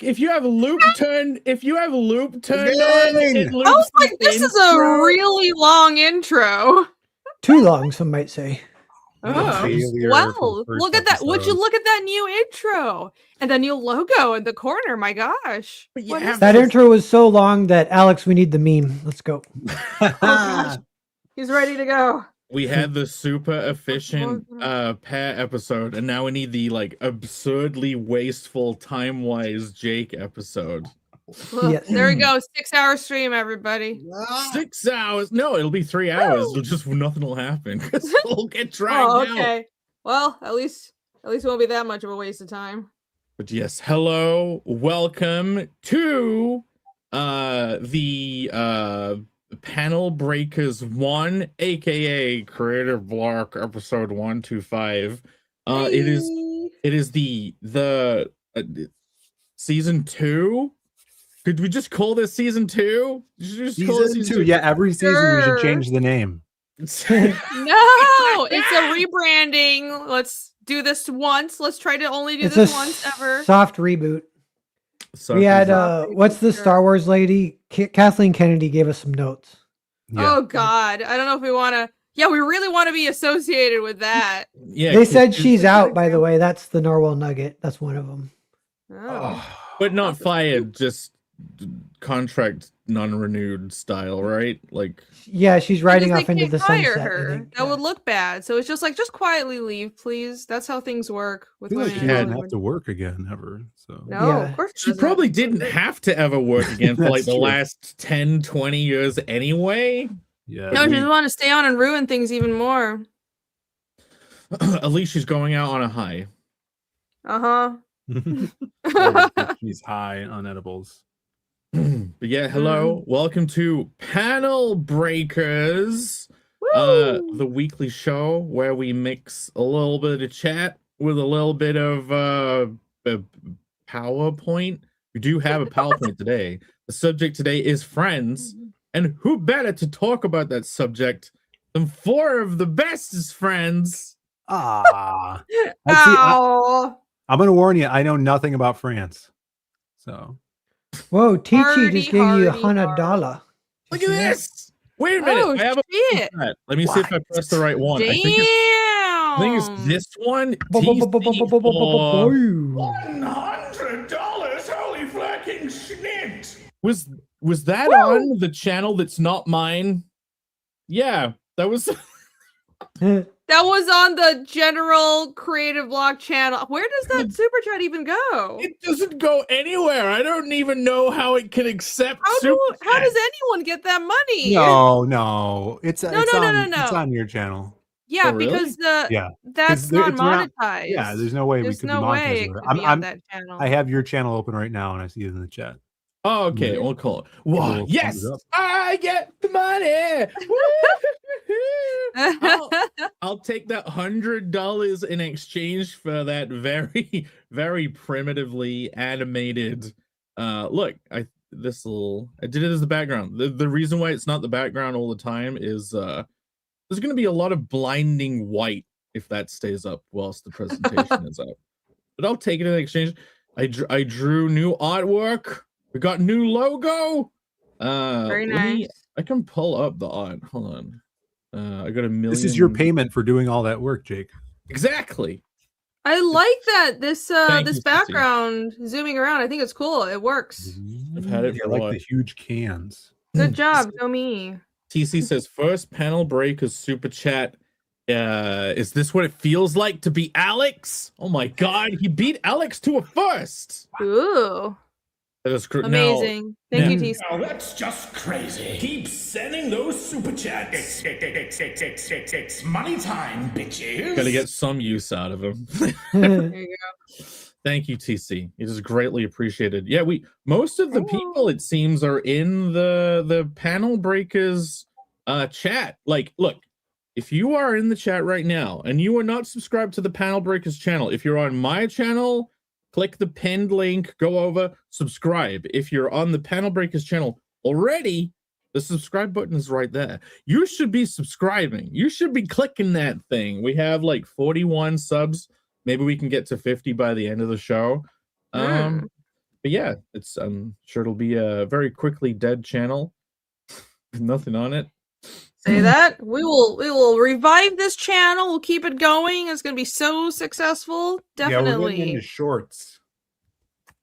if you have loop turned on, it loops. I was like, this is a really long intro. Too long, some might say. Oh, well, look at that. Would you look at that new intro and the new logo in the corner? My gosh. That intro was so long that Alex, we need the meme. Let's go. Oh, gosh. He's ready to go. We had the super efficient Pat episode, and now we need the like absurdly wasteful time-wise Jake episode. Well, there we go. 6-hour stream, everybody. 6 hours? No, it'll be 3 hours. It'll just nothing will happen because we'll get dragged out. Well, at least it won't be that much of a waste of time. But yes, hello, welcome to the Panel Breakers 1, aka Creative Block episode 125. It is the season 2. Could we just call this season 2? Season 2. Yeah, every season we should change the name. No, it's a rebranding. Let's do this once. Let's try to only do this once ever. Soft reboot. We had what's the Star Wars lady? Kathleen Kennedy gave us some notes. Yeah. Oh God, I don't know if we want to. Yeah, we really want to be associated with that. Yeah, they said she's out. By the way, that's the Narwhal Nugget. That's one of them. Oh. But not fired, just contract non-renewed style, right? Like, yeah, she's riding off into the sunset. Her. That would look bad. So it's just like, just quietly leave, please. That's how things work. With women. She didn't have to work again ever. So no, of course she probably didn't have to ever work again for like the last 10, 20 years anyway. Yeah. No, she just want to stay on and ruin things even more. At least she's going out on a high. She's high on edibles. But yeah, hello, welcome to Panel Breakers, the weekly show where we mix a little bit of chat with a little bit of PowerPoint. We do have a PowerPoint today. The subject today is friends, and who better to talk about that subject than 4 of the bestest friends? I'm gonna warn you, I know nothing about France, so. Whoa, Teachy just gave you $100. Look at this! Wait a minute. I have a Let me see if I press the right one. Damn. I think it's this one. $100. Holy flacking schnit! Was that on the channel that's not mine? Yeah, that was. That was on the general Creative Block channel. Where does that super chat even go? It doesn't go anywhere. I don't even know how it can accept super how does anyone get that money? No. It's no. It's on your channel. Yeah, because that's not monetized. Yeah, there's no way we could be monetized. On that channel. I have your channel open right now, and I see it in the chat. Oh, okay, we'll call it. Wow, yes, I get the money. I'll take that $100 in exchange for that very, very primitively animated. Look, I did it as the background. The reason why it's not the background all the time is there's going to be a lot of blinding white if that stays up whilst the presentation is up. But I'll take it in exchange. I drew new artwork. We got new logo. Very nice. I can pull up the art. Hold on. I got 1 million. This is your payment for doing all that work, Jake. Exactly. I like that this background zooming around. I think it's cool. It works. I've had it. I like the huge cans. Good job, go me. TC says first Panel Breakers super chat. Is this what it feels like to be Alex? Oh my God, he beat Alex to a first. Ooh. That is amazing. Thank you, TC. Oh, that's just crazy. Keep sending those super chats. Money time, bitches. Gotta get some use out of him. There you go. Thank you, TC. It is greatly appreciated. Yeah, most of the people, it seems, are in the Panel Breakers chat. Like, look, if you are in the chat right now and you are not subscribed to the Panel Breakers channel, if you're on my channel, click the pinned link, go over, subscribe. If you're on the Panel Breakers channel already, the subscribe button is right there. You should be subscribing. You should be clicking that thing. We have like 41 subs. Maybe we can get to 50 by the end of the show. But yeah, it's I'm sure it'll be a very quickly dead channel. Nothing on it. Say that. We will revive this channel. We'll keep it going. It's gonna be so successful. Definitely. Yeah, we're getting into shorts.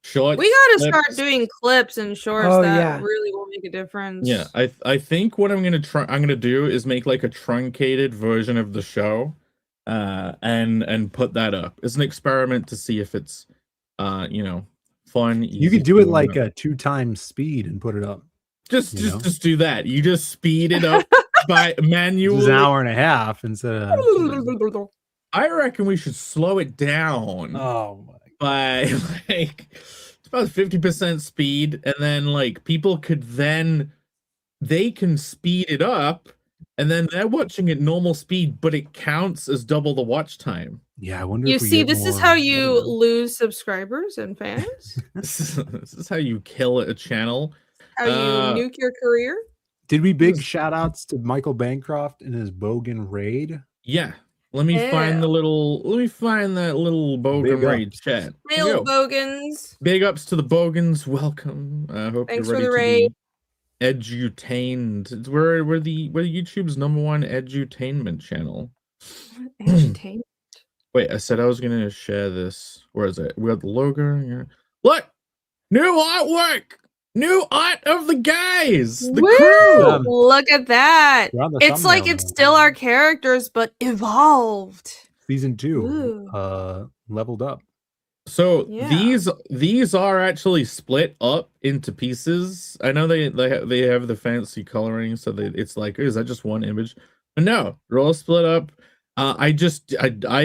Shorts. We gotta clips. start doing clips and shorts that really will make a difference. Yeah, I think what I'm gonna do is make like a truncated version of the show, and put that up. It's an experiment to see if it's, fun. You could do it like a 2 times speed and put it up. Just do that. You just speed it up by manually. It's an hour and a half instead of. I reckon we should slow it down. Oh my! By like it's about 50% speed, and then like people could they can speed it up, and then they're watching at normal speed, but it counts as double the watch time. Yeah, I wonder. You see, this is how you lose subscribers and fans. This is how you kill a channel. How you nuke your career. Did we big shout outs to Michael Bancroft and his Bogan raid? Yeah. Let me find that little Bogan raid chat. Little Bogans. Big ups to the Bogans. Welcome. I hope Thanks you're ready for the raid. to be edutained. We're YouTube's #1 edutainment channel. Edutainment. Wait, I said I was gonna share this. Where is it? We got the logo here. Look! New artwork! New art of the guys! The crew! Look at that! It's like it's still our characters, but evolved. Season 2, leveled up. So these are actually split up into pieces. I know they have the fancy coloring, so it's like, is that just one image? But no, they're all split up. I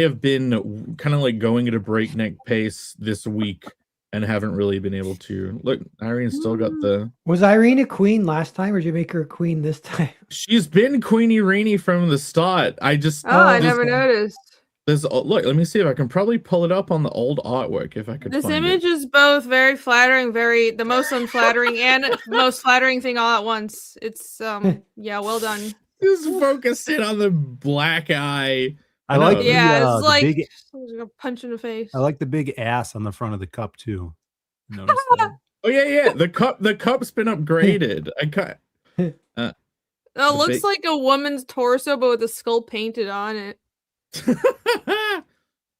have been kind of like going at a breakneck pace this week and haven't really been able to. Look, Irene still got the. Was Irene a queen last time, or did you make her a queen this time? She's been Queenie Rainey from the start. I never noticed. Look, let me see if I can probably pull it up on the old artwork if I could. This image is both very flattering, the most unflattering, and most flattering thing all at once. It's yeah, well done. Just focusing on the black eye. I like it's like big, a punch in the face. I like the big ass on the front of the cup too. Notice that. Oh yeah. The cup's been upgraded. It looks like a woman's torso, but with a skull painted on it.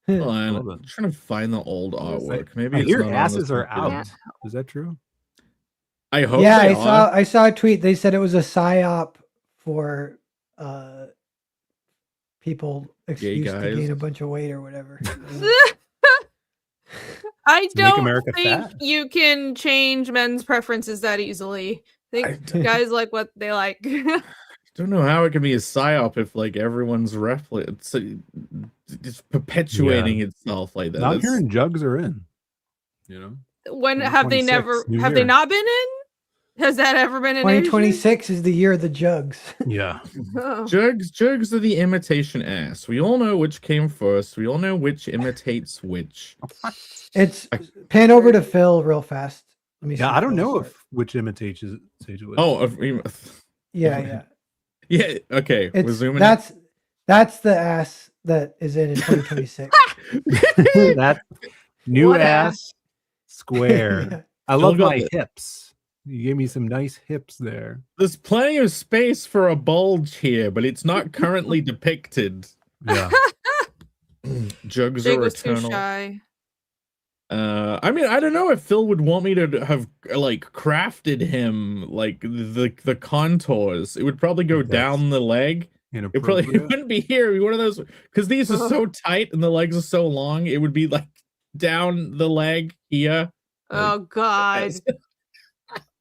Hold on, I'm trying to find the old artwork. Maybe it's your not asses are out. Yeah. Is that true? I hope. Yeah, I saw a tweet. They said it was a psyop for people excused to gain a bunch of weight or whatever. I don't think you can change men's preferences that easily. I think guys like what they like. I don't know how it can be a psyop if like everyone's it's perpetuating itself like that. Not hearing jugs are in. You know, when have they not been in? Has that ever been in? 2026 is the year of the jugs. Yeah. Jugs are the imitation ass. We all know which came first. We all know which imitates which. It's pan over to Phil real fast. Let me see. I don't know which imitates which. Oh, yeah. Yeah, okay. We're zooming. That's the ass that is in 2026. That new ass square. Yeah. I love my hips. You gave me some nice hips there. There's plenty of space for a bulge here, but it's not currently depicted. Yeah. Jugs are eternal. Too shy. I mean, I don't know if Phil would want me to have like crafted him like the contours. It would probably go down the leg. It wouldn't be here. It'd be one of those, because these are so tight and the legs are so long. It would be like down the leg here. Oh God.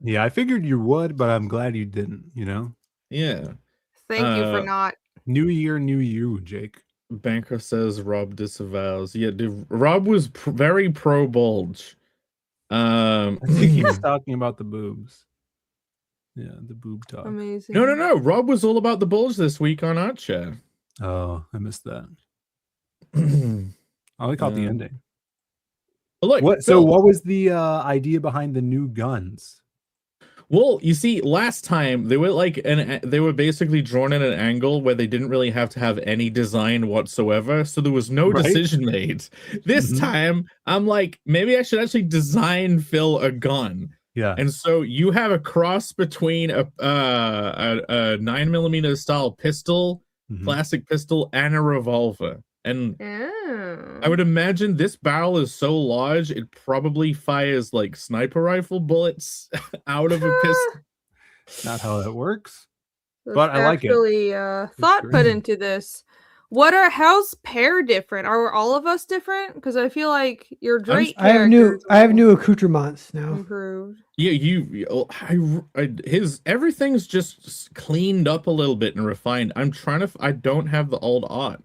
Yeah, I figured you would, but I'm glad you didn't. You know. Yeah. Thank you for not. New year, new you, Jake. Banker says Rob disavows. Yeah, dude, Rob was very pro bulge. I think he was talking about the boobs. Yeah, the boob talk. Amazing. No. Rob was all about the bulge this week on Art Chat. Oh, I missed that. I only caught the ending. But look, what was the idea behind the new guns? Well, you see, last time they were basically drawn at an angle where they didn't really have to have any design whatsoever, so there was no decision made. This time, I'm like, maybe I should actually design Phil a gun. Yeah. And so you have a cross between a 9mm style pistol, classic pistol, and a revolver. And I would imagine this barrel is so large it probably fires like sniper rifle bullets out of a pistol. Not how that works. There's but I like it. Actually, thought put into this. How's Pear different? Are all of us different? Because I feel like your Drake. I have new accoutrements now. Improved. Yeah, everything's just cleaned up a little bit and refined. I don't have the old art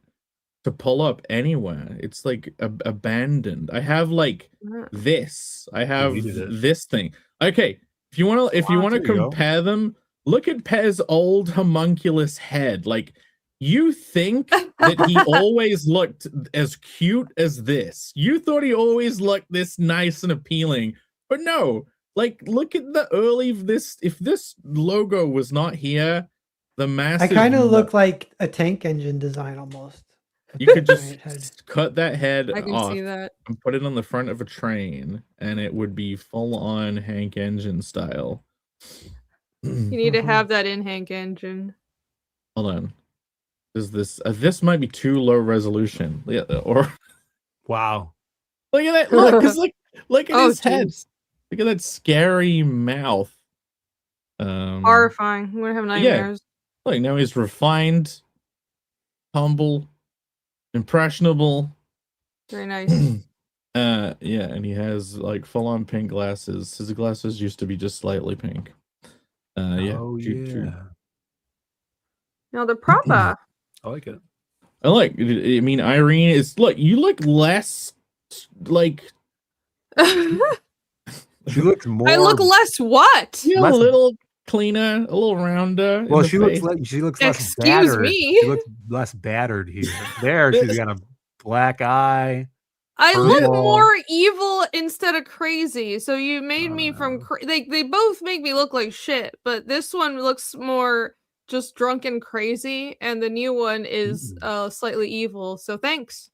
to pull up anywhere. It's like abandoned. I have like this. I have this thing. Okay, if you want to compare them, look at Pear's old homunculus head. Like, you think that he always looked as cute as this. You thought he always looked this nice and appealing, but no. Like, look at the early if this logo was not here, the massive. I kind of look like a tank engine design almost. You could just cut that head off see that. and put it on the front of a train, and it would be full-on Hank engine style. You need to have that in Hank engine. Hold on. Is this might be too low resolution? Yeah, or wow. Look at that! Look at his head. Look at that scary mouth. Horrifying. I'm gonna have nightmares. Yeah. Like, now he's refined, humble, impressionable. Very nice. Yeah, and he has like full-on pink glasses. His glasses used to be just slightly pink. True. Now the proper. I like it. I mean, Irene is you look less like she looks more. I look less what? A little cleaner, a little rounder. Well, she looks less battered. Me. She looks less battered here. There, she's got a black eye. I look more evil instead of crazy. So you made me from they both make me look like shit, but this one looks more just drunk and crazy, and the new one is slightly evil. So thanks.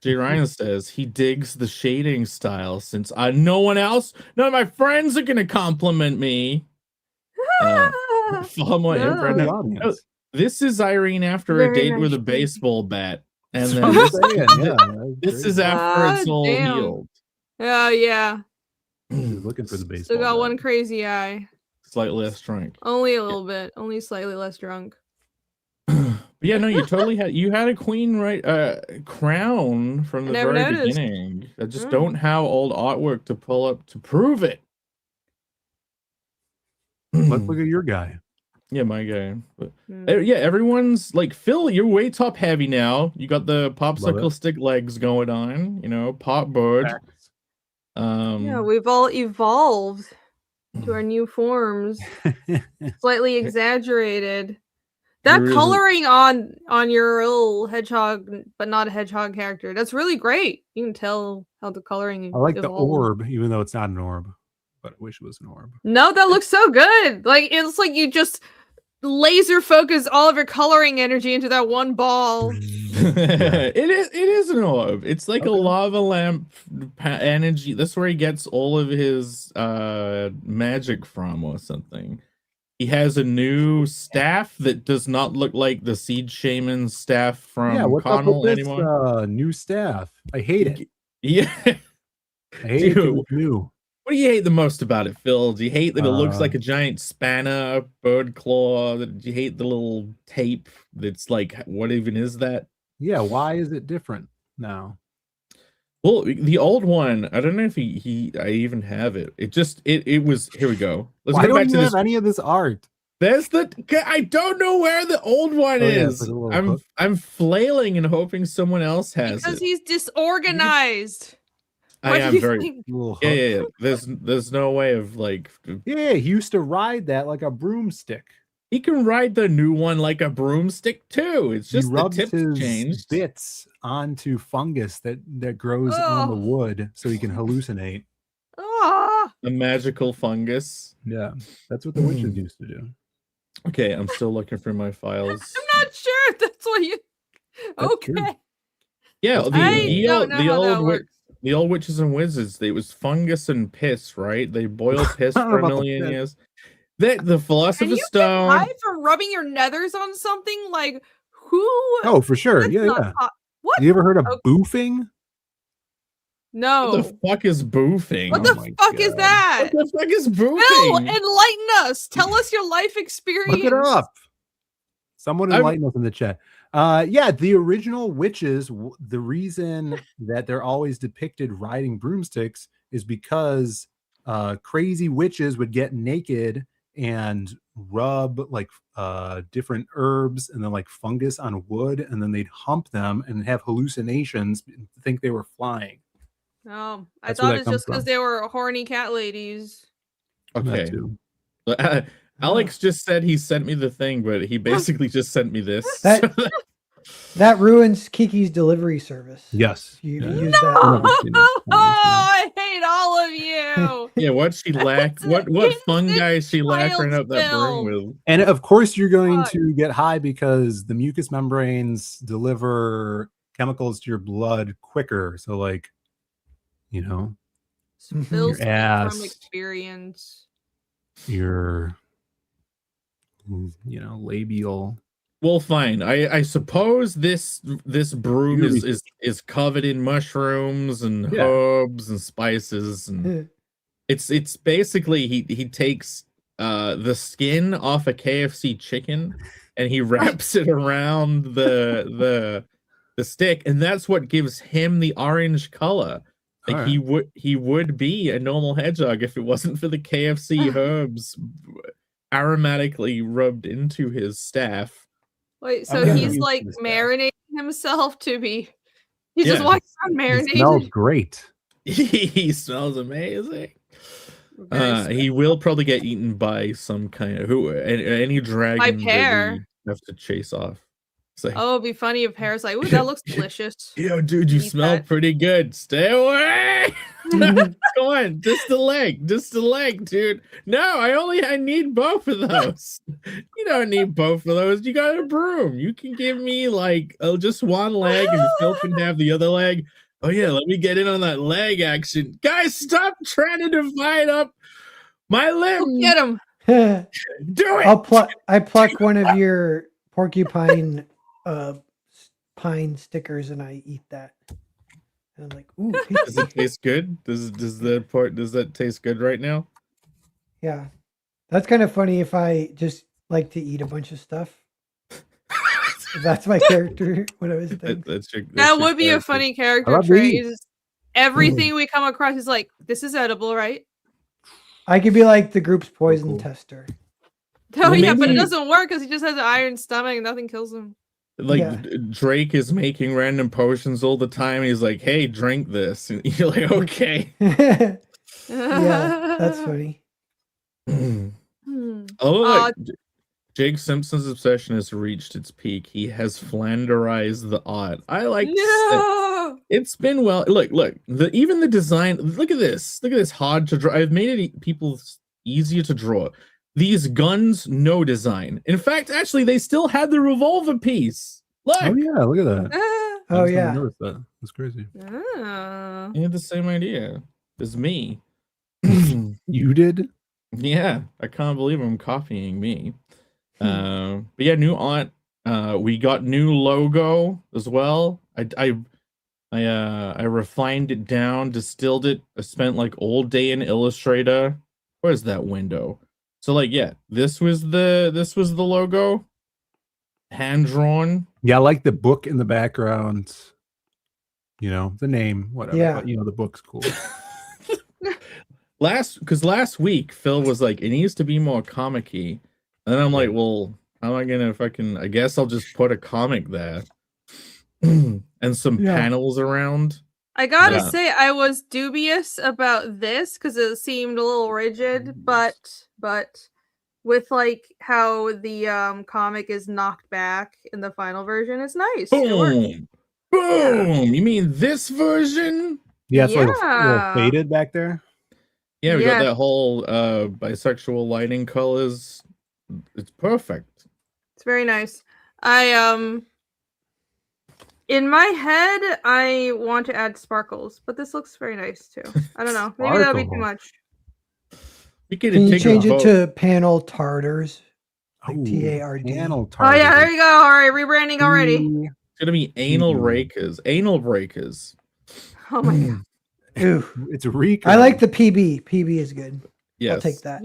J. Ryan says he digs the shading style since none of my friends are gonna compliment me. This is Irene after a date with a baseball bat. And then this is after it's all healed. Yeah. Looking for the baseball. Still got one crazy eye. Slightly less drunk. Only a little bit. Only slightly less drunk. But yeah, no, you totally had a queen crown from the very beginning. I just don't have old artwork to pull up to prove it. Let's look at your guy. Yeah, my guy. But, yeah, everyone's like, Phil, you're way top heavy now. You got the popsicle stick legs going on, pop bird. Yeah, we've all evolved to our new forms. Slightly exaggerated. That coloring on your little hedgehog, but not a hedgehog character, that's really great. You can tell how the coloring I like evolved. The orb, even though it's not an orb. But I wish it was an orb. No, that looks so good. Like, it's like you just laser focus all of your coloring energy into that one ball. It is an orb. It's like a lava lamp energy. That's where he gets all of his magic from or something. He has a new staff that does not look like the Seed Shaman staff from Connell anymore. New staff. I hate it. Yeah. I hate it new. What do you hate the most about it, Phil? Do you hate that it looks like a giant spanner, bird claw? Do you hate the little tape that's like, what even is that? Yeah, why is it different now? Well, the old one, I don't know if I even have it. It was, here we go. Let's go back to this. Any of this art? I don't know where the old one is. I'm flailing and hoping someone else has it. Because he's disorganized. I am very. Yeah. There's no way of like. Yeah, he used to ride that like a broomstick. He can ride the new one like a broomstick too. It's just the tips changed. Bits onto fungus that grows on the wood, so he can hallucinate. Ah, A magical fungus. Yeah, that's what the witches used to do. Okay, I'm still looking for my files. I'm not sure if that's what you. That's okay. true. Yeah, the old witches and wizards. It was fungus and piss, right? They boiled piss for a million years. The Philosopher's Stone. And you can for rubbing your nethers on something like who? Oh, for sure. Yeah. What? You ever heard of boofing? No. What the fuck is boofing? What the fuck is that? What the fuck is boofing? Phil, enlighten us. Tell us your life experience. Look it up. Someone enlighten us in the chat. Yeah, the original witches, the reason that they're always depicted riding broomsticks is because crazy witches would get naked and rub like different herbs and then like fungus on wood, and then they'd hump them and have hallucinations and think they were flying. Oh, I thought it's just because they were horny cat ladies. Okay. Alex just said he sent me the thing, but he basically just sent me this. That ruins Kiki's delivery service. Yes. You use that. I hate all of you. Yeah, what she lack? What fungi is she lacquering up that broom with? And of course, you're going to get high because the mucous membranes deliver chemicals to your blood quicker. So, like, you know, your ass, from experience, your, you know, labial. Well, fine. I suppose this broom is covered in mushrooms and herbs and spices, and it's basically he takes the skin off a KFC chicken and he wraps it around the stick, and that's what gives him the orange color. Like he would be a normal hedgehog if it wasn't for the KFC herbs aromatically rubbed into his staff. Wait, so he's like marinating himself to be. He just walks around marinated. He smells great. He smells amazing. He will probably get eaten by some kind of any dragon that we have to chase off. Like, it'd be funny if Pear's like, "Ooh, that looks delicious." Yo, dude, you smell pretty good. Stay away. Come on, just the leg, dude. No, I need both of those. You don't need both of those. You got a broom. You can give me like just one leg, and Phil can have the other leg. Oh yeah, let me get in on that leg action, guys. Stop trying to divide up my limb. Get him. Do it. I pluck one of your porcupine pine stickers and I eat that. And I'm like, ooh, does it taste good? Does that taste good right now? Yeah, that's kind of funny if I just like to eat a bunch of stuff. That's my character. What I was thinking. That would be a funny character trait. Everything we come across is like, this is edible, right? I could be like the group's poison tester. Oh yeah, but it doesn't work because he just has an iron stomach and nothing kills him. Like Drake is making random potions all the time. He's like, "Hey, drink this," and you're like, "Okay." Yeah, that's funny. Jake Simpson's obsession has reached its peak. He has Flanderized the art. I like. No! It's been look. Even the design. Look at this. Look at this. Hard to draw. I've made it people easier to draw. These guns, no design. In fact, actually, they still had the revolver piece. Look. Oh yeah, look at that. Oh yeah, that. That's crazy. You had the same idea as me. You did? Yeah, I can't believe I'm copying me. But yeah, new art. We got new logo as well. I refined it down, distilled it. I spent like all day in Illustrator. Where's that window? So like, yeah, this was the logo, hand drawn. Yeah, I like the book in the background. You know, the name, whatever. Yeah. But, you know, the book's cool. Last week Phil was like, it needs to be more comic-y, and I'm like, well, how am I gonna I guess I'll just put a comic there and some panels around. I gotta say, I was dubious about this because it seemed a little rigid, but with like how the comic is knocked back in the final version, it's nice. Boom! You mean this version? Yeah, it's a little faded back there. Yeah, we got that whole bisexual lighting colors. It's perfect. It's very nice. In my head, I want to add sparkles, but this looks very nice too. I don't know. Maybe that'll be too much. Can you change it to panel tartars? Like TARD. Panel tartar. Oh yeah, there you go. All right, rebranding already. It's gonna be anal rakers. Anal breakers. Oh my god. Ooh, it's a Rico. I like the PB. PB is good. Yes. I'll take that.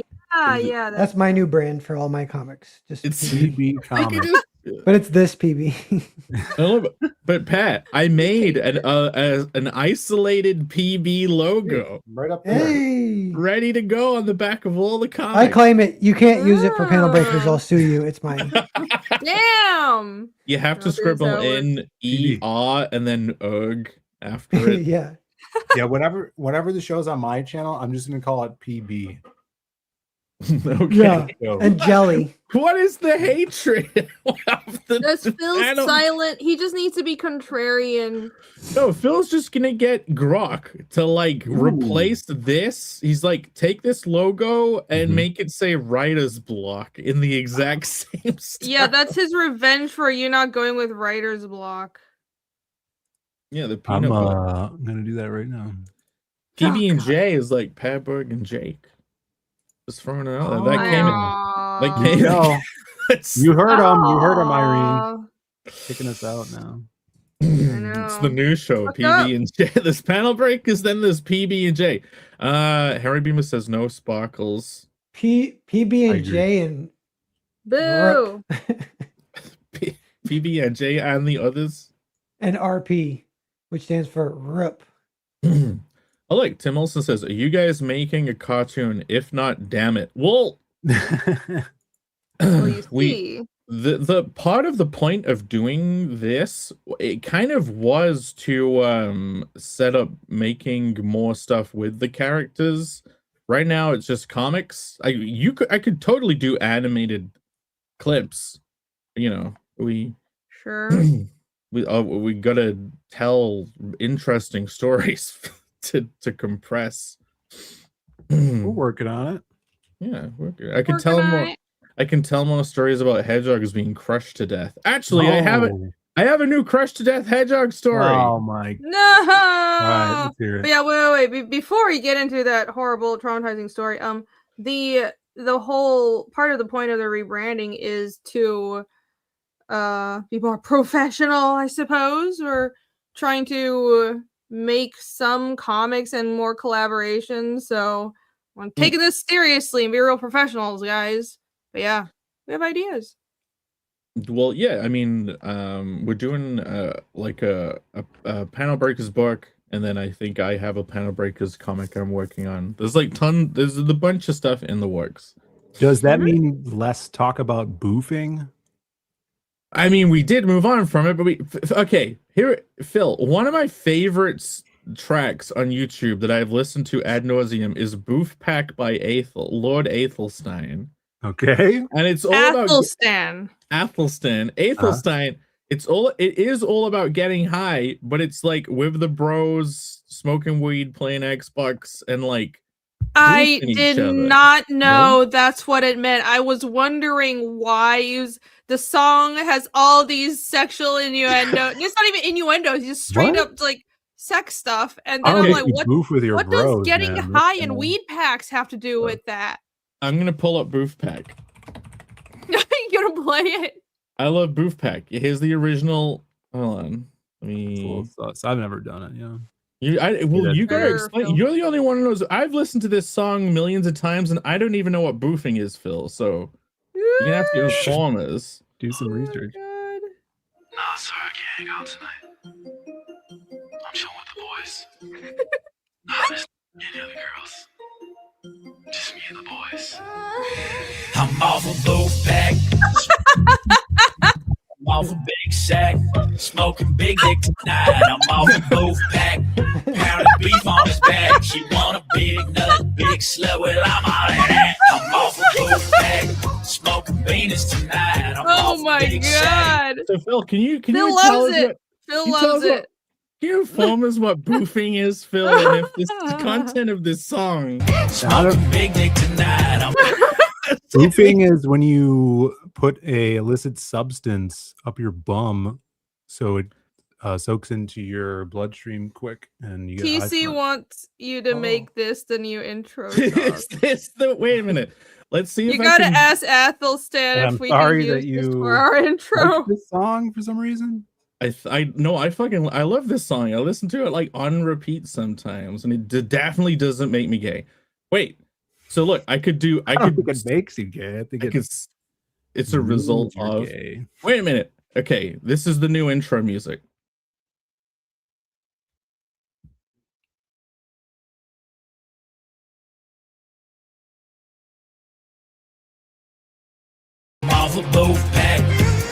Yeah, that's my new brand for all my comics. Just it's PB comics. But it's this PB. But Pat, I made an isolated PB logo right up there, ready to go on the back of all the comics. I claim it. You can't use it for panel breakers. I'll sue you. It's mine. Damn. You have to scribble in ER and then UG after it. Yeah. Yeah. Whenever the show's on my channel, I'm just gonna call it PB. Okay. Yeah. And jelly. What is the hatred of Does Phil's silent? He just needs to be contrarian. No, Phil's just gonna get Grok to like replace this. He's like, take this logo and make it say writer's block in the exact same style. Yeah, that's his revenge for you not going with writer's block. Yeah, the peanut butter. I'm gonna do that right now. PB and J is like Padberg and Jake. Just throwing it out there. That came in. You heard him. You heard him, Irene. Kicking us out now. It's the new show, PB and J. This panel break is then this PB and J. Harry Beamer says no sparkles. PB and J and boo. PB and J and the others. And RP, which stands for RIP. Oh, like Tim Olson says, are you guys making a cartoon? If not, damn it. Well, the part of the point of doing this, it kind of was to set up making more stuff with the characters. Right now, it's just comics. I could totally do animated clips. You know, we gotta tell interesting stories to compress. We're working on it. Yeah, I can tell more. I can tell more stories about hedgehogs being crushed to death. Actually, I have a new crushed to death hedgehog story. Oh my! No. All right, let's hear it. But yeah, wait. Before we get into that horrible, traumatizing story, the whole part of the point of the rebranding is to be more professional, I suppose, or trying to make some comics and more collaborations. So I'm taking this seriously and be real professionals, guys. But yeah, we have ideas. Well, yeah, I mean, we're doing like a Panel Breakers book, and then I think I have a Panel Breakers comic I'm working on. There's a bunch of stuff in the works. Does that mean less talk about boofing? I mean, we did move on from it, but okay. Here, Phil, one of my favorite tracks on YouTube that I've listened to ad nauseum is "Boof Pack" by Lord Athelstan. Okay, and it's all Athelstan. Athelstan. It is all about getting high, but it's like with the bros, smoking weed, playing Xbox, and like. I did not know that's what it meant. I was wondering why the song has all these sexual innuendo. It's not even innuendo. It's just straight up like sex stuff. And then I'm like, what does getting high and weed packs have to do with that? I'm gonna pull up Boof Pack. You're gonna play it? I love Boof Pack. Here's the original. Hold on. I've never done it. Yeah. You gotta explain. Phil. You're the only one who knows. I've listened to this song millions of times, and I don't even know what boofing is, Phil. So you're gonna have to inform us. Do some research. Nah, sorry, I can't hang out tonight. I'm chilling with the boys. Nah, there's any other girls. Just me and the boys. I'm off a Boof Pack. I'm off a big sack, smoking big dick tonight. I'm off a Boof Pack, pound of beef on his back. She want a big nut, big slut. Well, I'm out of that. I'm off a Boof Pack, smoking beanies tonight. I'm oh my god! So Phil, can you Phil loves it. Phil loves it. you inform us what boofing is, Phil, and if this is content of this song? Smoking big dick tonight. Boofing is when you put a illicit substance up your bum, so it soaks into your bloodstream quick, and you get high TC from it. wants you to make this the new intro Is song. this the wait a minute? Let's see if You I gotta can... ask Athelstan And if I'm we sorry can that use this you for our intro. like this song for some reason. I love this song. I listen to it like on repeat sometimes, and it definitely doesn't make me gay. Wait, so look, I don't think it makes you gay. I think it's a result you're of gay. Wait a minute. Okay, this is the new intro music. Off a both pack,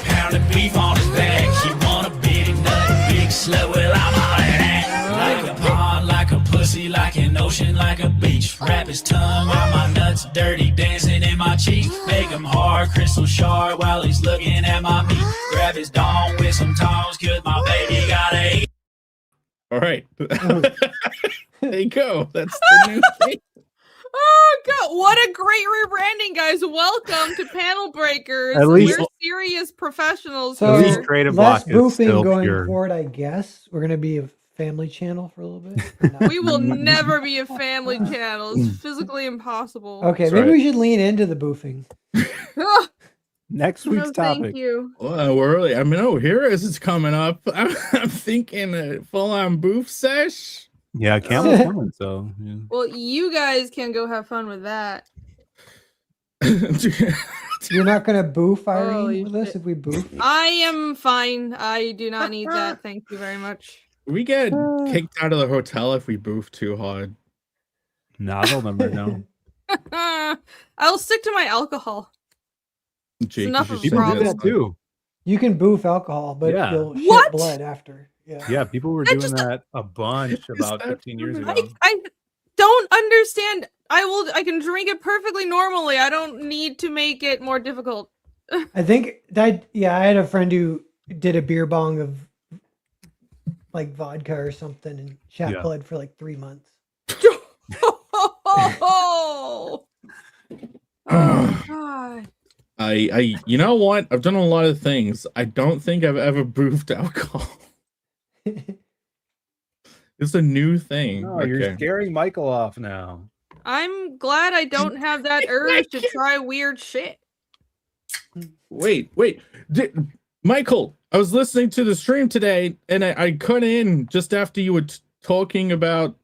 pounding beef on his back. He want a big nut, big slut. Well, I'm all in that. Like a pond, like a pussy, like an ocean, like a beach. Wrap his tongue while my nuts dirty, dancing in my cheeks. Make him hard, crystal shard while he's looking at my meat. Grab his dong with some tongs, cause my baby gotta eat. All right. There you go. That's the new thing. Oh god, what a great rebranding, guys. Welcome to Panel Breakers. At least- We're serious professionals So At least here. Creative less Block is boofing still going pure. forward, I guess. We're gonna be a family channel for a little bit. No. We will never be a family channel. It's physically impossible. Okay, That's maybe right. we should lean into the boofing. Next No, week's thank topic. you. Well, we're early. I mean, Heroes is coming up. I'm thinking a full-on boof sesh. Yeah, Camel's coming, so yeah. Well, you guys can go have fun with that. You're not gonna boof Irene Holy with us shit. if we boof? I am fine. I do not need that. Thank you very much. We get kicked out of the hotel if we boof too hard. Nah, they'll never know. I'll stick to my alcohol. Jake, enough you of should a People do do problem. this. that too. You can boof alcohol, but Yeah. you'll shit What? blood after. Yeah. Yeah, people were I doing just- that a bunch about that 15 years true? ago. I don't understand. I can drink it perfectly normally. I don't need to make it more difficult. I think that I had a friend who did a beer bong of like vodka or something and shat Yeah. blood for like 3 months. Oh god. I you know what? I've done a lot of things. I don't think I've ever boofed alcohol. It's a new thing. No, you're scaring Michael off now. I'm glad I don't have that urge to try weird shit. Wait. Michael, I was listening to the stream today, and I cut in just after you were talking about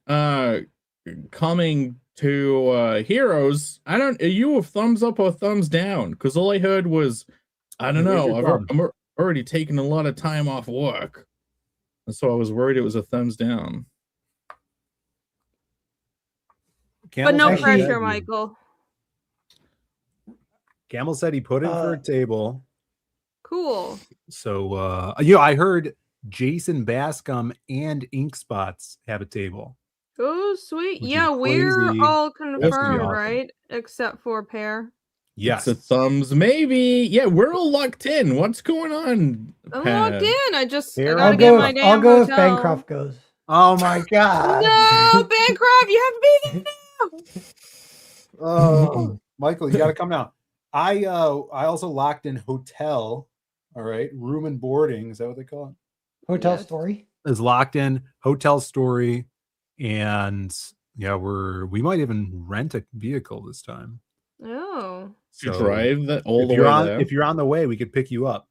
coming to Heroes. Are you a thumbs up or thumbs down? Because all I heard was, I don't Where's know. your thumb? I'm already taking a lot of time off work, and so I was worried it was a thumbs down. But no Actually- pressure, Michael. Camel said he put in for a table. Cool. So I heard Jason Bascom and Ink Spots have a table. Oh, sweet. Which Yeah, is we're crazy. all That's gonna be confirmed, awesome. right? Except for Pear. Yes. It's a thumbs, maybe. Yeah, we're all locked in. What's going on? I'm Pat? logged in. I Here, gotta I'll get go, my if, damn I'll go if hotel. Bancroft goes. Oh my god. No, Bancroft, you have to be there now. Oh, Michael, you got to come down. I also locked in hotel. All right, room and boarding. Is that what they call it? Hotel Yes. story. Is locked in hotel story, and yeah, we might even rent a vehicle this time. Oh. To So, drive that all if the you're way on there? if you're on the way, we could pick you up.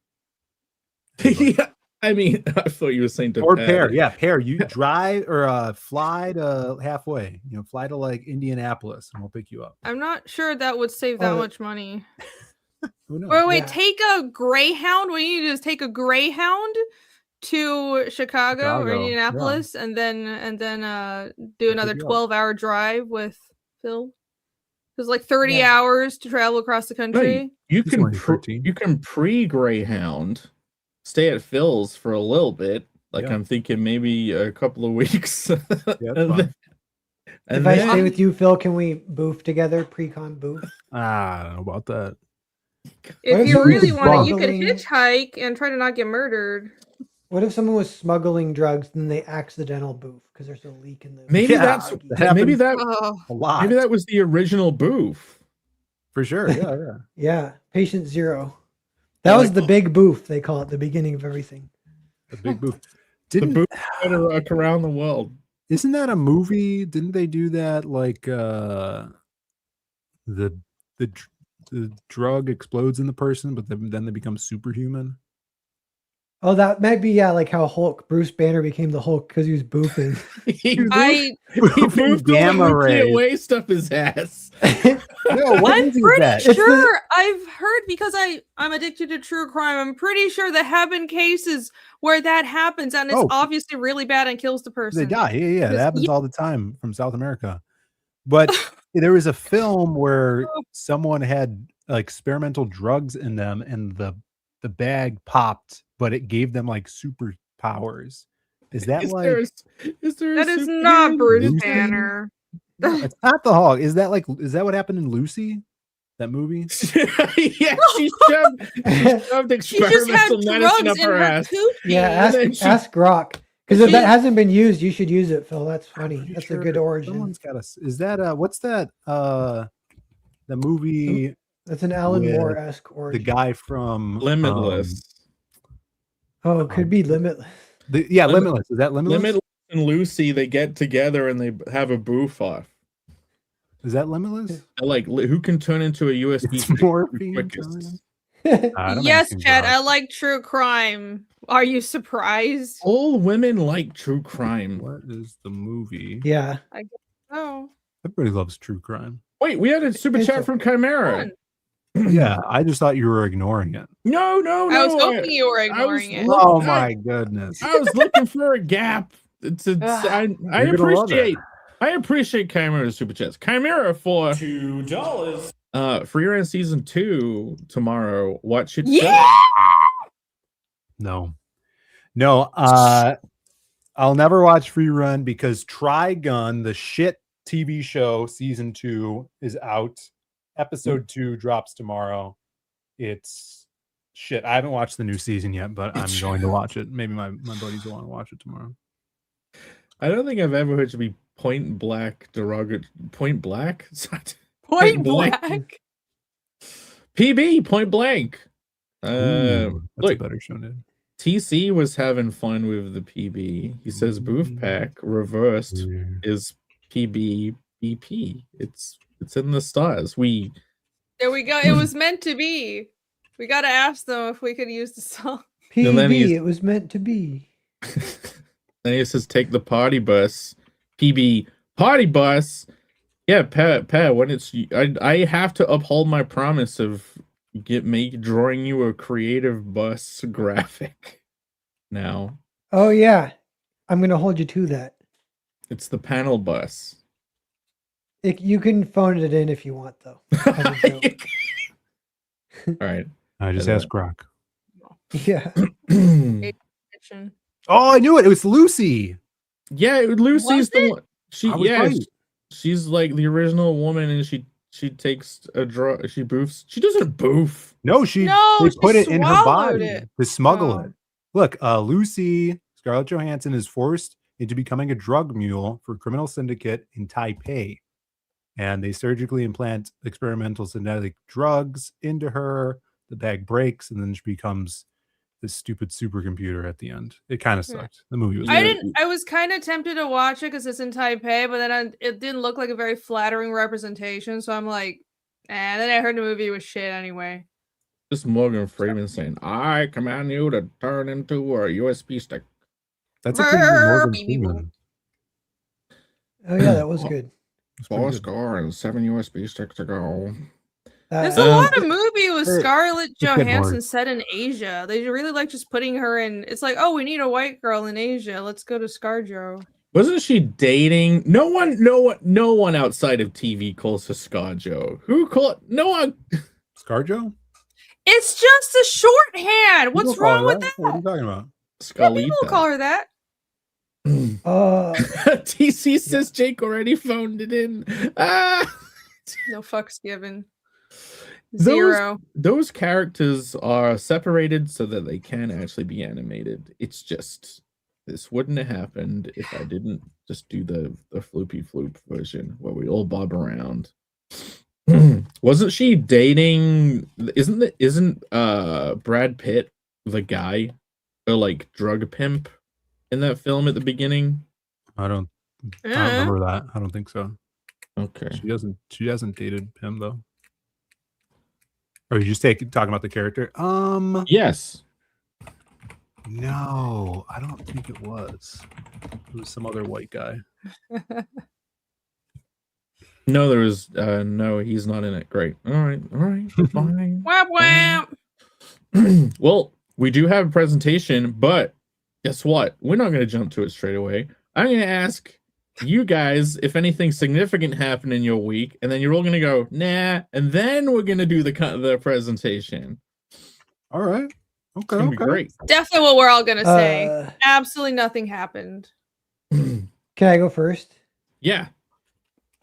Yeah, I mean, I thought you were saying to Or Pat. pair. You drive or fly to halfway. Fly to like Indianapolis, and we'll pick you up. I'm not sure that would save that Oh. much money. Who knows? Wait, Yeah. take a Greyhound. What you need to do is take a Greyhound to Chicago or Chicago, Indianapolis, and then do another you up. 12-hour drive with Phil. There's like 30 Yeah. hours to travel across the country. You He's can only 13. you can pre-Greyhound, stay at Phil's for a little bit. Like Yeah. I'm thinking maybe a couple of weeks. Yeah, that's and fine. then, If and I then- stay with you, Phil, can we boof together? Pre-con boof. I don't know about that. What If if you you really just want it, you could bubbling- hitchhike and try to not get murdered. What if someone was smuggling drugs and they accidental boof because there's a leak in the Maybe Yeah, that's that maybe happens that a lot. maybe that was the original boof. For sure. Yeah, yeah. Yeah, patient zero. That was the big boof, they call it, the beginning of everything. The big boof. The boof to rock around the world. Isn't that a movie? Didn't they do that? Like the drug explodes in the person, but then they become superhuman. Oh, that might be like how Bruce Banner became the Hulk because he was boofing. he boofed gamma all the rays. nuclear waste up his ass. No, what I'm movie is pretty that? sure I've heard, because I'm addicted to true crime. I'm pretty sure there have been cases where that happens and it's obviously really bad and kills the person. They die. Yeah. That happens all the time from South America. But there was a film where someone had experimental drugs in them and the bag popped, but it gave them like superpowers. Is that that is not Bruce Banner? It's not the Hulk. Is that what happened in Lucy? That movie? Yeah, she shoved experimental medicine up her ass. Yeah, ask Grok. Because if that hasn't been used, you should use it, Phil. That's funny. That's a good origin. Someone's got us. Is that what's that? The movie. That's an Alan Moore-esque origin. The guy from Limitless. It could be Limitless. Limitless. Is that Limitless? Limitless and Lucy, they get together and they have a boof off. Is that Limitless? Like, who can turn into a USB stick quickest? Yes, Chad, I like true crime. Are you surprised? All women like true crime. What is the movie? Yeah. I guess so. Everybody loves true crime. Wait, we had a super chat from Chimera. Yeah, I just thought you were ignoring it. No. I was hoping you were ignoring it. Oh my goodness. I was looking for a gap. I appreciate Chimera's super chats. Chimera for $2. Free Run season 2 tomorrow. Watch it. Yeah. No. I'll never watch Free Run because Trigun, the shit TV show, season 2 is out. Episode 2 drops tomorrow. It's shit. I haven't watched the new season yet, but I'm going to watch it. Maybe my buddies will want to watch it tomorrow. I don't think I've ever heard you be point blank derogatory. Point blank? Point blank. PB, point blank. That's look, a better show, dude. TC was having fun with the PB. He says boof pack reversed is PB BP. It's in the stars. There we go. It was meant to be. We gotta ask them if we could use the song. PB, it was meant to be. Then he says take the party bus. PB party bus. Yeah, Pat, when it's I have to uphold my promise of drawing you a creative bus graphic now. Oh yeah. I'm gonna hold you to that. It's the panel bus. You can phone it in if you want, though. All right. I just asked Grok. Yeah. Oh, I knew it. It was Lucy. Yeah, Lucy's the one. Right. She's like the original woman, and she takes a drug. She boofs. She doesn't boof. No, they put it in her body to smuggle it. Look, Lucy Scarlett Johansson is forced into becoming a drug mule for a criminal syndicate in Taipei. And they surgically implant experimental synthetic drugs into her. The bag breaks, and then she becomes this stupid supercomputer at the end. It kind of sucked. The movie was. I was kind of tempted to watch it because it's in Taipei, but then it didn't look like a very flattering representation. So I'm like, and then I heard the movie was shit anyway. Just Morgan Freeman saying, "I command you to turn into a USB stick." That's a pretty good Morgan Freeman. Oh yeah, that was good. 4 score and 7 USB sticks to go. There's a lot of movie with Scarlett Johansson set in Asia. They really like just putting her in. It's like, oh, we need a white girl in Asia. Let's go to ScarJo. Wasn't she dating? No one outside of TV calls her ScarJo. Who called? No one. ScarJo? It's just a shorthand. What's wrong with that? What are you talking about? Scarlita. Yeah, people call her that. TC says Jake already phoned it in. No fucks given. Zero. Those characters are separated so that they can actually be animated. It's just this wouldn't have happened if I didn't just do the floopy floop version where we all bob around. Wasn't she dating? Isn't Brad Pitt the guy, or like drug pimp, in that film at the beginning? I don't remember that. I don't think so. Okay. She hasn't dated him though. Or you just talking about the character? Yes. No, I don't think it was. It was some other white guy. No, there was no, he's not in it. Great. All right, fine. Whap whap. Well, we do have a presentation, but guess what? We're not going to jump to it straight away. I'm going to ask you guys if anything significant happened in your week, and then you're all going to go, nah, and then we're going to do the presentation. All right. Okay. It's great. Definitely what we're all going to say. Absolutely nothing happened. Can I go first? Yeah.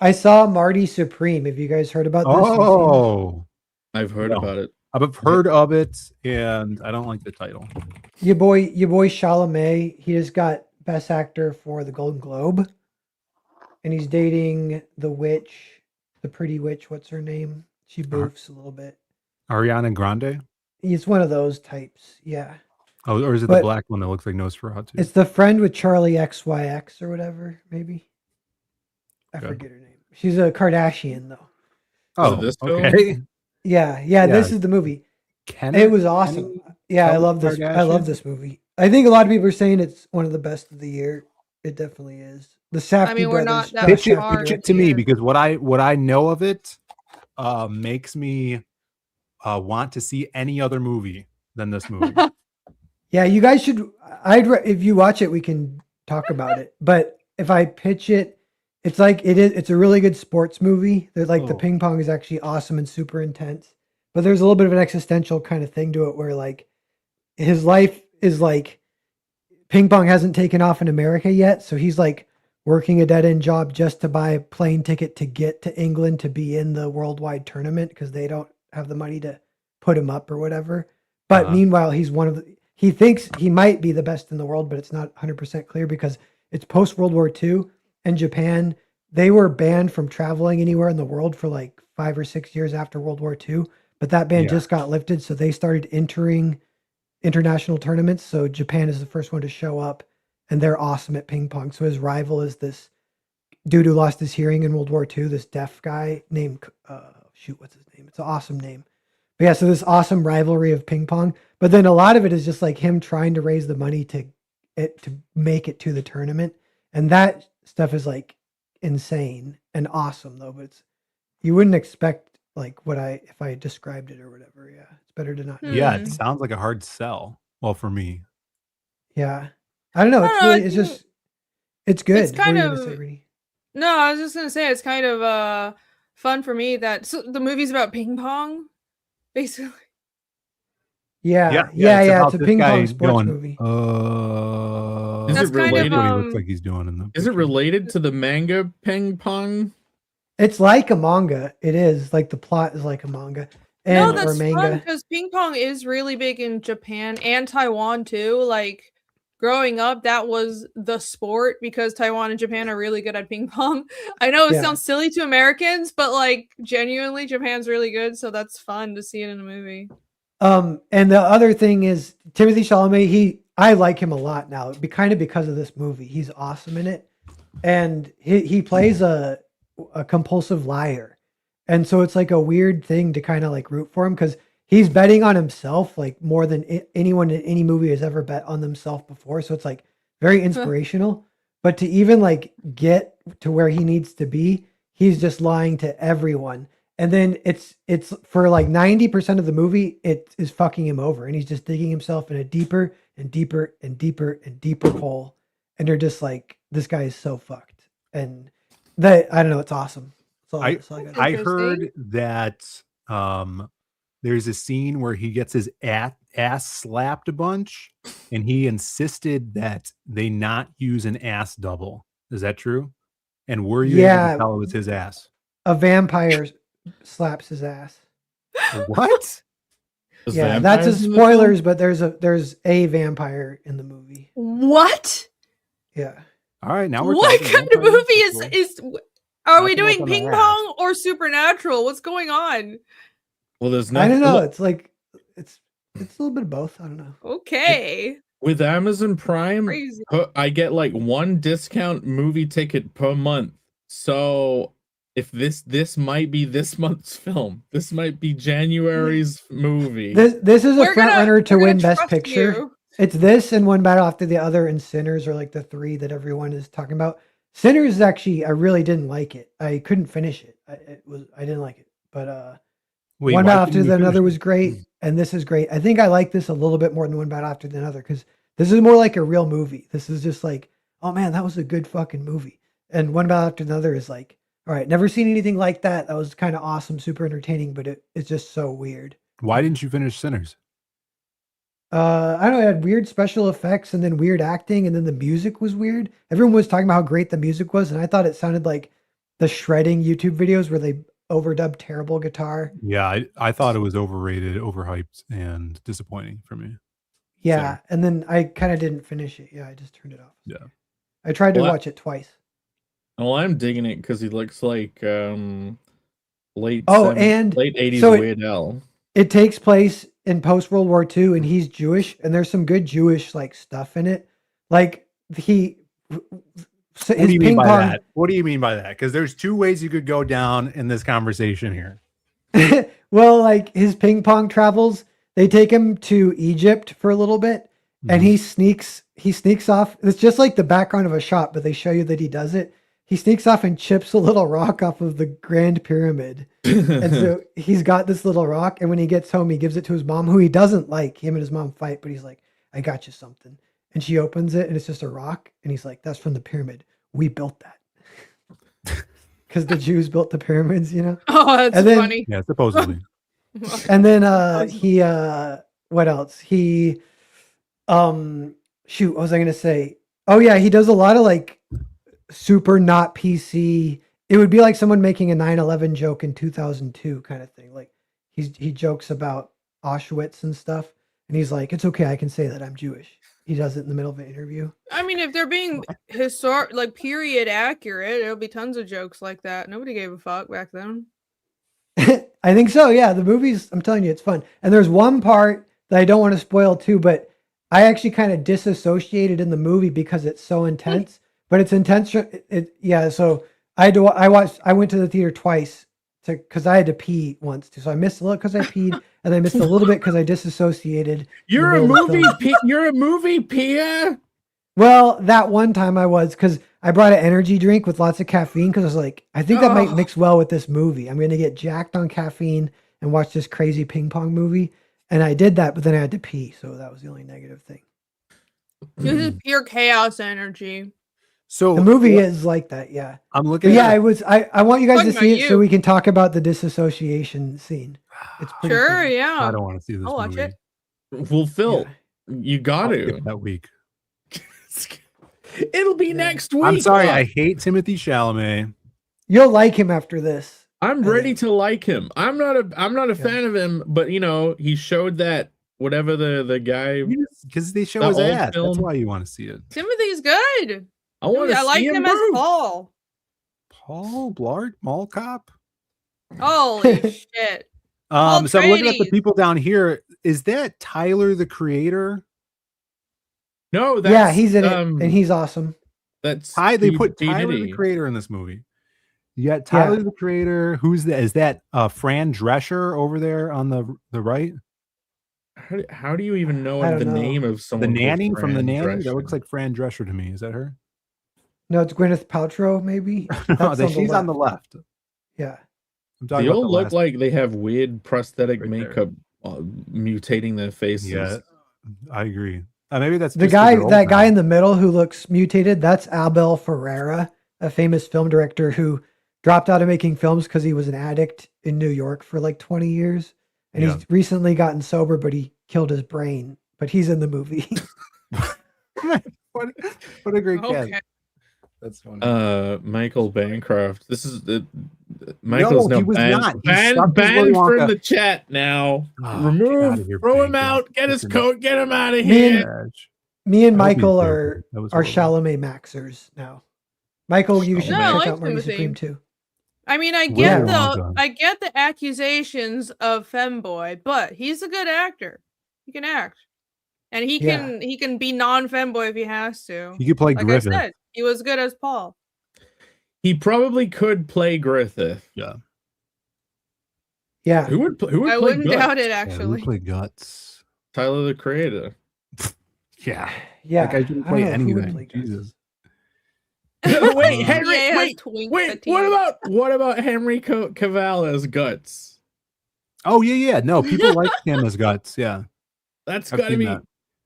I saw Marty Supreme. Have you guys heard about this? Oh, I've heard about it. I've heard of it, and I don't like the title. Your boy Chalamet, he just got Best Actor for the Golden Globe, and he's dating the witch, the pretty witch. What's her name? She boofs a little bit. Ariana Grande? He's one of those types, yeah. Oh, or is it the black one that looks like Nosferatu? It's the friend with Charlie XYX or whatever, maybe. I forget her name. She's a Kardashian, though. Oh, this okay. film? Yeah. This is the movie. It was awesome. I love this. I love this movie. I think a lot of people are saying it's one of the best of the year. It definitely is. The Safdie we're brothers. not that pitch it to me, because what I know of it makes me want to see any other movie than this movie. Yeah, you guys should. If you watch it, we can talk about it. But if I pitch it, it's like it's a really good sports movie. There's like the ping pong is actually awesome and super intense, but there's a little bit of an existential kind of thing to it where like his life is like ping pong hasn't taken off in America yet, so he's like working a dead end job just to buy a plane ticket to get to England to be in the worldwide tournament because they don't have the money to put him up or whatever. But meanwhile, he thinks he might be the best in the world, but it's not 100% clear because it's post World War II. And Japan, they were banned from traveling anywhere in the world for like 5 or 6 years after World War II. But that ban just got lifted. So they started entering international tournaments. So Japan is the first one to show up. And they're awesome at ping pong. So his rival is this dude who lost his hearing in World War II, this deaf guy named, what's his name? It's an awesome name. But yeah, so this awesome rivalry of ping pong. But then a lot of it is just like him trying to raise the money to make it to the tournament. And that stuff is like insane and awesome though, but you wouldn't expect like if I described it or whatever. Yeah, it's better to not. Yeah, it sounds like a hard sell. Well, for me. Yeah, I don't know. It's good. It's kind of. No, I was just gonna say it's kind of fun for me that the movie's about ping pong, basically. Yeah. It's a ping pong sports movie. Is it related? What he looks like he's doing in the. Is it related to the manga ping pong? It's like a manga. It is like the plot is like a manga. No, that's fun because ping pong is really big in Japan and Taiwan too. Like growing up, that was the sport because Taiwan and Japan are really good at ping pong. I know it sounds silly to Americans, but like genuinely, Japan's really good. So that's fun to see it in a movie. And the other thing is Timothée Chalamet, I like him a lot now, because of this movie. He's awesome in it. And he plays a compulsive liar. And so it's like a weird thing to kind of like root for him because he's betting on himself like more than anyone in any movie has ever bet on themselves before. So it's like very inspirational. But to even like get to where he needs to be, he's just lying to everyone. And then it's for like 90% of the movie, it is fucking him over. And he's just digging himself in a deeper and deeper and deeper and deeper hole. And you're just like, this guy is so fucked. And I don't know, it's awesome. I heard that there's a scene where he gets his ass slapped a bunch and he insisted that they not use an ass double. Is that true? And were you able to tell it was his ass? A vampire slaps his ass. What? Yeah, that's a spoilers, but there's a vampire in the movie. What? Yeah. All right, now we're what talking kind of movie is are we doing ping pong or supernatural? What's going on? Well, there's nothing. I don't know. It's like it's a little bit of both. I don't know. Okay. With Amazon Prime, Crazy. I get like 1 discount movie ticket per month. So if this might be this month's film, this might be January's movie. This is a front runner to win Best Picture. You. It's this and One Battle After the Other and Sinners are like the 3 that everyone is talking about. Sinners is actually, I really didn't like it. I couldn't finish it. I didn't like it. But One Battle After the Other was great, and this is great. I think I like this a little bit more than One Battle After the Other because this is more like a real movie. This is just like, oh man, that was a good fucking movie. And One Battle After the Other is like, all right, never seen anything like that. That was kind of awesome, super entertaining, but it's just so weird. Why didn't you finish Sinners? I don't know, it had weird special effects and then weird acting, and then the music was weird. Everyone was talking about how great the music was, and I thought it sounded like the shredding YouTube videos where they overdubbed terrible guitar. Yeah, I thought it was overrated, overhyped, and disappointing for me. Yeah, and then I kind of didn't finish it. Yeah, I just turned it off. Yeah. I tried to watch it twice. Well, I'm digging it because he looks like late 80s so Weird Al. It takes place in post World War II, and he's Jewish, and there's some good Jewish like stuff in it. Like what do you mean by that? What do you mean by that? Because there's 2 ways you could go down in this conversation here. Well, like his ping pong travels, they take him to Egypt for a little bit, and he sneaks off. It's just like the background of a shot, but they show you that he does it. He sneaks off and chips a little rock off of the Grand Pyramid. And so he's got this little rock. And when he gets home, he gives it to his mom, who he doesn't like. Him and his mom fight, but he's like, I got you something. And she opens it and it's just a rock. And he's like, that's from the pyramid. We built that. Because the Jews built the pyramids, you know? Oh, that's funny. Yeah, supposedly. And then what else? He, shoot, what was I going to say? Oh yeah, he does a lot of like, super not PC. It would be like someone making a 9/11 joke in 2002 kind of thing. Like he jokes about Auschwitz and stuff, and he's like, "It's okay, I can say that I'm Jewish." He does it in the middle of an interview. I mean, if they're being like period accurate, there'll be tons of jokes like that. Nobody gave a fuck back then. I think so. Yeah, the movies. I'm telling you, it's fun. And there's one part that I don't want to spoil too, but I actually kind of disassociated in the movie because it's so intense. But it's intense. So I went to the theater twice because I had to pee once too. So I missed a little because I peed, and I missed a little bit because I disassociated. You're a movie peer. Well, that one time I was, because I brought an energy drink with lots of caffeine because I was like, I think that might mix well with this movie. I'm going to get jacked on caffeine and watch this crazy ping pong movie. And I did that, but then I had to pee. So that was the only negative thing. This is pure chaos energy. So the movie is like that, yeah. I'm looking. Yeah, I want you guys to see it so we can talk about the disassociation scene. It's pretty sure, funny. yeah. I don't want to see this. I'll watch it. Well, Phil, you got to that week. It'll be next week. I'm sorry, I hate Timothée Chalamet. You'll like him after this. I'm ready to like him. I'm not a fan of him, but you know, he showed that whatever the guy because they show his ass. That's why you want to see it. Timothy's good. I like him as Paul. Paul Blart, Mall Cop. Holy shit! So I'm looking at the people down here. Is that Tyler the Creator? No, that's, he's in it, and he's awesome. That's they put Tyler the Creator in this movie. You got Tyler the Creator. Who's that? Is that Fran Drescher over there on the right? How do you even know the name of someone? The nanny from The Nanny. That looks like Fran Drescher to me. Is that her? No, it's Gwyneth Paltrow, maybe. She's on the left. Yeah. They all look like they have weird prosthetic makeup mutating their faces. Yeah, I agree. Maybe that's the guy. That guy in the middle who looks mutated. That's Abel Ferrara, a famous film director who dropped out of making films because he was an addict in New York for like 20 years, and he's recently gotten sober, but he killed his brain. But he's in the movie. what a great cast. That's funny. Michael Bancroft. This is Michael's no, he was not. Banned from the chat now. Remove, throw him out, get his coat, get him out of here. Me and Michael are Chalamet maxers now. Michael, you should check out Marty Supreme too. I mean, I get the accusations of femboy, but he's a good actor. He can act, and he can be non-femboy if he has to. He could play Griffith. I said, he was good as Paul. He probably could play Griffith. Yeah. Who would play I wouldn't Guts? doubt it, actually. Who would play Guts? Tyler, the Creator. Yeah. Like I didn't play anything. Jesus. Wait, Henry. Wait. What about Henry Cavill as Guts? Oh yeah. No, people like him as Guts. Yeah, that's gotta be.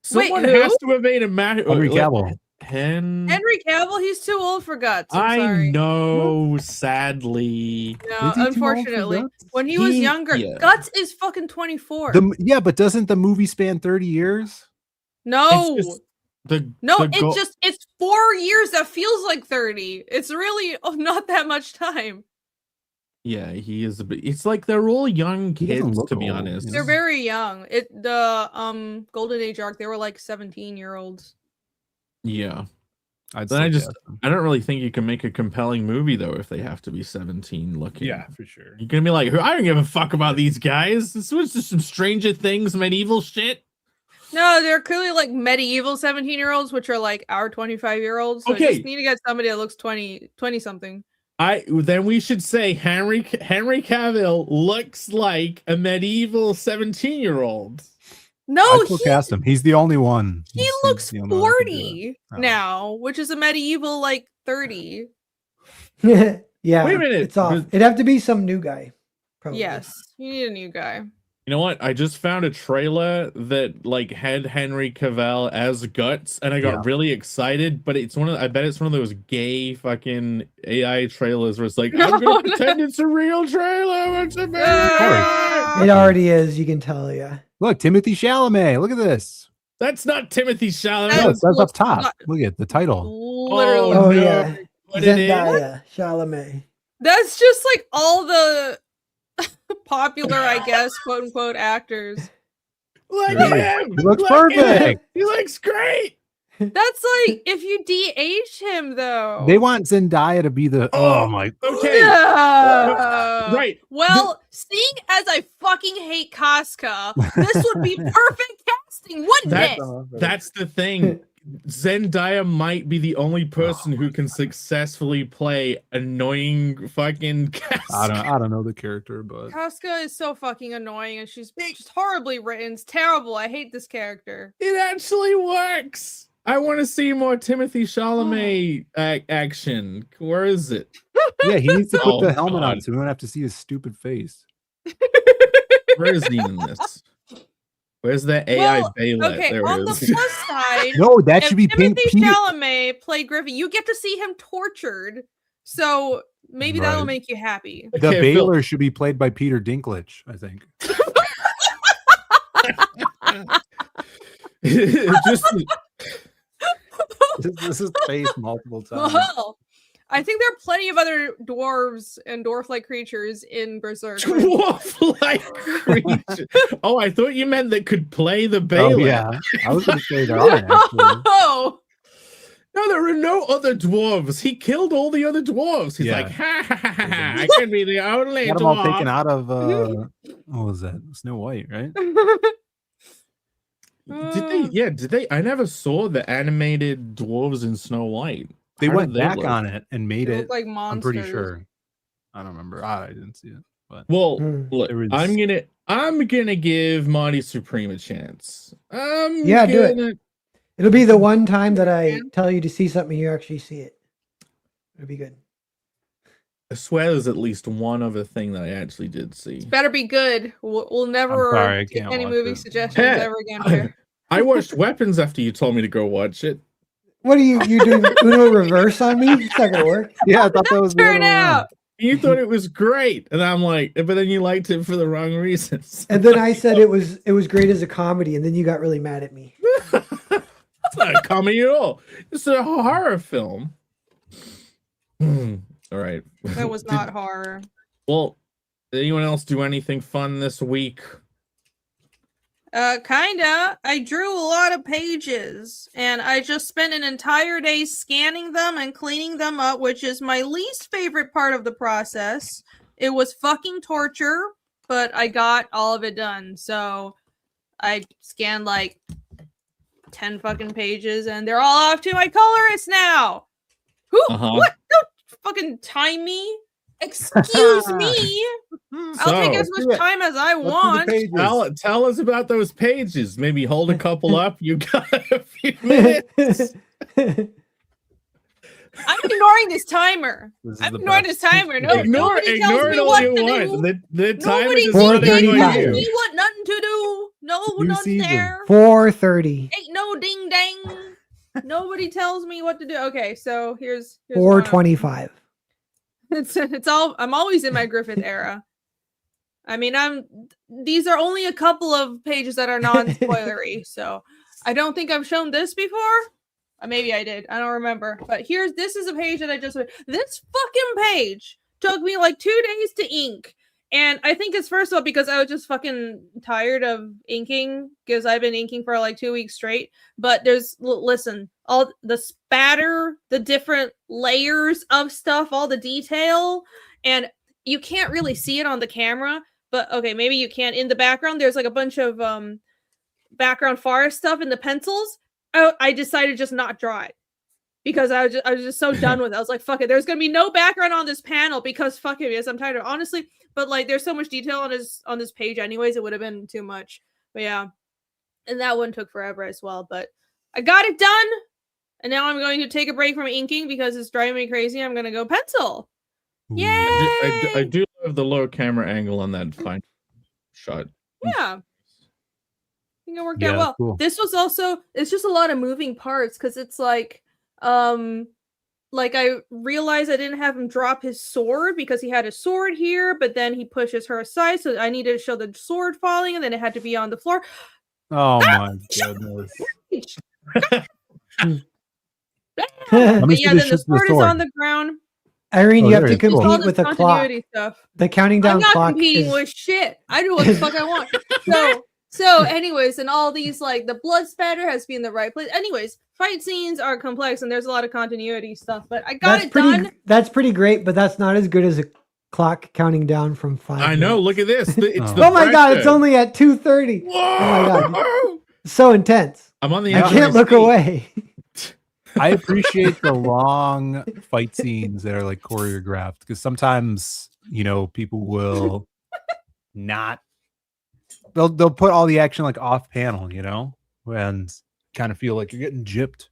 Someone has to have made a match. Henry Cavill. Henry Cavill, he's too old for Guts. I know, sadly. No, unfortunately. When he was younger, Guts is fucking 24. But doesn't the movie span 30 years? No. It's 4 years that feels like 30. It's really not that much time. Yeah, he is it's like they're all young kids, to be honest. They're very young. The Golden Age arc, they were like 17-year-olds. Yeah. I don't really think you can make a compelling movie though if they have to be 17 looking. Yeah, for sure. You're gonna be like, I don't give a fuck about these guys. This was just some Stranger Things medieval shit. No, they're clearly like medieval 17-year-olds, which are like our 25-year-olds. So okay. I just need to get somebody that looks 20 something. Then we should say Henry Cavill looks like a medieval 17-year-old. No, cast him. He's the only one. He looks 40 now, which is a medieval like 30. Yeah. Wait a minute. It's off. It'd have to be some new guy. Probably. Yes, you need a new guy. You know what? I just found a trailer that like had Henry Cavill as Guts, and I got really excited. But it's I bet it's one of those gay fucking AI trailers where it's like, I'm gonna pretend it's a real trailer. It's a It already is. You can tell. Yeah. Look, Timothy Chalamet. Look at this. That's not Timothy Chalamet. No, it says up top. Look at the title. Literally. Oh yeah. Zendaya, Chalamet. That's just like all the popular, I guess, quote unquote actors. Look at him. He looks perfect. He looks great. That's like if you de-age him though. They want Zendaya to be the my okay. Yeah. Right. Well, seeing as I fucking hate Casca, this would be perfect casting, wouldn't it? That's the thing. Zendaya might be the only person who can successfully play annoying fucking Casca. I don't know the character, but Casca is so fucking annoying and she's just horribly written. It's terrible. I hate this character. It actually works. I want to see more Timothy Chalamet action. Where is it? Yeah, he needs to put the helmet on so we don't have to see his stupid face. Where is he in this? Where's that AI Baylet? Okay, there on it the is. plus side, no, that should be Timothy Chalamet played Griffin. You get to see him tortured, so maybe that'll make you happy. The Baylor should be played by Peter Dinklage, I think. This is faced multiple times. Well, I think there are plenty of other dwarves and dwarf-like creatures in Berserk. Dwarf-like creatures? Oh, I thought you meant that could play the Baylor. Oh, yeah, I was going to say there aren't, actually. No, there are no other dwarves. He killed all the other dwarves. He's like, ha ha ha ha! I can be the only Got dwarf. them all taken out of what was that? Snow White, right? Did they? I never saw the animated dwarves in Snow White. They went back on it and made it like monsters. I'm pretty sure. I don't remember. I didn't see it. But look, I'm gonna give Marty Supreme a chance. Do it. It'll be the one time that I tell you to see something, you actually see it. It'll be good. I swear there's at least one other thing that I actually did see. It better be good. We'll never take any movie suggestions ever again here. I watched Weapons after you told me to go watch it. What are you doing Uno reverse on me? It's not gonna work. Yeah, I thought that was turn out. You thought it was great, and I'm like, but then you liked it for the wrong reasons. And then I said it was great as a comedy, and then you got really mad at me. It's not a comedy at all. It's a horror film. All right. That was not horror. Well, did anyone else do anything fun this week? Kinda. I drew a lot of pages, and I just spent an entire day scanning them and cleaning them up, which is my least favorite part of the process. It was fucking torture, but I got all of it done. So I scanned like 10 fucking pages, and they're all off to my colorist now. Who? What? Don't fucking time me. Excuse me. I'll take as much time as I want. Tell us about those pages. Maybe hold a couple up. You got a few minutes. I'm ignoring this timer. I'm ignoring this timer. No, nobody tells me what to do. The timer nobody tells me what nothing to do. No, nothing there. 4:30. Ain't no ding dang. Nobody tells me what to do. Okay, so here's 4:25. It's all. I'm always in my Griffith era. I mean, these are only a couple of pages that are non-spoilery, so I don't think I've shown this before. Maybe I did. I don't remember. But this is a page that I just. This fucking page took me like 2 days to ink, and I think it's first of all because I was just fucking tired of inking because I've been inking for like 2 weeks straight. But listen, all the spatter, the different layers of stuff, all the detail, and you can't really see it on the camera. But okay, maybe you can. In the background, there's like a bunch of background forest stuff in the pencils. I decided just not draw it because I was just so done with it. I was like, fuck it. There's gonna be no background on this panel because fuck it, because I'm tired of it. Honestly. But like, there's so much detail on this page, anyways. It would have been too much. But yeah, and that one took forever as well. But I got it done, and now I'm going to take a break from inking because it's driving me crazy. I'm gonna go pencil. Yay! I do love the low camera angle on that fine shot. Yeah. I think it worked out well. Cool. This was also, it's just a lot of moving parts because it's like I realized I didn't have him drop his sword because he had his sword here, but then he pushes her aside, so I needed to show the sword falling, and then it had to be on the floor. Oh my goodness. Yeah, then the sword is on the ground. Irene, you have to compete with a clock. Stuff. The counting down clock. I'm not competing with shit. I do what the fuck I want. So anyways, and all these, like, the blood spatter has to be in the right place. Anyways, fight scenes are complex and there's a lot of continuity stuff, but I got it done. That's pretty great, but that's not as good as a clock counting down from 5 minutes. I know, look at this. Oh my god, it's only at 2:30. Oh my god. So intense. I'm on the I can't look away. I appreciate the long fight scenes that are like choreographed because sometimes, people will not. They'll put all the action like off panel, and kind of feel like you're getting gypped.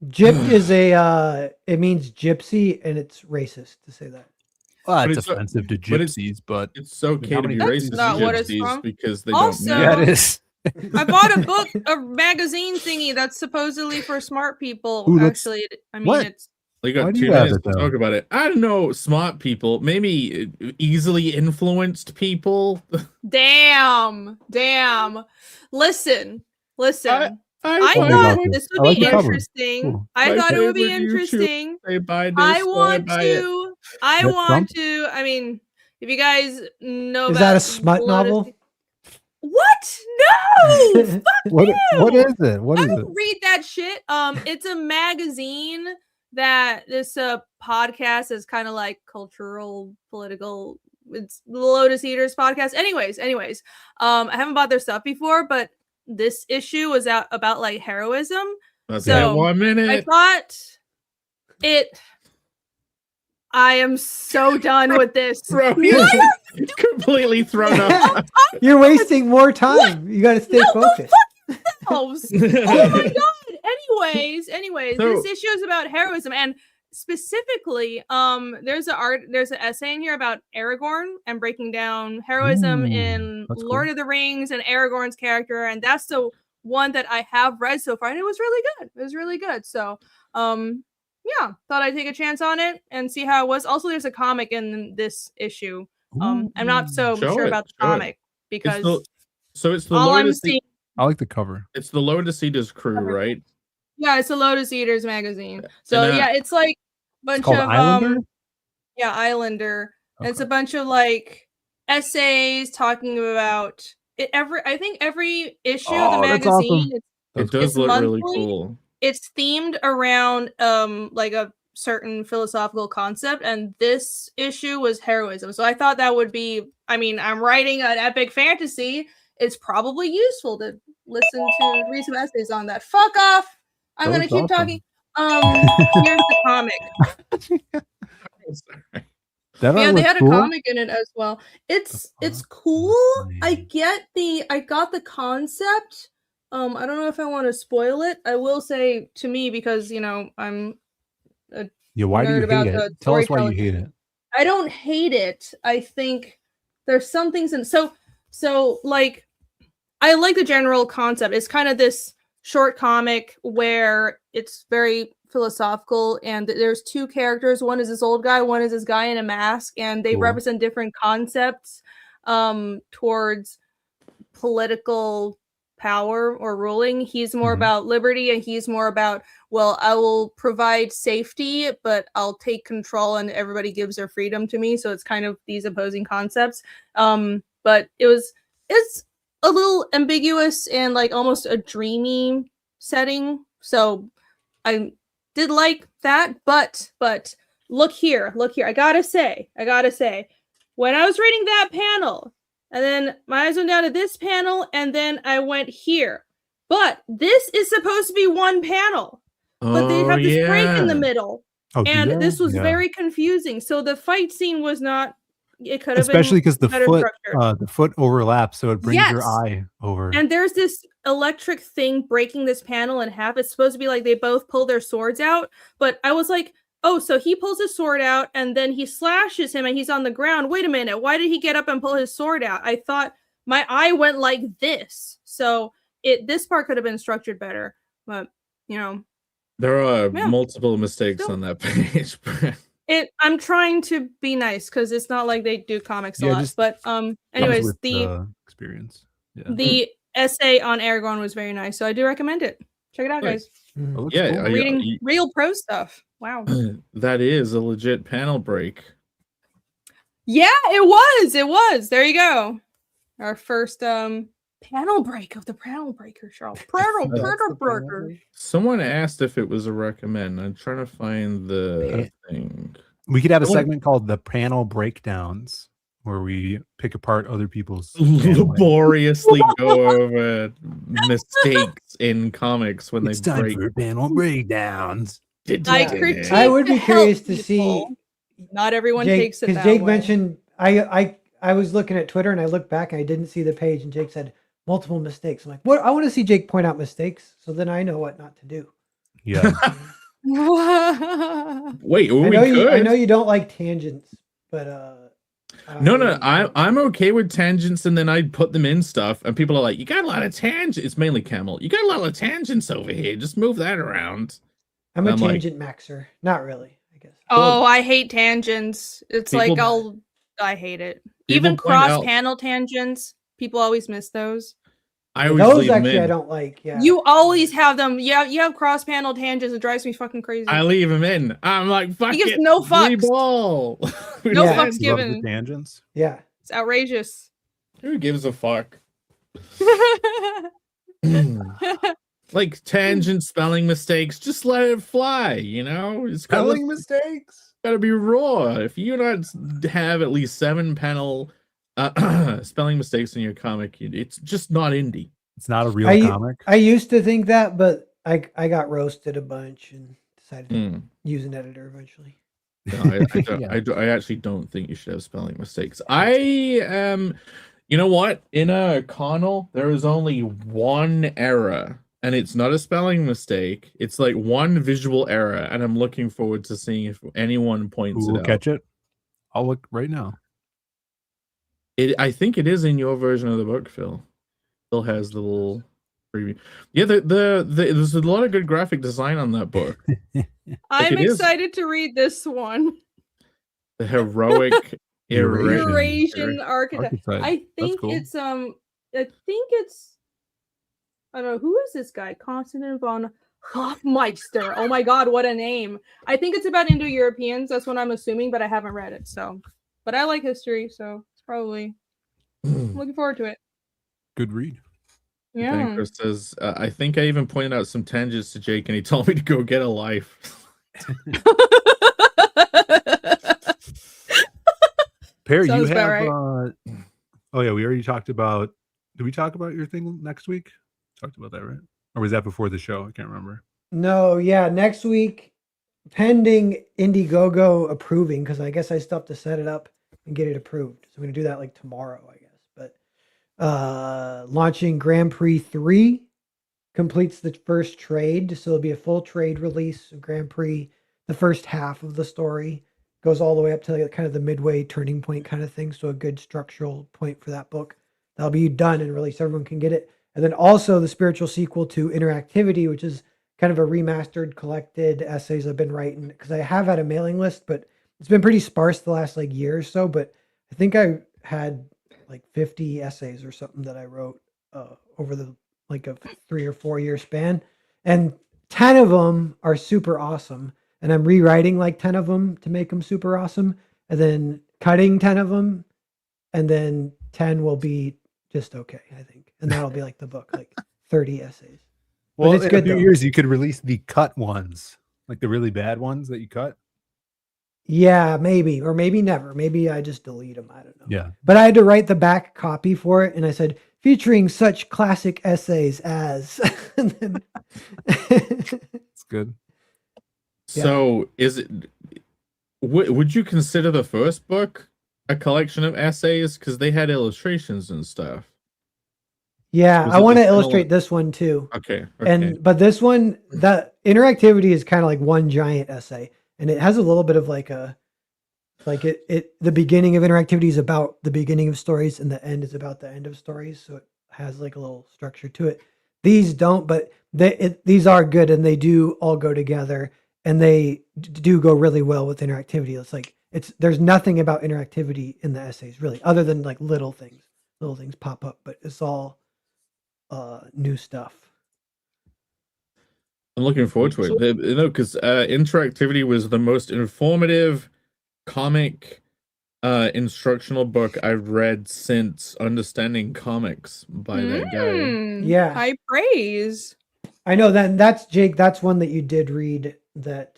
Gypped is it means gypsy, and it's racist to say that. Well, it's offensive to gypsies, but it's okay to be racist to gypsies because they also, don't know. Yeah, it is. I bought a magazine thingy that's supposedly for smart people. Ooh, actually, I mean, what? it's. We got 2 minutes to talk about it. I don't know, smart people, maybe easily influenced people. Damn. Listen. I thought this would be interesting. Cool. I thought it would be interesting. I want to. I mean, if you guys know, is that a smut novel? What? No. Fuck what is it? I don't read that shit. It's a magazine that this podcast is kind of like cultural, political. It's the Lotus Eaters podcast. Anyways, I haven't bought their stuff before, but this issue was out about like heroism. Okay, 1 minute. I thought it. I am so done with this. Completely thrown off. You're wasting more time. You got to stay focused. Oh my god. Anyways, this issue is about heroism, and specifically, there's an essay in here about Aragorn and breaking down heroism in Lord of the Rings and Aragorn's character, and that's the one that I have read so far, and it was really good. So, yeah, thought I'd take a chance on it and see how it was. Also, there's a comic in this issue. I'm not so sure about the comic because it's the Lotus. I like the cover. It's the Lotus Eaters crew, right? Yeah, it's a Lotus Eaters magazine. So yeah, it's like bunch called of Islander? Yeah, Islander. Okay. It's a bunch of like essays talking about it. I think every issue of the That's magazine, awesome. It does look really cool. It's themed around like a certain philosophical concept, and this issue was heroism. So I thought that would be, I mean, I'm writing an epic fantasy. It's probably useful to read some essays on that. Fuck off. I'm gonna keep talking. Here's the comic. Yeah, they had a comic in it as well. It's cool. I got the concept. I don't know if I want to spoil it. I will say, to me, because I'm a why do you hate it? Tell us why you hate it. I don't hate it. I think there's some things so like I like the general concept. It's kind of this short comic where it's very philosophical, and there's two characters. One is this old guy, one is this guy in a mask, and they represent different concepts towards political power or ruling. He's more about liberty, and he's more about, well, I will provide safety, but I'll take control, and everybody gives their freedom to me. So it's kind of these opposing concepts. But it's a little ambiguous and like almost a dreamy setting. So I did like that, but look here. I gotta say, when I was reading that panel, and then my eyes went down to this panel, and then I went here. But this is supposed to be one panel, but they have this break in the middle, and this was very confusing. So the fight scene was not. It could have especially because the structured. foot overlaps, so it brings your eye over. And there's this electric thing breaking this panel in half. It's supposed to be like they both pull their swords out, but I was like, oh, so he pulls his sword out and then he slashes him and he's on the ground. Wait a minute, why did he get up and pull his sword out? I thought my eye went like this. So this part could have been structured better, but there are multiple mistakes on that page. I'm trying to be nice because it's not like they do comics a lot. But anyways, the experience. The essay on Aragorn was very nice, so I do recommend it. Check it out, guys. Reading real prose stuff. Wow. That is a legit panel break. Yeah, it was. There you go. Our first panel break of the panel breaker, Charles. Panel breaker. Someone asked if it was a recommend. I'm trying to find the thing. We could have a segment called the panel breakdowns, where we pick apart other people's laboriously go over mistakes in comics when it's they time break. For panel breakdowns. I would be curious to see. Not everyone takes it that way. Because Jake mentioned, I was looking at Twitter and I looked back and I didn't see the page, and Jake said multiple mistakes. I'm like, what? I want to see Jake point out mistakes, so then I know what not to do. Yeah. Wait, I know you don't like tangents, but no, I'm okay with tangents, and then I put them in stuff, and people are like, "You got a lot of tangents." It's mainly Camel. You got a lot of tangents over here. Just move that around. I'm a tangent maxer. Not really, I guess. Oh, I hate tangents. It's like I hate it. Even cross panel tangents. People always miss those. Those actually I don't like. Yeah, you always have them. Yeah, you have cross panel tangents. It drives me fucking crazy. I leave them in. I'm like, fuck it. He gives no fucks. Ball. No fucks given. Tangents. Yeah, it's outrageous. Who gives a fuck? Like tangent spelling mistakes, just let it fly. It's spelling mistakes. Gotta be raw. If you not have at least 7 panel spelling mistakes in your comic, it's just not indie. It's not a real comic. I used to think that, but I got roasted a bunch and decided to use an editor eventually. No, I actually don't think you should have spelling mistakes. You know what? In a Connell, there is only one error, and it's not a spelling mistake. It's like one visual error, and I'm looking forward to seeing if anyone points it out. Catch it. I'll look right now. I think it is in your version of the book, Phil. Phil has the little preview. Yeah, there's a lot of good graphic design on that book. I'm excited to read this one. The heroic Eurasian archetype. I think cool. it's I don't know, who is this guy? Konstantin von Hofmeister. Oh my god, what a name. I think it's about Indo-Europeans. That's what I'm assuming, but I haven't read it. So, but I like history, so it's probably I'm looking forward to it. Good read. Yeah. Banker says, I think I even pointed out some tangents to Jake and he told me to go get a life. Perry, Sounds you have right. oh yeah, we already talked about, did we talk about your thing next week? Talked about that, right? Or was that before the show? I can't remember. No, yeah, next week, pending Indiegogo approving, because I guess I still have to set it up and get it approved. So I'm gonna do that like tomorrow, I guess. But launching Grand Prix 3 completes the first trade, so it'll be a full trade release of Grand Prix. The first half of the story goes all the way up to like kind of the midway turning point kind of thing. So a good structural point for that book. That'll be done and released. Everyone can get it. And then also the spiritual sequel to Interactivity, which is kind of a remastered collected essays I've been writing, because I have had a mailing list, but it's been pretty sparse the last like year or so. But I think I had like 50 essays or something that I wrote over the like a 3 or 4 year span, and 10 of them are super awesome, and I'm rewriting like 10 of them to make them super awesome, and then cutting 10 of them, and then 10 will be just okay, I think, and that'll be like the book, like 30 essays. Well, but it's good in a few though. years you could release the cut ones, like the really bad ones that you cut. Yeah, maybe, or maybe never. Maybe I just delete them. I don't know. Yeah. But I had to write the back copy for it, and I said, featuring such classic essays as. And then It's good. So, is it? Would you consider the first book a collection of essays because they had illustrations and stuff? Yeah, I want to illustrate this one too. Okay. But this one, the Interactivity is kind of like one giant essay, and it has a little bit of like a, like the beginning of Interactivity is about the beginning of stories, and the end is about the end of stories. So it has like a little structure to it. These don't, but these are good, and they do all go together, and they do go really well with Interactivity. It's like there's nothing about Interactivity in the essays really, other than like little things pop up, but it's all new stuff. I'm looking forward to it. You know, because Interactivity was the most informative comic instructional book I've read since Understanding Comics by that guy. Yeah, high praise. I know that. That's Jake. That's one that you did read that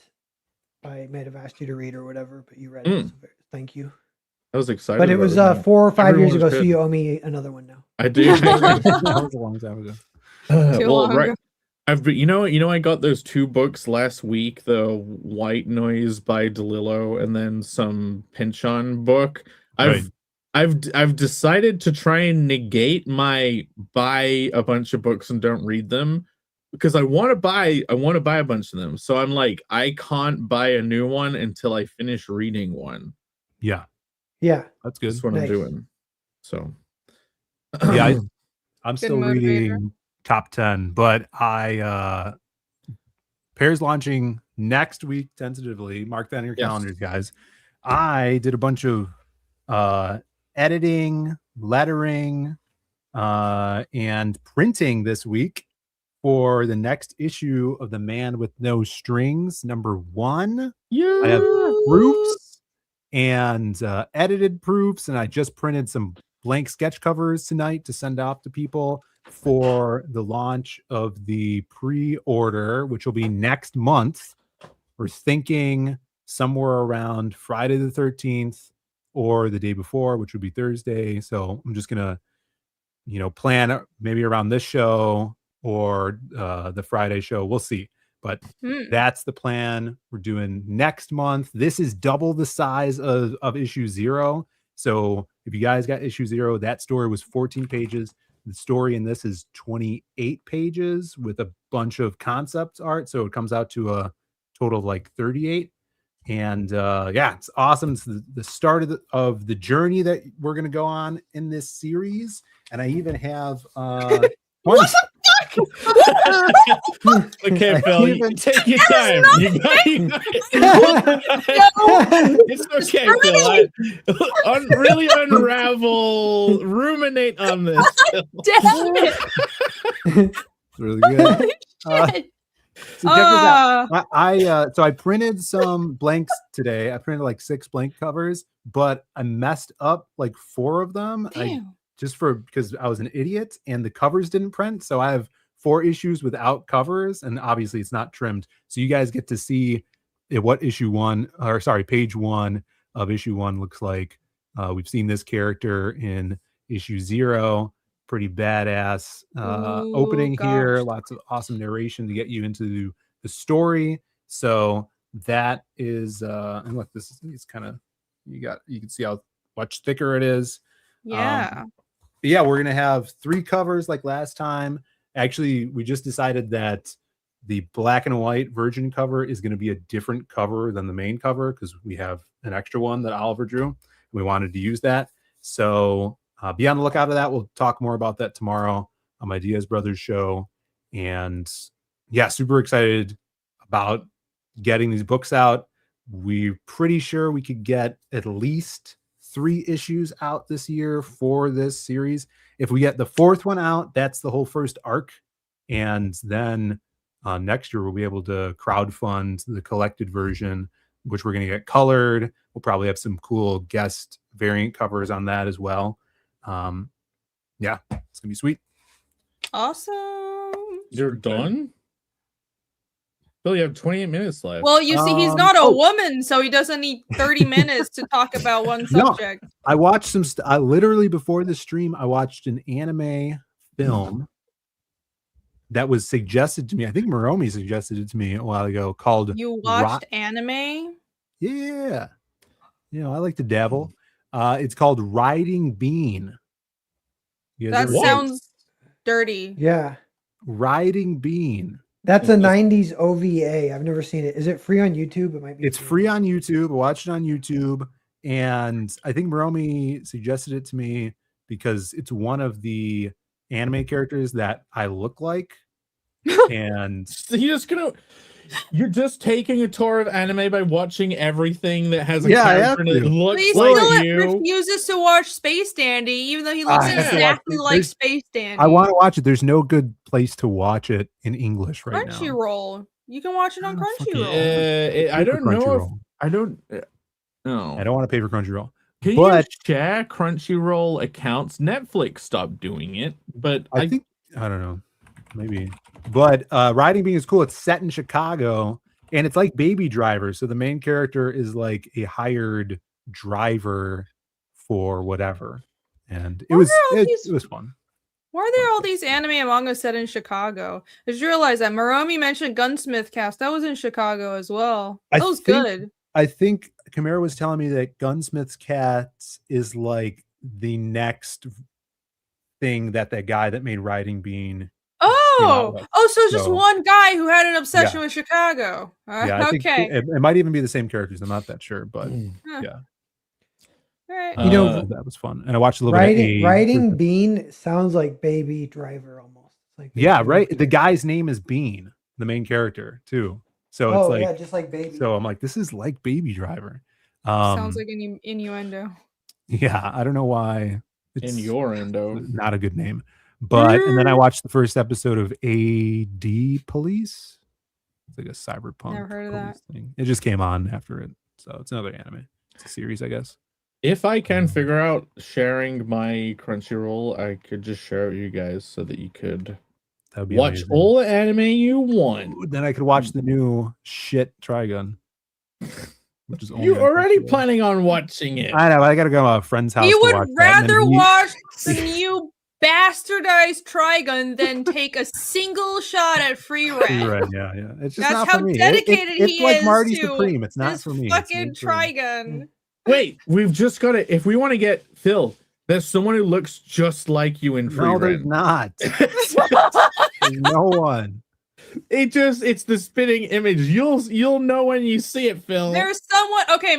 I might have asked you to read or whatever, but you read it. So thank you. I was excited. But it was 4 or 5 years ago, so you owe me another one now. I do. That was a long time ago. Well, right. You know, I got those 2 books last week: the White Noise by DeLillo, and then some Pinchon book. I've decided to try and negate my buy a bunch of books and don't read them, because I want to buy a bunch of them. So I'm like, I can't buy a new one until I finish reading one. Yeah, that's good. That's what I'm doing. So yeah, I'm still motivator. reading top 10, but Pear's launching next week tentatively. Mark that on your calendars, guys. I did a bunch of editing, lettering, and printing this week for the next issue of The Man with No Strings, #1. Yeah, I have proofs and edited proofs, and I just printed some blank sketch covers tonight to send out to people for the launch of the pre-order, which will be next month. We're thinking somewhere around Friday the 13th or the day before, which would be Thursday. So I'm just gonna, plan maybe around this show or the Friday show. We'll see. But that's the plan. We're doing next month. This is double the size of issue 0. So if you guys got issue 0, that story was 14 pages. The story in this is 28 pages with a bunch of concept art. So it comes out to a total of like 38. And it's awesome. It's the start of the journey that we're going to go on in this series. And I even have what the fuck? Okay, Phil, you take your time. It's okay, Phil. Really unravel, ruminate on this. Damn it. It's really good. So check this out. So I printed some blanks today. I printed like 6 blank covers, but I messed up like 4 of them. Because I was an idiot and the covers didn't print. So I have 4 issues without covers, and obviously it's not trimmed. So you guys get to see what page 1 of issue 1 looks like. We've seen this character in issue 0. Pretty badass opening here. Lots of awesome narration to get you into the story. So that is and look, this is kind of you can see how much thicker it is. Yeah. We're gonna have 3 covers like last time. Actually, we just decided that the black and white Virgin cover is going to be a different cover than the main cover because we have an extra one that Oliver drew. We wanted to use that. So be on the lookout of that. We'll talk more about that tomorrow on my Diaz Brothers show. And yeah, super excited about getting these books out. We're pretty sure we could get at least 3 issues out this year for this series. If we get the 4th one out, that's the whole first arc. And then next year, we'll be able to crowdfund the collected version, which we're going to get colored. We'll probably have some cool guest variant covers on that as well. Yeah, it's gonna be sweet. Awesome. You're done? Bill, you have 28 minutes left. Well, you see, he's not a woman, so he doesn't need 30 minutes to talk about one subject. No, I watched I literally before the stream, I watched an anime film that was suggested to me. I think Moromi suggested it to me a while ago called You watched anime? Yeah. I like to dabble. It's called Riding Bean. That sounds dirty. Yeah. Riding Bean. That's a 90s OVA. I've never seen it. Is it free on YouTube? It might be. It's free on YouTube. I watched it on YouTube. And I think Moromi suggested it to me because it's one of the anime characters that I look like. And you're just taking a tour of anime by watching everything that has a character that looks Please like you. refuses to watch Space Dandy, even though he looks exactly like Space Dandy. I want to watch it. There's no good place to watch it in English right now. Crunchyroll. You can watch it on Crunchyroll. I don't know if I don't. No, I don't want to pay for Crunchyroll. Can you share Crunchyroll accounts? Netflix stopped doing it, but I think I don't know. Maybe. But Riding Bean is cool. It's set in Chicago and it's like Baby Driver. So the main character is like a hired driver for whatever. And it was fun. Why are there all these anime and manga set in Chicago? I just realized that Moromi mentioned Gunsmith Cast. That was in Chicago as well. That was good. I think Kamara was telling me that Gunsmith's Cats is like the next thing that guy that made Riding Bean. So it's just one guy who had an obsession with Chicago. I think it might even be the same characters. I'm not that sure, but yeah. All right. That was fun. And I watched a little bit of Riding Bean sounds like Baby Driver almost. Like right. The guy's name is Bean, the main character too. So it's like just like Baby. So I'm like, this is like Baby Driver. Sounds like an innuendo. Yeah, I don't know why. It's innuendo. Not a good name. But and then I watched the first episode of AD Police. It's like a cyberpunk. Never heard of that thing. It just came on after it, so it's another anime. It's a series, I guess. If I can figure out sharing my Crunchyroll, I could just share it with you guys so that you could watch amazing. All the anime you want. Ooh, then I could watch the new shit Trigun. Which is you're already planning on watching it. I know. I gotta go to a friend's house. You would rather watch the new bastardized Trigun than take a single shot at free rent. Yeah. It's just that's not how for me. dedicated it's like is Marty to Supreme. It's not for me. Fucking Trigun. Wait, we've just got to. If we want to get Phil, there's someone who looks just like you in free rent. No, there's not. There's no one. It's the spitting image. You'll know when you see it, Phil. There's someone. Okay,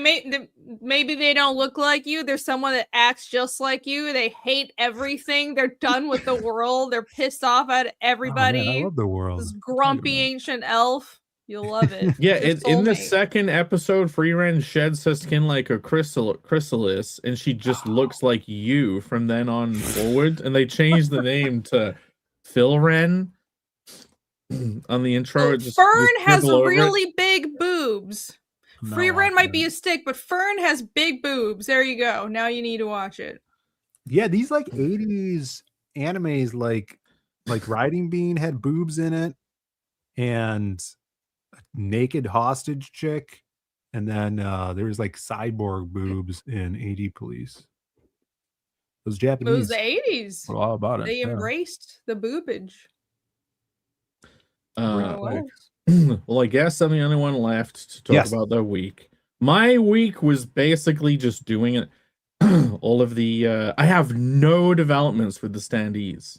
maybe they don't look like you. There's someone that acts just like you. They hate everything. They're done with the world. They're pissed off at everybody. Oh, man, I love the world. This grumpy ancient elf. You'll love it. Yeah, in the second episode, Free Ren sheds her skin like a chrysalis, and she just looks like you from then on forward. And they changed the name to Phil Ren. on the intro. Oh, Fern has really big boobs. No, Free Ren might be a stick, but Fern has big boobs. There you go. Now you need to watch it. Yeah, these like 80s animes, like Riding Bean had boobs in it, and a naked hostage chick, and then there was like cyborg boobs in AD Police. Those Japanese. It was the 80s. All about it. They embraced the boobage. Well, I guess I'm the only one left to talk about the week. My week was basically just doing it. All of the I have no developments with the standees.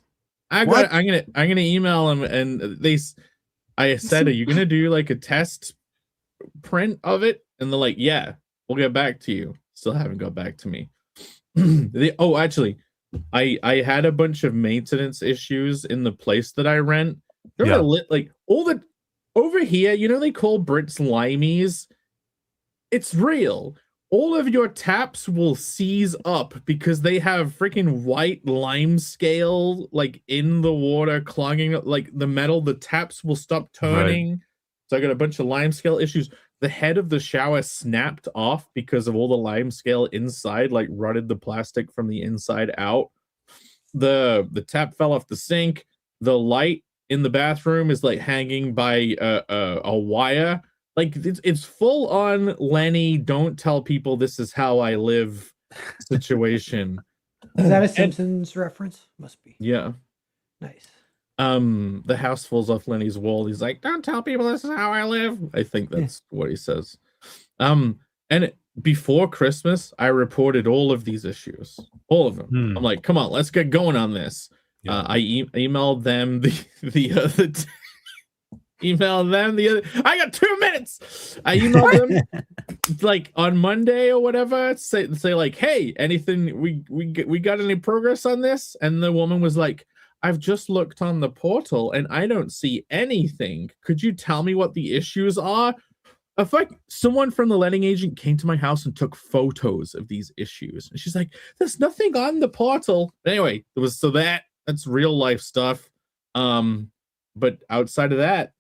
I'm gonna email them, and I said, are you gonna do like a test print of it? And they're like, yeah, we'll get back to you. Still haven't got back to me. Actually, I had a bunch of maintenance issues in the place that I rent. Like all the over here, you know, they call Brits limeys. It's real. All of your taps will seize up because they have freaking white lime scale like in the water clogging up like the metal. The taps will stop turning. Right. So I got a bunch of lime scale issues. The head of the shower snapped off because of all the lime scale inside, like rotted the plastic from the inside out. The tap fell off the sink. The light in the bathroom is like hanging by a wire. Like it's full on Lenny, don't tell people this is how I live situation. Is that a Simpsons reference? Must be. Yeah. Nice. The house falls off Lenny's wall. He's like, don't tell people this is how I live. I think that's what he says. And before Christmas, I reported all of these issues. All of them. I'm like, come on, let's get going on this. Yeah. I emailed them the other day. I got 2 minutes. I emailed them like on Monday or whatever. Say like, hey, anything we got any progress on this? And the woman was like, I've just looked on the portal and I don't see anything. Could you tell me what the issues are? If like someone from the letting agent came to my house and took photos of these issues, and she's like, there's nothing on the portal. But anyway, there was that's real life stuff. But outside of that,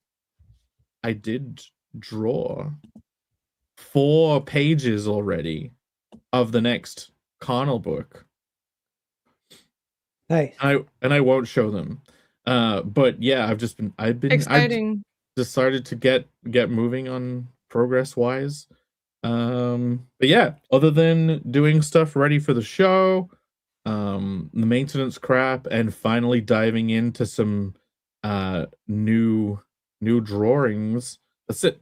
I did draw 4 pages already of the next Connell book. Nice. And I won't show them. But yeah, I've been exciting. I've decided to get moving on progress wise. But yeah, other than doing stuff ready for the show, the maintenance crap, and finally diving into some new drawings. That's it.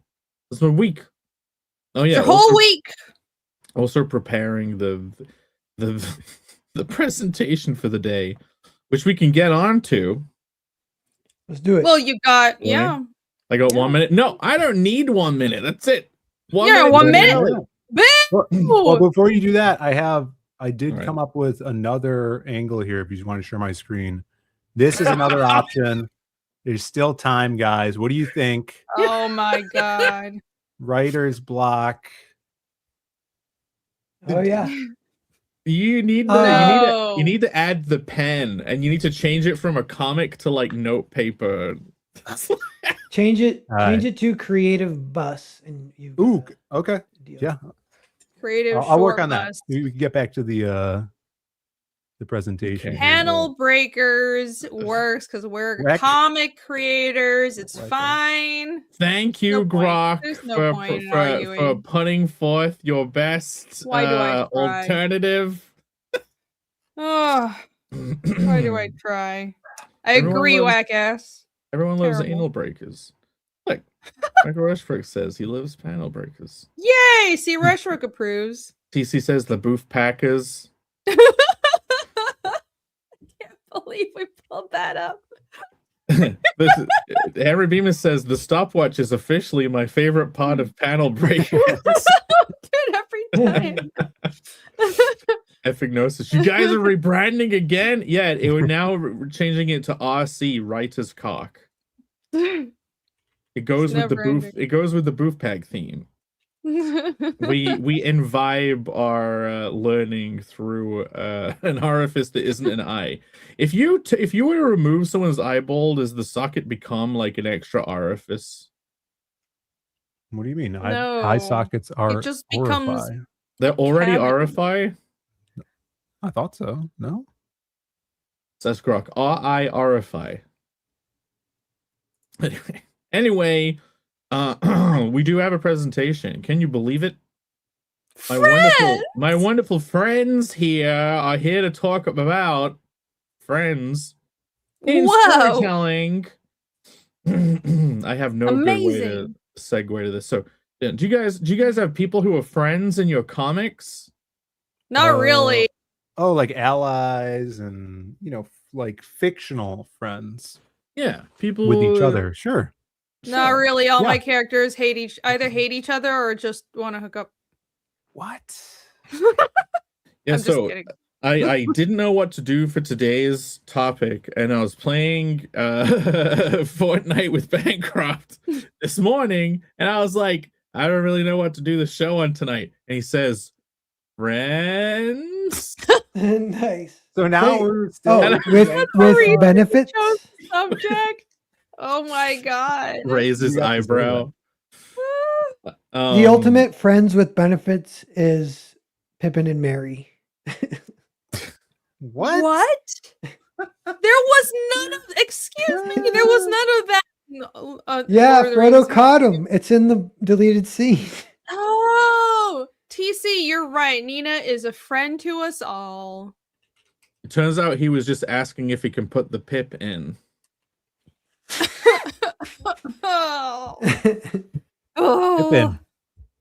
That's my week. Oh yeah, the whole week. Also preparing the presentation for the day, which we can get on to. Let's do it. Well, you got I got 1 minute. No, I don't need 1 minute. That's it. 1 minute. Well, before you do that, I did come up with another angle here. If you want to share my screen, this is another option. There's still time, guys. What do you think? Oh my god. Writer's block. Oh yeah. You need to add the pen, and you need to change it from a comic to like note paper. Change it to creative bus, and you. Ooh, okay. Yeah. Creative. I'll work on that. We can get back to the presentation. Okay. Panel breakers works because we're comic creators. It's fine. Thank you, Grok, for putting forth your best alternative. Oh, why do I try? I agree, whack ass. Everyone loves anal breakers. Look, Michael Rushbrook says he loves panel breakers. Yay! See, Rushbrook approves. TC says the Boof Packers. Believe we pulled that up. Harry Bemis says the stopwatch is officially my favorite part of panel breakers. Dude, every time. Epignosis. You guys are rebranding again? Yeah, we're now changing it to RC, Writer's Cock. It goes with the boof. It goes with the Boof Pack theme. we imbibe our learning through an orifice that isn't an eye. If you were to remove someone's eyeball, does the socket become like an extra orifice? What do you mean? Eye No. sockets are It just becomes orify. They're already cavity. orify? I thought so. No? Says Grok. R-I orify. Anyway, we do have a presentation. Can you believe it? My wonderful friends here are here to talk about friends in storytelling. I have no good way to segue to this. So, do you guys have people who are friends in your comics? Not really. Oh, like allies and like fictional friends. Yeah, people with each other. Sure. Not really. All my characters either hate each other or just want to hook up. What? Yeah, I'm so just kidding. I didn't know what to do for today's topic, and I was playing Fortnite with Bancroft this morning, and I was like, I don't really know what to do the show on tonight. And he says, friends. Nice. So now we're still with benefits. Subject. Oh my god. Raise his eyebrow. The ultimate friends with benefits is Pippin and Mary. What? There was none of. Excuse me. There was none of that. Yeah, Frodo caught him. It's in the deleted scene. Oh, TC, you're right. Nina is a friend to us all. It turns out he was just asking if he can put the pip in. Oh. Pippin.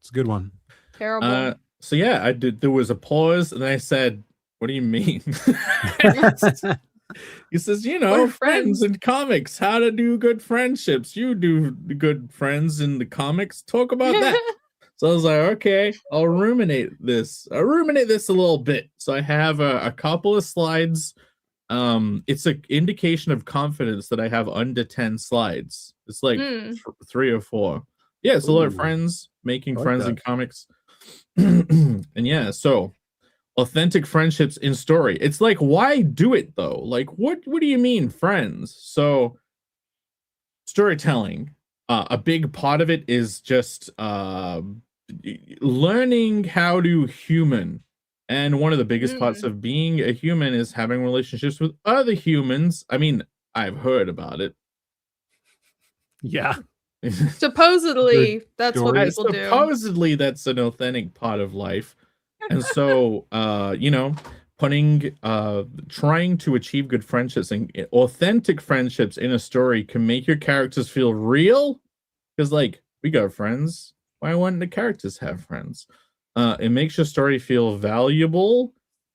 It's a good one. Terrible. So yeah, I did. There was a pause, and I said, "What do you mean?" He says, We're friends in comics, how to do good friendships. You do good friends in the comics. Talk about that. So I was like, okay, I'll ruminate this. a little bit. So I have a couple of slides. It's an indication of confidence that I have under 10 slides. It's like 3 or 4. Yeah, it's a lot of friends, making friends in comics. And yeah, so authentic friendships in story. It's like, why do it though? Like, what do you mean friends? So storytelling, a big part of it is just learning how to human. And one of the biggest parts of being a human is having relationships with other humans. I mean, I've heard about it. Yeah. Supposedly, that's what people do. Supposedly, that's an authentic part of life. And so, trying to achieve good friendships and authentic friendships in a story can make your characters feel real. Because, like, we got friends. Why wouldn't the characters have friends? It makes your story feel valuable,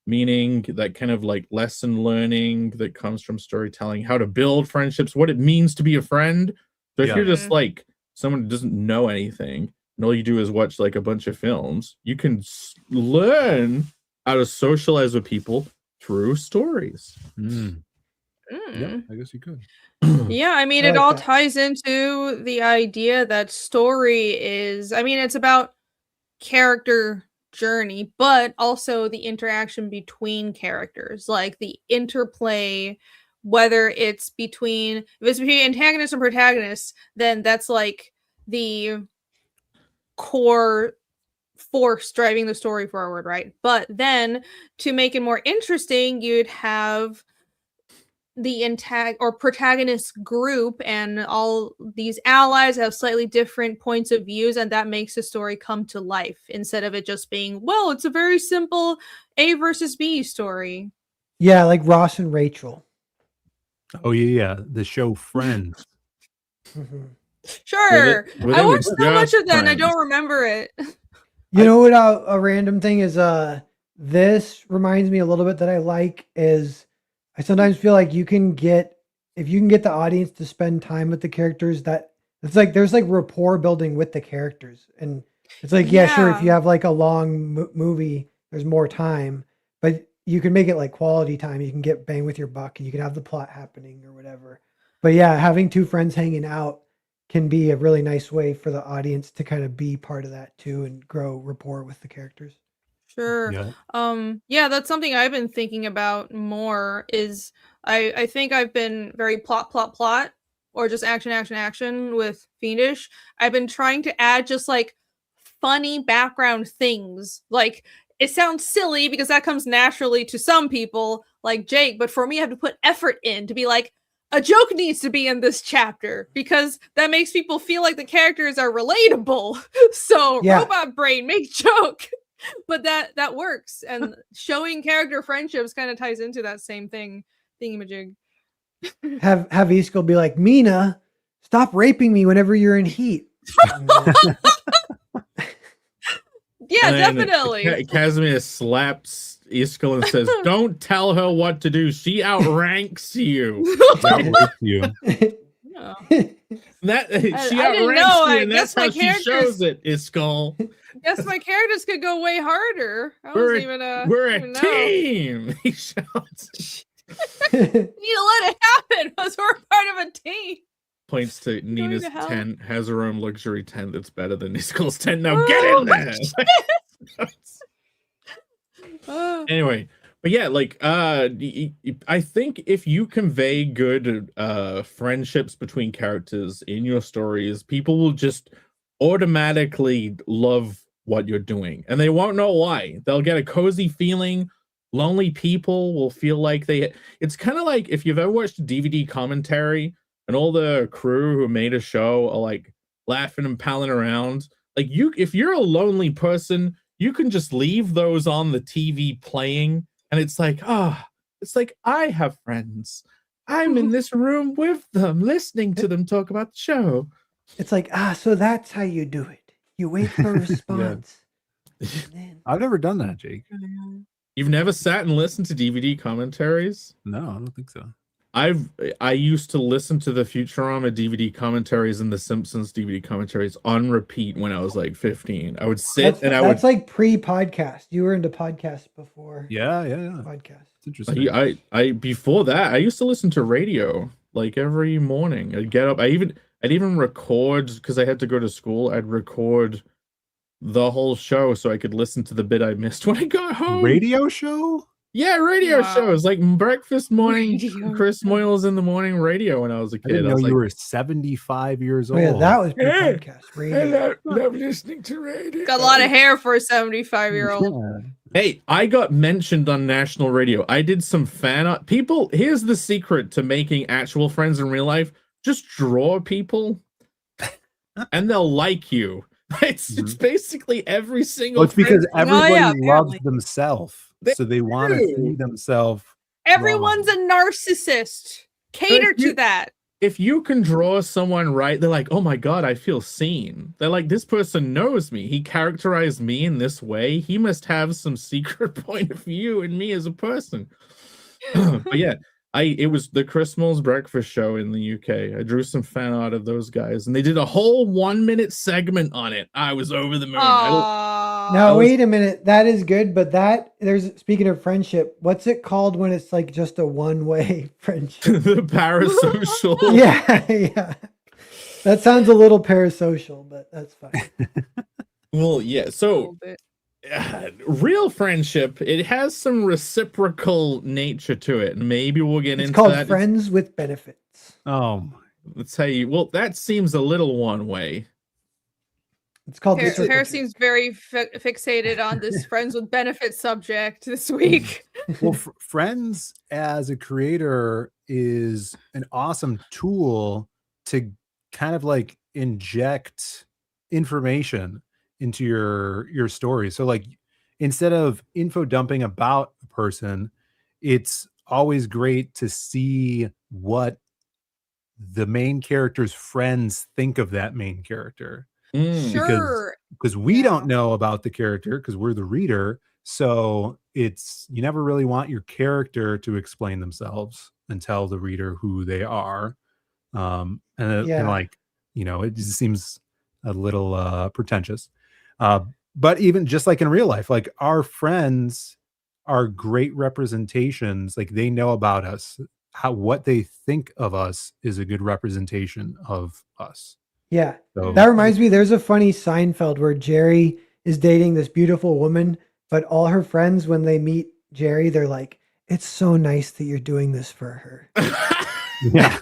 meaning that kind of like lesson learning that comes from storytelling, how to build friendships, what it means to be a friend. So if you're just like someone who doesn't know anything, and all you do is watch like a bunch of films, you can learn how to socialize with people through stories. Yeah, I guess you could. Yeah, I mean, it all ties into the idea that story is, it's about character journey, but also the interaction between characters, like the interplay, whether it's between antagonist and protagonist, then that's like the core force driving the story forward, right? But then to make it more interesting, you'd have the protagonist group and all these allies have slightly different points of views, and that makes the story come to life instead of it just being, well, it's a very simple A versus B story. Yeah, like Ross and Rachel. Oh yeah, the show Friends. Sure. I watched so much of that and I don't remember it. You know what a random thing is, this reminds me a little bit that I like is I sometimes feel like if you can get the audience to spend time with the characters, that it's like there's like rapport building with the characters, and it's like sure, if you have like a long movie, there's more time, but you can make it like quality time. You can get bang with your buck, and you can have the plot happening or whatever. But yeah, having two friends hanging out can be a really nice way for the audience to kind of be part of that too and grow rapport with the characters. Sure. Yeah, that's something I've been thinking about more is I think I've been very plot or just action with Fiendish. I've been trying to add just like funny background things. Like it sounds silly because that comes naturally to some people like Jake, but for me I have to put effort in to be like a joke needs to be in this chapter because that makes people feel like the characters are relatable. So robot brain, make joke. But that works, and showing character friendships kind of ties into that same thingamajig. Have Iskall be like, Mina, stop raping me whenever you're in heat. Yeah, definitely. Casimir slaps Iskall and says, "Don't tell her what to do. She outranks you." That she outranks you, and that's how she shows it. Iskall. Guess my characters could go way harder. We're a team. He shouts. You let it happen because we're part of a team. Points to Nina's tent, has her own luxury tent that's better than Iskall's tent. Now get in there. Anyway, but yeah, like I think if you convey good friendships between characters in your stories, people will just automatically love what you're doing, and they won't know why. They'll get a cozy feeling. Lonely people will feel like it's kind of like if you've ever watched DVD commentary and all the crew who made a show are like laughing and palling around. Like if you're a lonely person, you can just leave those on the TV playing, and it's like, it's like I have friends. I'm in this room with them, listening to them talk about the show. It's like, so that's how you do it. You wait for a response. I've never done that, Jake. You've never sat and listened to DVD commentaries? No, I don't think so. I used to listen to the Futurama DVD commentaries and the Simpsons DVD commentaries on repeat when I was like 15. I would sit that's like pre-podcast. You were into podcasts before. Yeah. Podcast. It's interesting. I before that I used to listen to radio like every morning. I'd get up. I'd even record because I had to go to school. I'd record the whole show so I could listen to the bit I missed when I got home. Radio show? Yeah, radio shows like breakfast morning. Chris Moyles in the morning radio when I was a kid. I didn't know you were 75 years old. Yeah, that was podcast radio. I love listening to radio. Got a lot of hair for a 75-year-old. Hey, I got mentioned on national radio. I did some fan art. People, here's the secret to making actual friends in real life. Just draw people and they'll like you. It's basically every single. Well, it's because everybody loves themselves, so they want to see themselves. Everyone's a narcissist. Cater to that. If you can draw someone right, they're like, "Oh my god, I feel seen." They're like, "This person knows me. He characterized me in this way. He must have some secret point of view in me as a person." But yeah. It was the Chris Moyles breakfast show in the UK. I drew some fan art of those guys, and they did a whole 1-minute segment on it. I was over the moon. Now wait a minute, that is good, but speaking of friendship, what's it called when it's like just a one-way friendship? The parasocial. Yeah. That sounds a little parasocial, but that's fine. Well, yeah. So. Real friendship, it has some reciprocal nature to it. Maybe we'll get into that. It's called friends with benefits. Let's tell you. Well, that seems a little one way. It's called. Hair seems very fixated on this friends with benefits subject this week. Well, Friends as a creator is an awesome tool to kind of like inject information into your story. So like instead of info dumping about a person, it's always great to see what the main character's friends think of that main character. Sure. Because we don't know about the character because we're the reader. So you never really want your character to explain themselves and tell the reader who they are. And like, it just seems a little pretentious. But even just like in real life, like our friends are great representations. Like they know about us. What they think of us is a good representation of us. Yeah. So, That reminds me, there's a funny Seinfeld where Jerry is dating this beautiful woman, but all her friends, when they meet Jerry, they're like, it's so nice that you're doing this for her. yeah.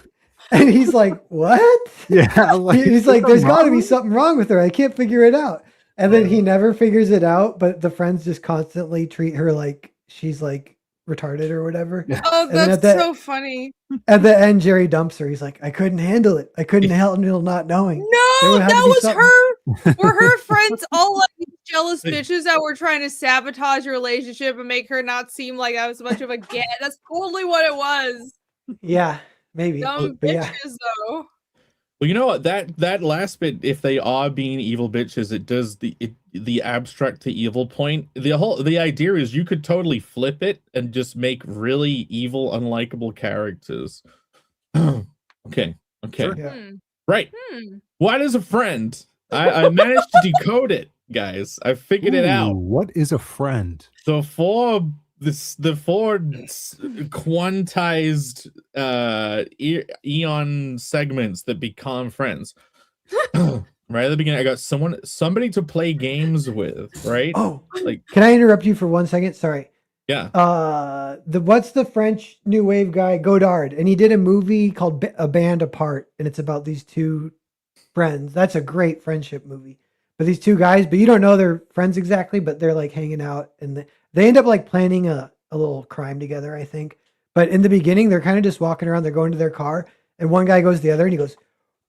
And he's like, what? Yeah. Like, He's like, there's got to be wrong? something wrong with her. I can't figure it out. And then he never figures it out, but the friends just constantly treat her like she's like retarded or whatever. Oh, And then that's so funny. at the end, Jerry dumps her. He's like, I couldn't handle it. I couldn't handle not knowing. No, would have to that be was something. her. Were her friends all like these jealous bitches that were trying to sabotage your relationship and make her not seem like I was much of a get? That's totally what it was. Yeah, maybe. Dumb But bitches, yeah. though. Well, you know what? That last bit, if they are being evil bitches, it does the abstract to evil point. The idea is you could totally flip it and just make really evil, unlikable characters. Okay. Sure. Yeah. Right. What is a friend? I managed to decode it, guys. I figured it out. What is a friend? The four quantized eon segments that become friends. Right at the beginning, I got somebody to play games with, right? Oh, Like, can I interrupt you for 1 second? Sorry. yeah. What's the French new wave guy, Godard, and he did a movie called A Band Apart, and it's about these two friends. That's a great friendship movie. But these two guys, but you don't know they're friends exactly, but they're like hanging out, and they end up like planning a little crime together, I think. But in the beginning, they're kind of just walking around. They're going to their car, and one guy goes to the other, and he goes,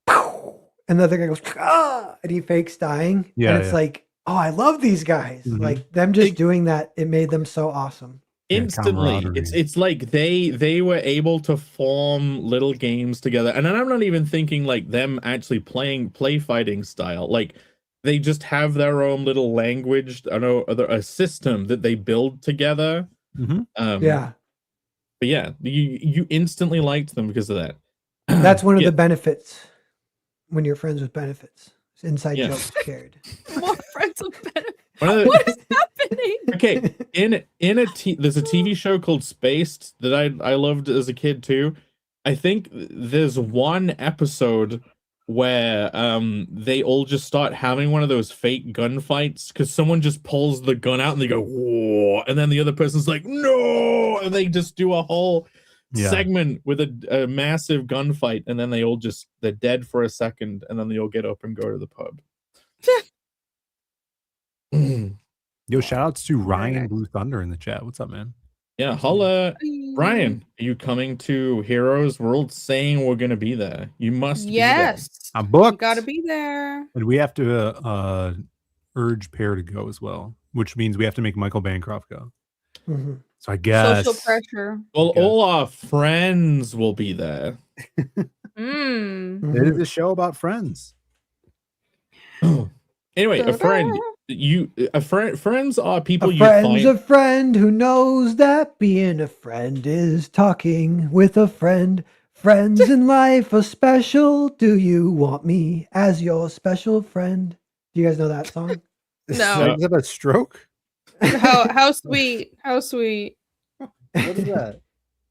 pow! And the other guy goes, ah! And he fakes dying. Yeah, and it's like, oh, I love these guys. Mhm. Like them just doing that, it made them so awesome. Instantly, camaraderie. it's like they were able to form little games together, and then I'm not even thinking like them actually play fighting style. Like they just have their own little language, I know, a system that they build together. Yeah. But yeah, you instantly liked them because of that. That's one of Yeah. the benefits when you're friends with benefits. Inside Yeah. jokes cared. More friends with benefits. One of the- What is happening? Okay, there's a TV show called Spaced that I loved as a kid too. I think there's one episode where they all just start having one of those fake gunfights because someone just pulls the gun out and they go whoa, and then the other person's like no, and they just do a whole segment with a massive gunfight, and then they're dead for a second, and then they all get up and go to the pub. Yo, shout outs to Ryan Blue Thunder in the chat. What's up, man? Yeah, holla. Ryan, are you coming to Heroes World? Saying we're gonna be there. You must be there. Yes. I'm booked. Gotta be there. And we have to urge Pear to go as well, which means we have to make Michael Bancroft go. Mhm. So I guess Social pressure. Well, all our friends will be there. It is a show about friends. Anyway, friends are people A you friend's find. a friend who knows that being a friend is talking with a friend. Friends in life are special. Do you want me as your special friend? Do you guys know that song? No. Is that a stroke? How sweet. How sweet. What is that?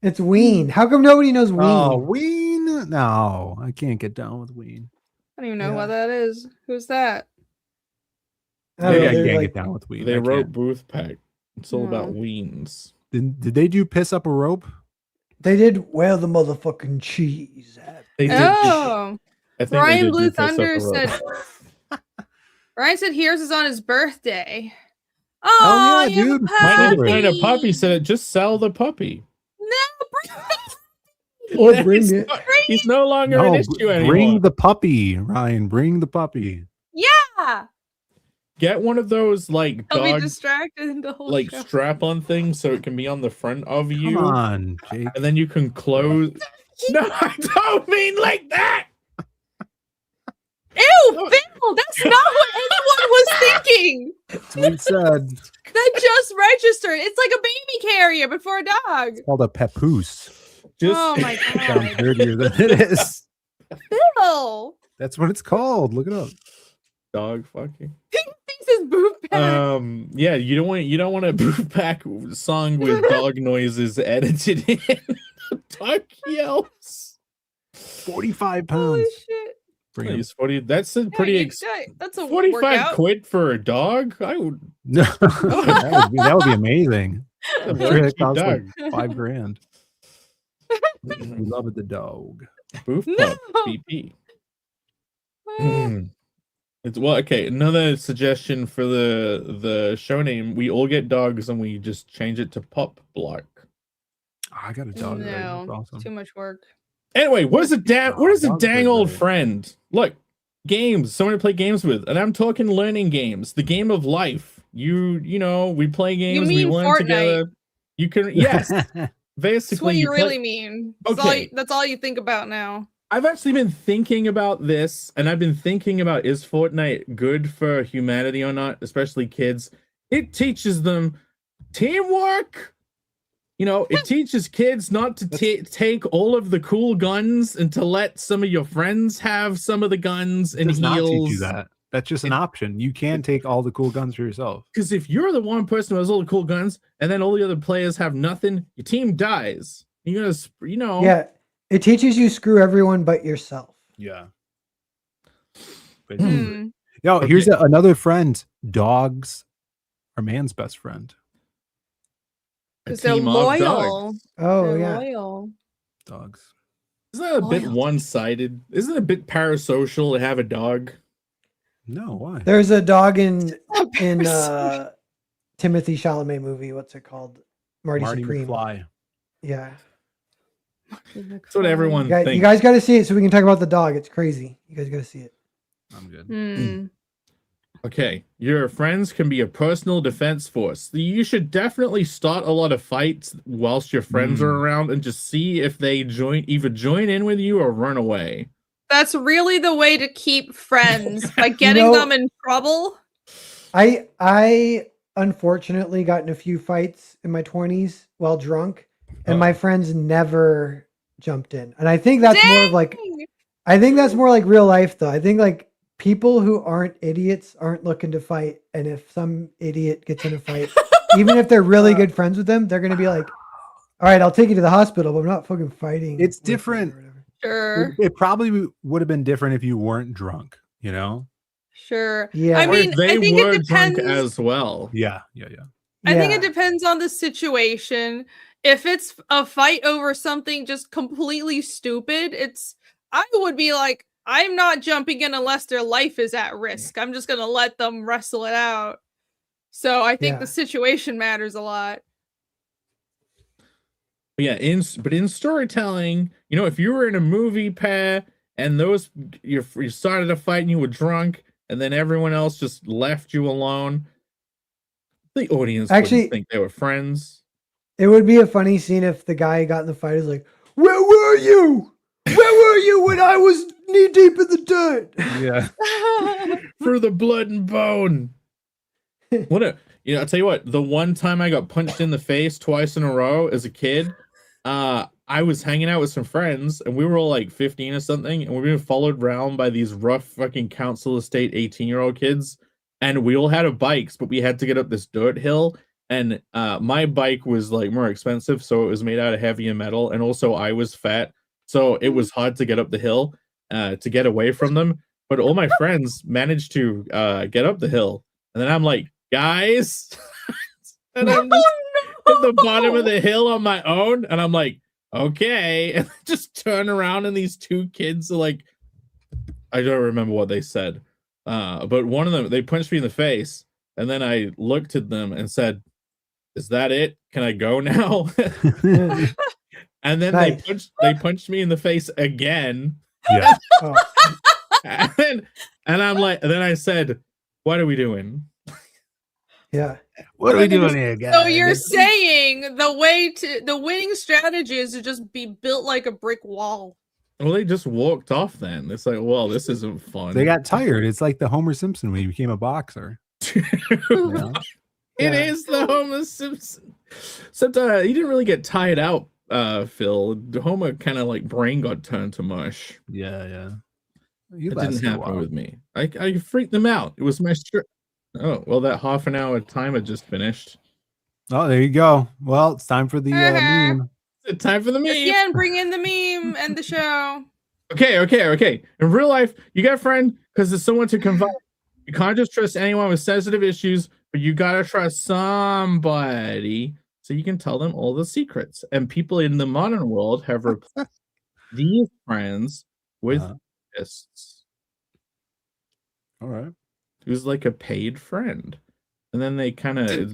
It's Ween. How come nobody knows Ween? Oh, Ween? No, I can't get down with Ween. I don't even know what that is. Who's that? Maybe I they're can't like- get down with Ween. They I wrote can't. Booth Pack. It's all about weens. Did they do Piss Up a Rope? They did Where the Motherfucking Cheese at? They did. Oh. I think they Ryan did Blue do Piss Up a Thunder Rope. said Ryan said here's is on his birthday. Oh, Oh, yeah, you dude. Might need to puppy. find a puppy. Said just sell the puppy. Or bring He's it. no- He's no longer No, an issue anymore. bring the puppy, Ryan. Bring the puppy. Yeah. Get one of those like I'll be dog distracted in the whole like show. strap-on things so it can be on the front of you. Come on, Jake. And then you can close. No, I don't mean like that. Ew, Bill, that's not what anyone was thinking. That's what he said. That just registered. It's like a baby carrier, but for a dog. It's called a papoose. Just Oh my Sounds god. dirtier than it is. Bill. That's what it's called. Look it up. dog fucking. Thinks his boob pack. Yeah, you don't want a Booth Pack song with dog noises edited in. Dog yells. 45 Holy pounds. shit. He's 40. That's a pretty that's a 45 workout. quid for a dog. I would. No, that would be amazing. I'm sure it costs like dog. $5,000. We love it, the dog. Boof No. pup BP. It's well, okay. Another suggestion for the show name: we all get dogs and we just change it to Pop Block. I got a dog. No, That's awesome. too much work. Anyway, what is a dang old great. friend? Look, games. Someone to play games with, and I'm talking learning games. The game of life. You know, we play games. You mean we learn Fortnite? Together. You can yes. Basically, That's what you really mean. That's all you think about now. I've actually been thinking about this, and I've been thinking about, is Fortnite good for humanity or not, especially kids? It teaches them teamwork. You know, it teaches kids not to take all of the cool guns and to let some of your friends have some of the guns and It does not teach you heals. that. That's just an option. You can take all the cool guns for yourself. Because if you're the one person who has all the cool guns, and then all the other players have nothing, your team dies. You're gonna, you know. Yeah, it teaches you screw everyone but yourself. Yeah. But, here's another friend. Dogs are man's best friend. Because they're loyal. Oh, they're yeah. loyal. Dogs. Isn't that a bit one-sided? Isn't it a bit parasocial to have a dog? No, why? There's a dog in Timothy Chalamet movie. What's it called? Marty Supreme. McFly. Yeah. That's what everyone thinks. You guys got to see it so we can talk about the dog. It's crazy. You guys got to see it. I'm good. Okay, your friends can be a personal defense force. You should definitely start a lot of fights whilst your friends are around and just see if they either join in with you or run away. That's really the way to keep friends, by getting them in trouble. I unfortunately got in a few fights in my 20s while drunk, and my friends never jumped in. And I think that's more of like, I think that's more like real life though. I think like people who aren't idiots aren't looking to fight. And if some idiot gets in a fight, even if they're really good friends with them, they're going to be like, all right, I'll take you to the hospital, but I'm not fucking fighting. It's different. Sure. It probably would have been different if you weren't drunk, you know? Sure. Yeah. I mean, they I think were it depends drunk as well. Yeah. I think it depends on the situation. If it's a fight over something just completely stupid, I would be like, I'm not jumping in unless their life is at risk. I'm just gonna let them wrestle it out. So I think the situation matters a lot. Yeah, but in storytelling, you know, if you were in a movie pair and you started a fight and you were drunk, and then everyone else just left you alone, the audience wouldn't think they were friends. It would be a funny scene if the guy got in the fight is like, "Where were you? Where were you when I was knee deep in the dirt?" Yeah. For the blood and bone. I'll tell you what, the one time I got punched in the face twice in a row as a kid, I was hanging out with some friends and we were all like 15 or something, and we were being followed around by these rough fucking council estate 18-year-old kids, and we all had bikes, but we had to get up this dirt hill, and my bike was like more expensive, so it was made out of heavier metal, and also I was fat, so it was hard to get up the hill to get away from them, but all my friends managed to get up the hill, and then I'm like, guys, and I'm just at the bottom of the hill on my own, and I'm like, okay, and just turn around, and these two kids are like, I don't remember what they said, but one of them, they punched me in the face, and then I looked at them and said, is that it? Can I go now? And then they punched me in the face again. Yeah. and I'm like, and then I said, what are we doing? Yeah. What are we doing here, guys? So you're saying the winning strategy is to just be built like a brick wall. Well, they just walked off then. It's like, well, this isn't fun. They got tired. It's like the Homer Simpson when he became a boxer. It is the Homer Simpson. Sometimes he didn't really get tired out, Phil. Homer kind of like brain got turned to mush. Yeah. It didn't happen with me. I freaked them out. It was my strip. Oh, well, that half an hour timer just finished. Oh, there you go. Well, it's time for the meme. It's time for the meme. Again, bring in the meme and the show. Okay. In real life, you got a friend because there's someone to confide. You can't just trust anyone with sensitive issues, but you gotta trust somebody so you can tell them all the secrets. And people in the modern world have replaced these friends with therapists. All right. Who's like a paid friend. And then they kind of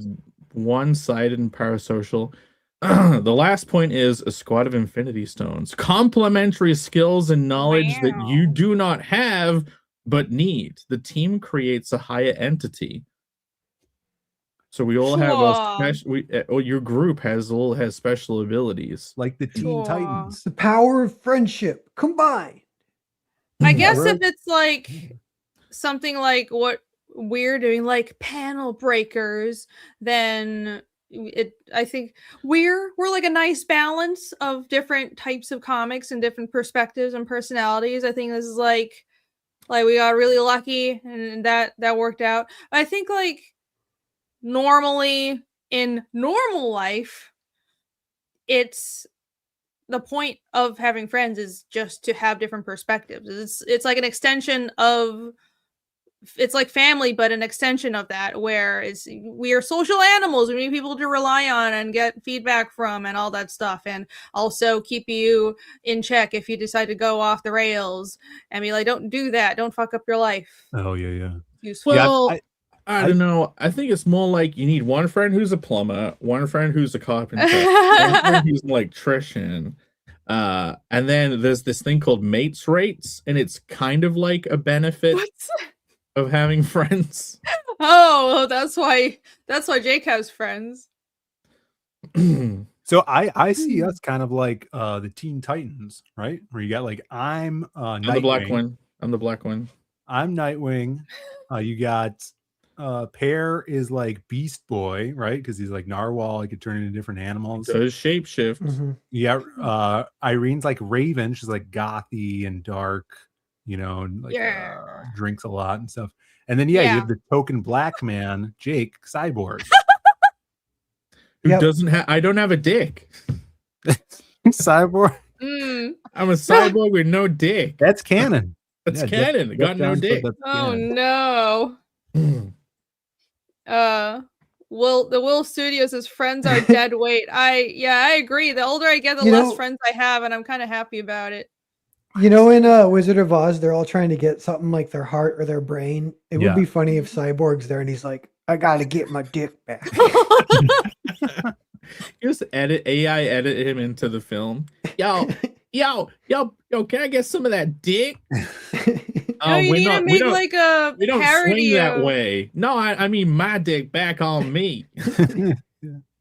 one-sided and parasocial. The last point is a squad of infinity stones. Complementary skills and knowledge that you do not have but need. The team creates a higher entity. So we all have a special. Your group has special abilities, like the Teen Titans. The power of friendship combined. I guess if it's like something like what we're doing, like panel breakers, then I think we're like a nice balance of different types of comics and different perspectives and personalities. I think this is like we got really lucky and that worked out. I think like normally in normal life, it's the point of having friends is just to have different perspectives. It's like an extension of, it's like family, but an extension of that, where we are social animals. We need people to rely on and get feedback from and all that stuff, and also keep you in check if you decide to go off the rails and be like, don't do that, don't fuck up your life. Oh yeah. Useful. Well, I don't know. I think it's more like you need one friend who's a plumber, one friend who's a carpenter, one friend who's an electrician. And then there's this thing called mates rates, and it's kind of like a benefit of having friends. Oh, that's why Jake has friends. So I see us kind of like the Teen Titans, right? Where you got like I'm the black one. I'm the black one. I'm Nightwing. You got Pear is like Beast Boy, right? Because he's like narwhal. He could turn into different animals. Does shapeshift. Mm-hmm. Yeah. Irene's like Raven. She's like gothy and dark, and like drinks a lot and stuff. And then you have the token black man, Jake, Cyborg. Who doesn't have? I don't have a dick. Cyborg. I'm a cyborg with no dick. That's canon. That's canon. Got no dick. Oh no. The Will Studios' says friends are dead weight. I agree. The older I get, the less friends I have, and I'm kind of happy about it. In Wizard of Oz, they're all trying to get something like their heart or their brain. It would be funny if Cyborg's there and he's like, I gotta get my dick back. Just AI edit him into the film. Yo, can I get some of that dick? No, you need to make like a we don't parody swing that way. No, I mean my dick back on me.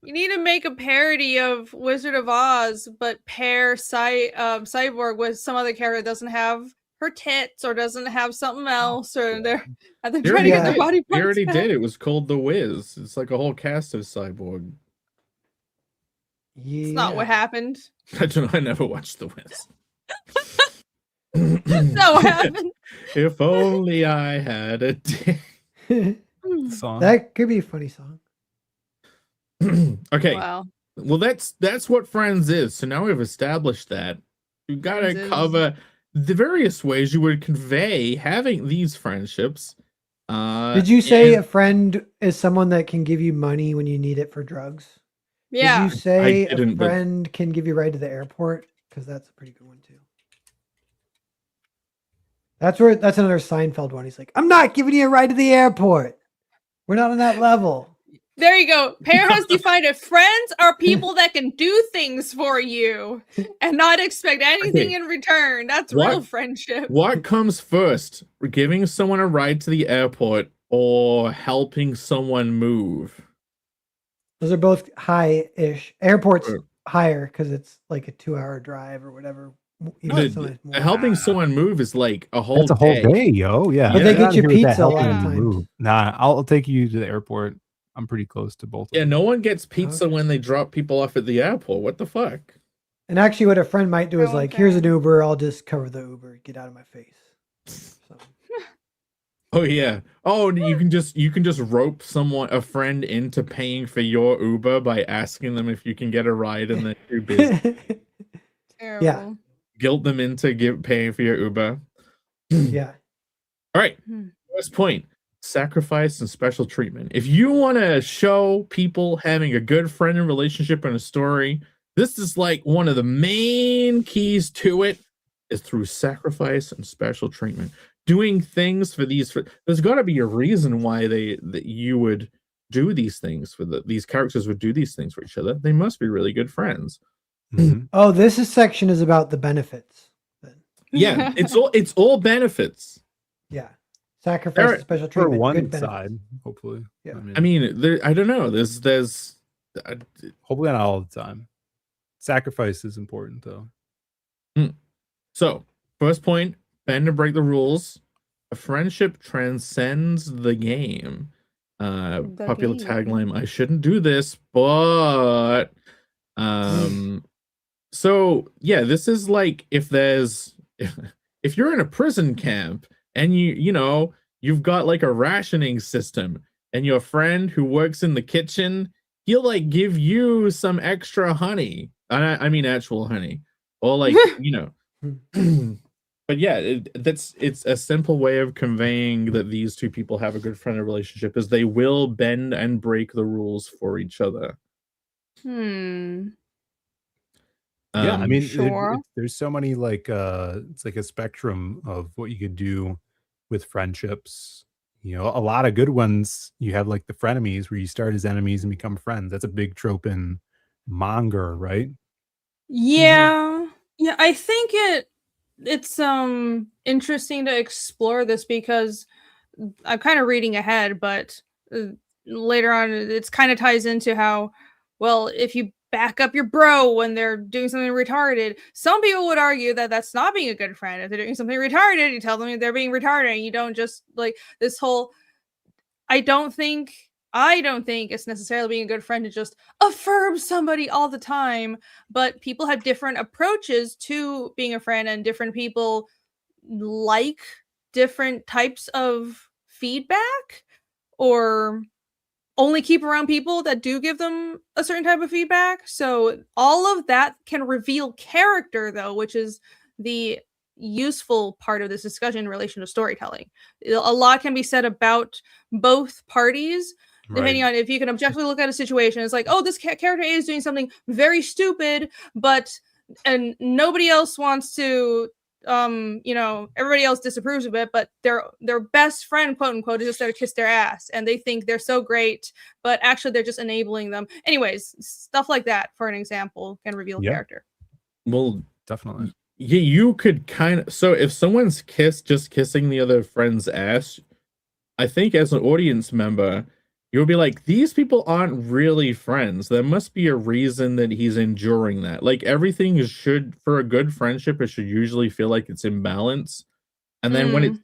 You need to make a parody of Wizard of Oz, but pair Cyborg with some other character that doesn't have her tits or doesn't have something else, or they're trying to get their body parts. They already back. did. It was called The Wiz. It's like a whole cast of Cyborg. Yeah. It's not what happened. I don't know. I never watched The Wiz. That's not what happened. If only I had a dick. Song. That could be a funny song. Okay. Wow. Well, that's what Friends is. So now we've established that. You gotta cover the various ways you would convey having these friendships. Did you say a friend is someone that can give you money when you need it for drugs? Yeah. Did you say a friend can give you a ride to the airport? Because that's a pretty good one too. That's another Seinfeld one. He's like, I'm not giving you a ride to the airport. We're not on that level. There you go. Pear has defined it. Friends are people that can do things for you and not expect anything in return. That's real friendship. What comes first? Giving someone a ride to the airport or helping someone move? Those are both high-ish. Airport's higher because it's like a 2-hour drive or whatever. Helping someone move is like a whole That's a whole day, yo. Yeah. But they get you pizza a lot of times. Nah, I'll take you to the airport. I'm pretty close to both. Yeah, no one gets pizza when they drop people off at the airport. What the fuck? And actually, what a friend might do is like, here's an Uber. I'll just cover the Uber. Get out of my face. So. Oh yeah. Oh, you can just rope a friend into paying for your Uber by asking them if you can get a ride and they're too busy. Terrible. Yeah. guilt them into paying for your Uber. Yeah. All right. First point, sacrifice and special treatment. If you want to show people having a good friend and relationship in a story, this is like one of the main keys to it is through sacrifice and special treatment. Doing things for these, there's got to be a reason why that you would do these things for these characters would do these things for each other. They must be really good friends. Oh, this section is about the benefits. Yeah, it's all benefits. Yeah, sacrifice, special treatment for one good side, hopefully. Yeah, I mean, I don't know. There's hopefully not all the time. Sacrifice is important though. So, first point, bend and break the rules. A friendship transcends the game. Popular tagline, I shouldn't do this, but so yeah, this is like if you're in a prison camp and you've got like a rationing system and your friend who works in the kitchen, he'll like give you some extra honey. I mean actual honey. Or like, but yeah, it's a simple way of conveying that these two people have a good friendly relationship is they will bend and break the rules for each other. Yeah, I mean, sure. There's so many like it's like a spectrum of what you could do with friendships. A lot of good ones. You have like the frenemies where you start as enemies and become friends. That's a big trope in manga, right? Yeah. Yeah, I think it's interesting to explore this because I'm kind of reading ahead, but later on it's kind of ties into how, well, if you back up your bro when they're doing something retarded, some people would argue that that's not being a good friend. If they're doing something retarded, you tell them they're being retarded, and you don't just like this whole. I don't think it's necessarily being a good friend to just affirm somebody all the time, but people have different approaches to being a friend, and different people like different types of feedback or only keep around people that do give them a certain type of feedback. So all of that can reveal character, though, which is the useful part of this discussion in relation to storytelling. A lot can be said about both parties, depending on if you can objectively look at a situation. It's like, oh, this character A is doing something very stupid, and nobody else wants to everybody else disapproves of it, but their best friend, quote unquote, is just there to kiss their ass, and they think they're so great, but actually they're just enabling them. Anyways, stuff like that, for an example, can reveal character. Well, definitely. Yeah, you could so if someone's just kissing the other friend's ass, I think as an audience member, you'll be like, these people aren't really friends. There must be a reason that he's enduring that. Like everything for a good friendship, it should usually feel like it's in balance. And then when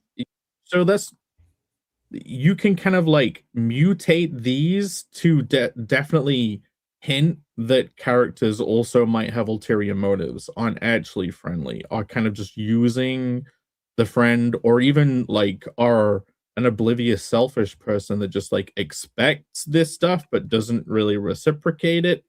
you can kind of like mutate these to definitely hint that characters also might have ulterior motives, aren't actually friendly, are kind of just using the friend, or even like are an oblivious, selfish person that just like expects this stuff but doesn't really reciprocate it.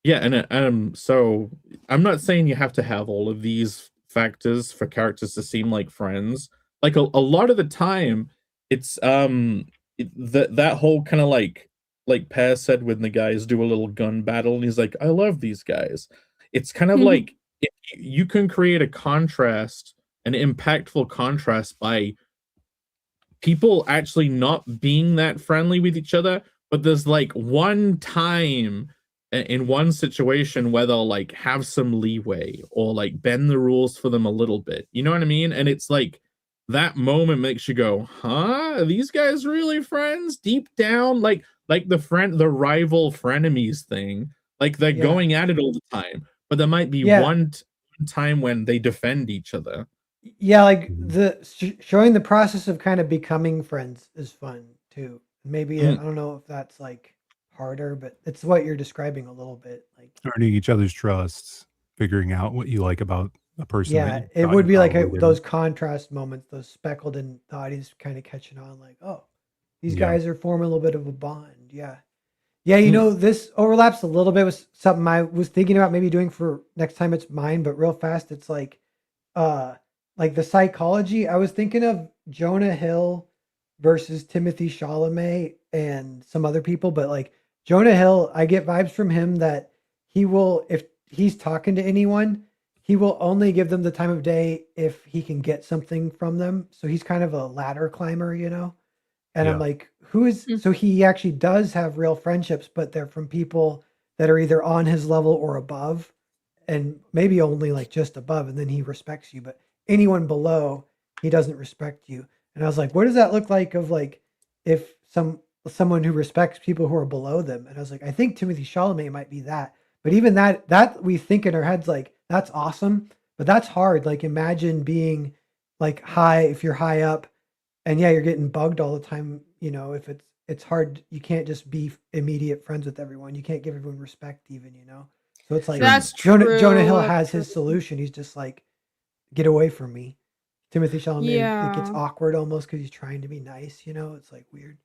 Yeah, and so I'm not saying you have to have all of these factors for characters to seem like friends. Like a lot of the time, it's that whole kind of like Per said when the guys do a little gun battle, and he's like, I love these guys. It's kind of like if you can create a contrast, an impactful contrast by people actually not being that friendly with each other, but there's like one time in one situation where they'll like have some leeway or like bend the rules for them a little bit. You know what I mean? And it's like that moment makes you go, huh? Are these guys really friends? Deep down, like the rival frenemies thing. Like they're going at it all the time, but there might be one time when they defend each other. Yeah, like showing the process of kind of becoming friends is fun too. Maybe I don't know if that's like harder, but it's what you're describing a little bit, like earning each other's trusts, figuring out what you like about a person. Yeah, it would be like those contrast moments, those speckled in the audience kind of catching on, like, oh, these guys are forming a little bit of a bond. Yeah, Yeah, this overlaps a little bit with something I was thinking about maybe doing for next time it's mine, but real fast, it's like the psychology. I was thinking of Jonah Hill versus Timothy Chalamet and some other people, but like Jonah Hill, I get vibes from him that he will, if he's talking to anyone, he will only give them the time of day if he can get something from them. So he's kind of a ladder climber, And I'm like, so he actually does have real friendships, but they're from people that are either on his level or above, and maybe only like just above, and then he respects you. But anyone below, he doesn't respect you. And I was like, what does that look like of like if someone who respects people who are below them? And I was like, I think Timothy Chalamet might be that. But even that we think in our heads like that's awesome, but that's hard. Like imagine being like high, if you're high up, and yeah, you're getting bugged all the time. If it's hard, you can't just be immediate friends with everyone. You can't give everyone respect even. So it's like that's Jonah Hill has his solution. He's just like, get away from me. Timothy Chalamet, it gets awkward almost because he's trying to be nice. It's like weird.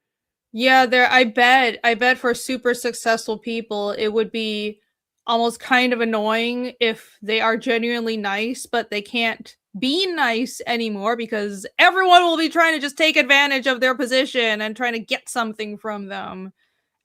Yeah, I bet for super successful people, it would be almost kind of annoying if they are genuinely nice, but they can't be nice anymore because everyone will be trying to just take advantage of their position and trying to get something from them.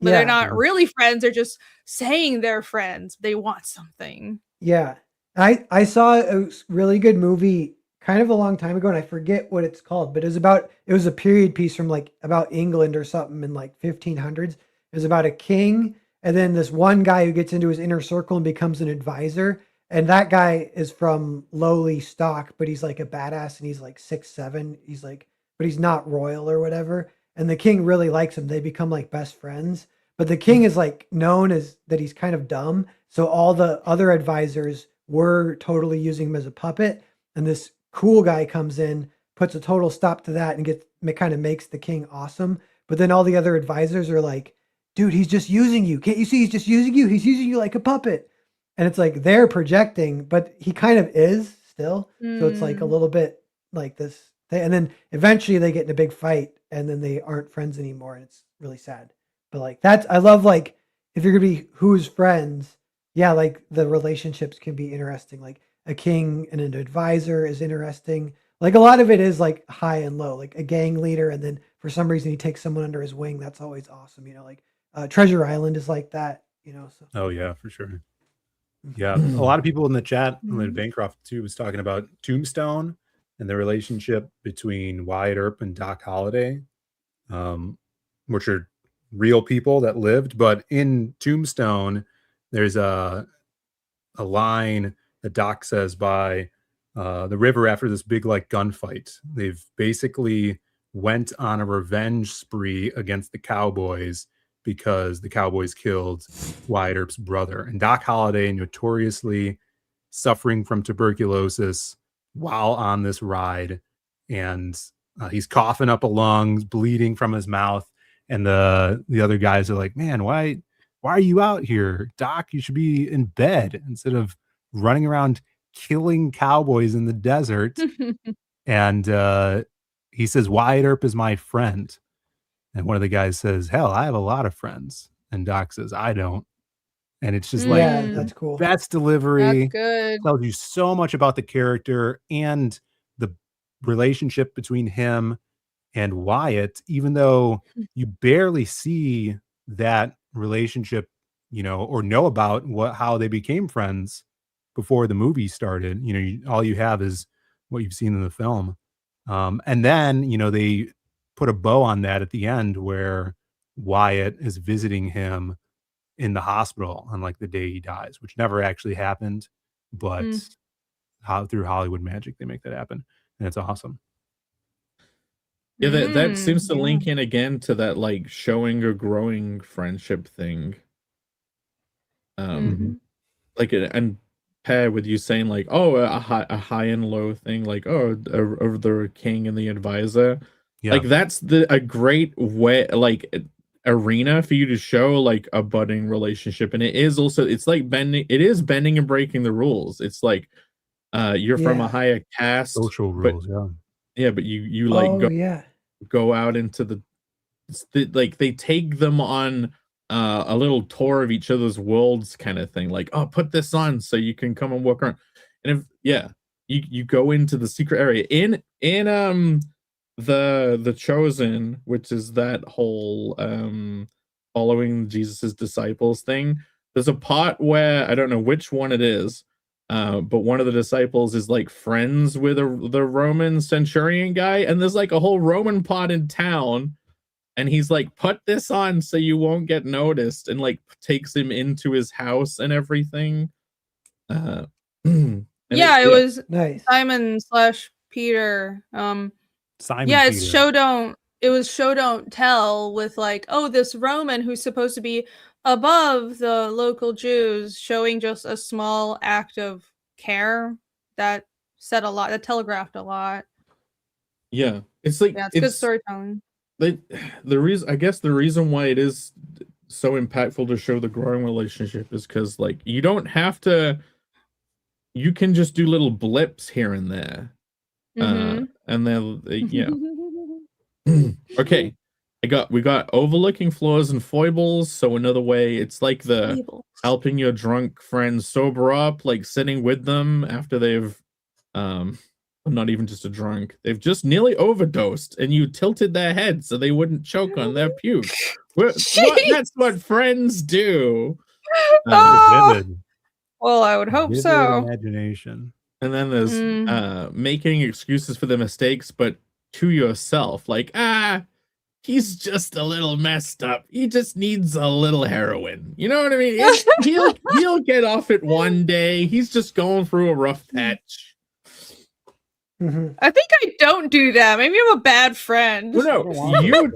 But they're not really friends, they're just saying they're friends. They want something. Yeah. I saw a really good movie kind of a long time ago, and I forget what it's called, but it was a period piece from like about England or something in like 1500s. It was about a king, and then this one guy who gets into his inner circle and becomes an advisor. And that guy is from lowly stock, but he's like a badass and he's like 6'7". He's like, but he's not royal or whatever. And the king really likes him. They become like best friends. But the king is like known as that he's kind of dumb. So all the other advisors were totally using him as a puppet. And this cool guy comes in, puts a total stop to that, and kind of makes the king awesome. But then all the other advisors are like, dude, he's just using you. Can't you see he's just using you? He's using you like a puppet. And it's like they're projecting, but he kind of is still. So it's like a little bit like this thing. And then eventually they get in a big fight and then they aren't friends anymore. And it's really sad. But like I love like if you're gonna be who's friends, yeah, like the relationships can be interesting. Like a king and an advisor is interesting. Like a lot of it is like high and low, like a gang leader, and then for some reason he takes someone under his wing. That's always awesome. Like Treasure Island is like that. So. Oh yeah, for sure. Yeah, a lot of people in the chat, when Bancroft too was talking about Tombstone and the relationship between Wyatt Earp and Doc Holliday, which are real people that lived. But in Tombstone, there's a line that Doc says by the river after this big like gunfight. They've basically went on a revenge spree against the Cowboys because the Cowboys killed Wyatt Earp's brother. And Doc Holliday, notoriously suffering from tuberculosis while on this ride. And he's coughing up a lung, bleeding from his mouth. And the other guys are like, man, why are you out here? Doc, you should be in bed instead of running around killing cowboys in the desert. And he says, Wyatt Earp is my friend. And one of the guys says, hell, I have a lot of friends. And Doc says, I don't. And it's just like, yeah, that's cool. That's delivery. That's good. Tells you so much about the character and the relationship between him and Wyatt, even though you barely see that relationship, or know about how they became friends before the movie started. All you have is what you've seen in the film. And then, they put a bow on that at the end where Wyatt is visiting him in the hospital on like the day he dies, which never actually happened, but through Hollywood magic, they make that happen. And it's awesome. Yeah, that seems to link in again to that like showing a growing friendship thing. Like and pair with you saying like, oh, a high and low thing, like of the king and the advisor. Yeah. Like that's a great way, like arena for you to show like a budding relationship. And it is also, it's like bending and breaking the rules. It's like you're from a higher caste, social rules, but you like go out into the like they take them on a little tour of each other's worlds kind of thing. Like, oh, put this on so you can come and walk around. And if you go into the secret area in the Chosen, which is that whole following Jesus's disciples thing. There's a part where I don't know which one it is, but one of the disciples is like friends with the Roman centurion guy, and there's like a whole Roman pot in town, and he's like, put this on so you won't get noticed, and like takes him into his house and everything. And it was nice. Simon / Peter. Simon. Yeah, Peter. it's show don't. It was show don't tell with like, oh, this Roman who's supposed to be above the local Jews, showing just a small act of care that said a lot, that telegraphed a lot. Yeah, it's like it's good storytelling. The reason why it is so impactful to show the growing relationship is because like you don't have to. You can just do little blips here and there, and then yeah. Okay, we got overlooking flaws and foibles. So another way, it's like the helping your drunk friends sober up, like sitting with them after they've not even just a drunk, they've just nearly overdosed, and you tilted their head so they wouldn't choke on their puke. That's what friends do. Well, I would hope so. Imagination. And then there's making excuses for the mistakes, but to yourself, like, he's just a little messed up. He just needs a little heroin. You know what I mean? He'll get off it one day. He's just going through a rough patch. I think I don't do that. Maybe I'm a bad friend. Well, no, you.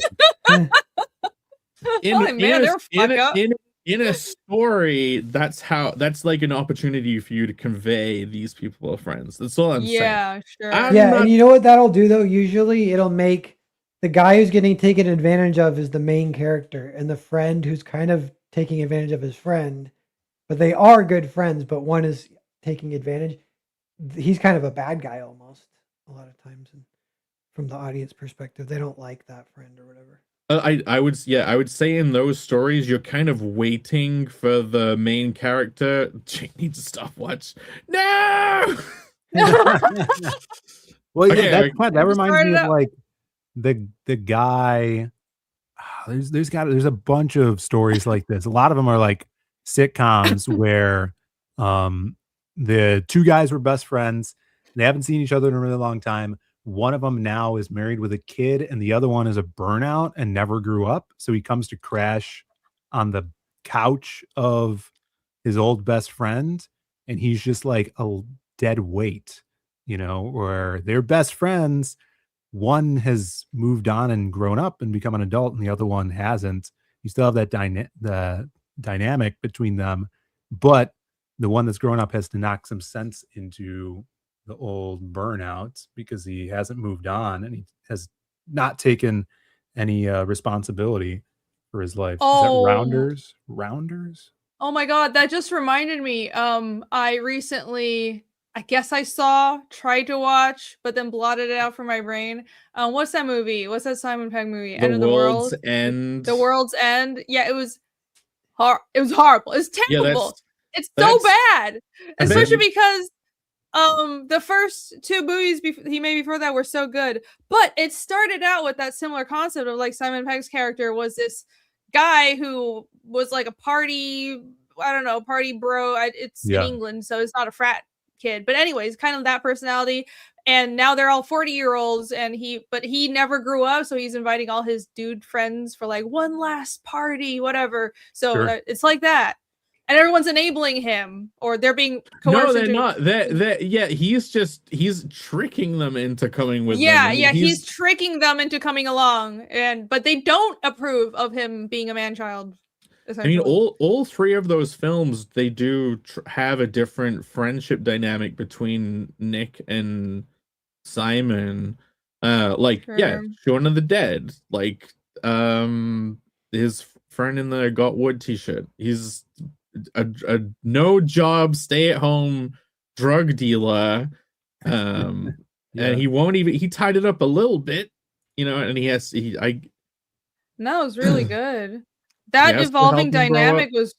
In a story, that's like an opportunity for you to convey these people are friends. That's all I'm saying. Yeah, sure. And you know what that'll do though? Usually it'll make the guy who's getting taken advantage of is the main character, and the friend who's kind of taking advantage of his friend, but they are good friends, but one is taking advantage. He's kind of a bad guy almost a lot of times, and from the audience perspective, they don't like that friend or whatever. I would say in those stories you're kind of waiting for the main character. Jake needs a stopwatch. No. Well, yeah, that reminds me of like the guy. There's a bunch of stories like this. A lot of them are like sitcoms where the two guys were best friends. They haven't seen each other in a really long time. One of them now is married with a kid, and the other one is a burnout and never grew up. So he comes to crash on the couch of his old best friend, and he's just like a dead weight, where they're best friends. One has moved on and grown up and become an adult, and the other one hasn't. You still have that the dynamic between them, but the one that's grown up has to knock some sense into the old burnout because he hasn't moved on and he has not taken any responsibility for his life. Is that Rounders? Oh my god, that just reminded me. I recently, I guess I tried to watch, but then blotted it out from my brain. What's that movie? What's that Simon Pegg movie? End of the World's End. The World's End. Yeah, it was horrible. It's terrible. It's so bad. Especially because the first two movies he made before that were so good, but it started out with that similar concept of like Simon Pegg's character was this guy who was like a party bro. It's in England, so it's not a frat kid, but anyways, kind of that personality. And now they're all 40-year-olds, and he never grew up, so he's inviting all his dude friends for like one last party, whatever. So it's like that. And everyone's enabling him, or they're being coerced. No, they're not. He's tricking them into coming with them. Yeah, he's tricking them into coming along, but they don't approve of him being a man-child. I mean, all three of those films, they do have a different friendship dynamic between Nick and Simon. Shaun of the Dead, like his friend in the Got Wood t-shirt. He's a no job, stay at home drug dealer, and he won't even. He tied it up a little bit, and that was really good. that evolving dynamic was,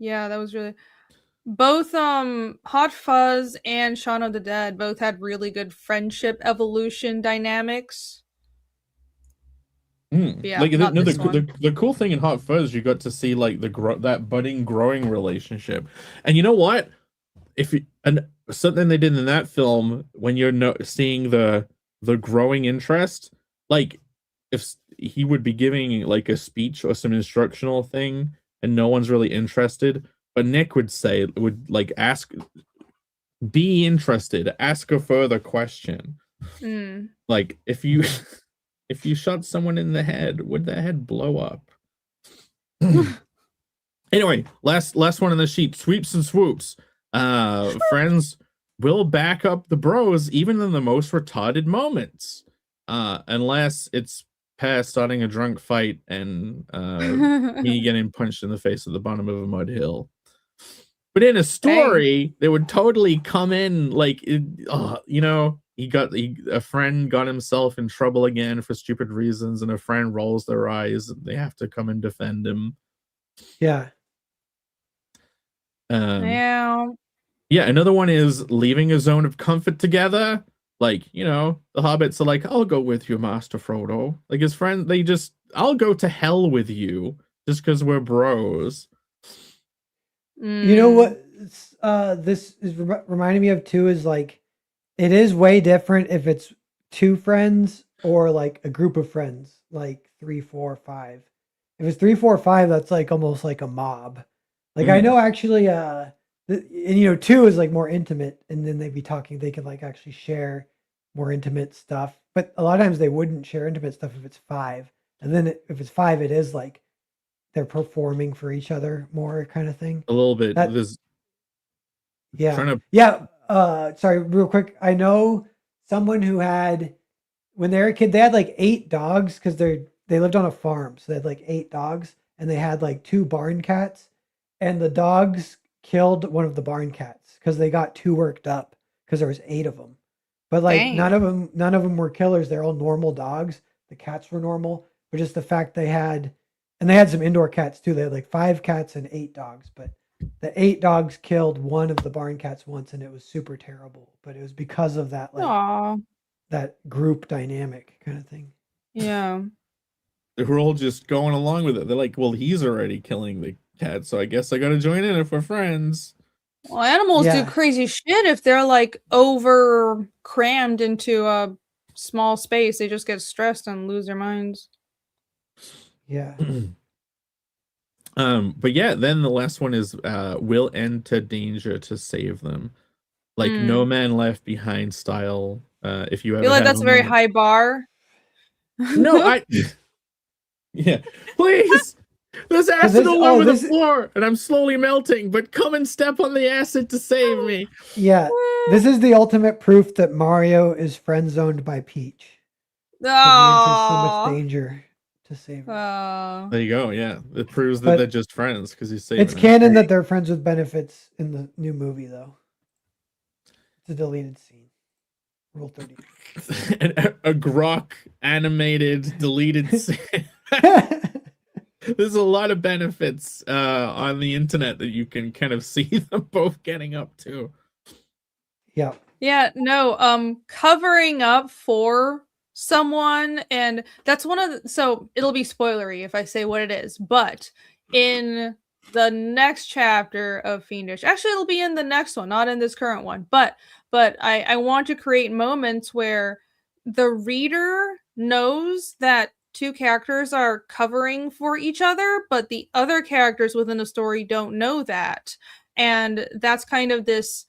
that was really. Both Hot Fuzz and Shaun of the Dead both had really good friendship evolution dynamics. Yeah, like the cool thing in Hot Fuzz, you got to see like that budding growing relationship. And you know what? Something they did in that film, when you're seeing the growing interest, like if he would be giving like a speech or some instructional thing and no one's really interested, but Nick would like ask, be interested, ask a further question. Like if you shot someone in the head, would that head blow up? Anyway, last one on the sheet, sweeps and swoops. Friends will back up the bros even in the most retarded moments, unless it's Per starting a drunk fight and he getting punched in the face at the bottom of a mud hill. But in a story, they would totally come in like, a friend got himself in trouble again for stupid reasons, and a friend rolls their eyes, and they have to come and defend him. Yeah. Yeah, another one is leaving a zone of comfort together. Like, the hobbits are like, I'll go with you, Master Frodo. Like his friend, I'll go to hell with you just because we're bros. You know what this is reminding me of too is like, it is way different if it's two friends or like a group of friends, like 3, 4, 5. If it's 3, 4, 5, that's like almost like a mob. Like I know actually, and 2 is like more intimate, and then they'd be talking. They could like actually share more intimate stuff. But a lot of times they wouldn't share intimate stuff if it's 5, and then if it's 5, it is like they're performing for each other more, kind of thing. A little bit. Sorry, real quick. I know someone who had, when they were a kid, they had like 8 dogs because they lived on a farm, so they had like 8 dogs, and they had like 2 barn cats, and the dogs killed one of the barn cats because they got too worked up because there was 8 of them. But like none of them were killers. They're all normal dogs. The cats were normal, but just the fact they had some indoor cats too. They had like 5 cats and 8 dogs, but the 8 dogs killed one of the barn cats once, and it was super terrible. But it was because of that, like that group dynamic kind of thing. Yeah. They were all just going along with it. They're like, well, he's already killing the cat, so I guess I gotta join in if we're friends. Well, animals do crazy shit if they're like over crammed into a small space. They just get stressed and lose their minds. Yeah. But yeah, then the last one is will enter danger to save them. Like No Man Left Behind style. If you ever I feel like that's a very high bar. No, yeah, please. There's acid all over the floor, and I'm slowly melting, but come and step on the acid to save me. Yeah, this is the ultimate proof that Mario is friend-zoned by Peach. He enters so much danger to save her. There you go, yeah. It proves that they're just friends, because he's saving It's canon that they're friends with benefits in the new movie, though. It's a deleted scene. Rule 30. a grok animated deleted scene. There's a lot of benefits on the internet that you can kind of see them both getting up to. Yeah. Yeah, no, covering up for someone, and that's one of the, so it'll be spoilery if I say what it is, but in the next chapter of Fiendish, actually it'll be in the next one, not in this current one, but I want to create moments where the reader knows that 2 characters are covering for each other, but the other characters within the story don't know that. And that's kind of this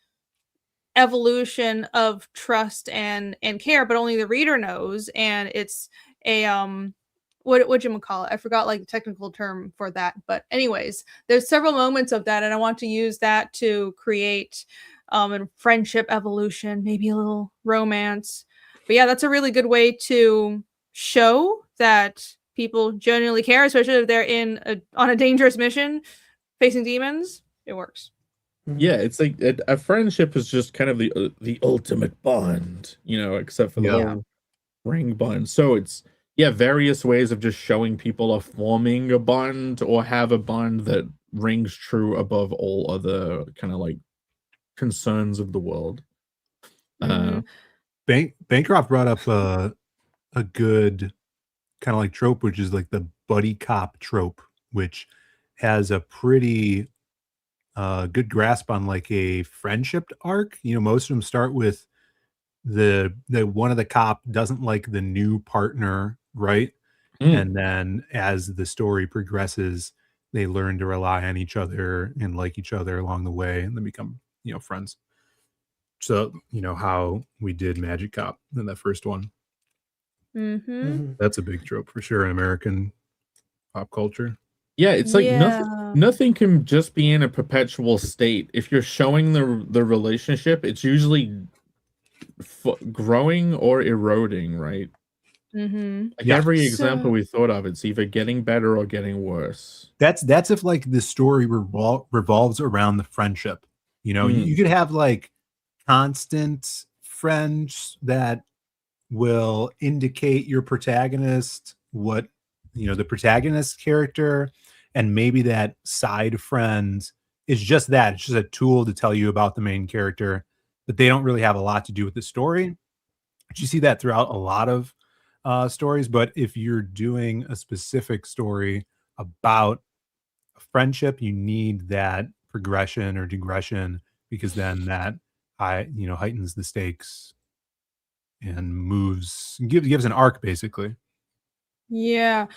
evolution of trust and care, but only the reader knows. And it's a what you call it? I forgot like the technical term for that. But anyways, there's several moments of that, and I want to use that to create a friendship evolution, maybe a little romance. But yeah, that's a really good way to show that people genuinely care, especially if they're on a dangerous mission facing demons. It works. Yeah, it's like a friendship is just kind of the ultimate bond, except for the whole ring bond. So it's various ways of just showing people are forming a bond or have a bond that rings true above all other kind of like concerns of the world. Bancroft brought up a good kind of like trope, which is like the buddy cop trope, which has a pretty good grasp on like a friendship arc. You know, most of them start with the one of the cop doesn't like the new partner, right? And then as the story progresses, they learn to rely on each other and like each other along the way, and then become, you know, friends. So, you know, how we did Magic Cop in that first one. That's a big trope for sure in American pop culture. Yeah, it's like nothing can just be in a perpetual state. If you're showing the relationship, it's usually growing or eroding, right? Like every example we thought of, it's either getting better or getting worse. That's if like the story revolves around the friendship. You know, you could have like constant friends that will indicate your protagonist, what, you know, the protagonist character, and maybe that side friend is just that. It's just a tool to tell you about the main character, but they don't really have a lot to do with the story. But you see that throughout a lot of stories. But if you're doing a specific story about a friendship, you need that progression or digression, because then that heightens the stakes and gives an arc basically. Yeah.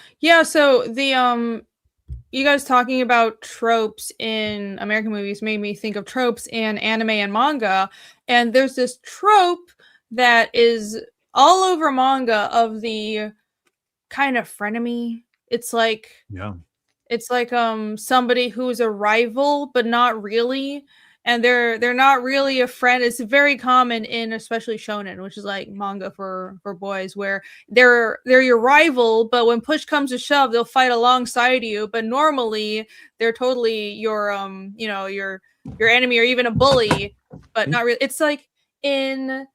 So the you guys talking about tropes in American movies made me think of tropes in anime and manga. And there's this trope that is all over manga of the kind of frenemy. It's like somebody who's a rival, but not really. And they're not really a friend. It's very common in especially shonen, which is like manga for boys, where they're your rival, but when push comes to shove, they'll fight alongside you. But normally they're totally your your enemy or even a bully, but not really. It's like in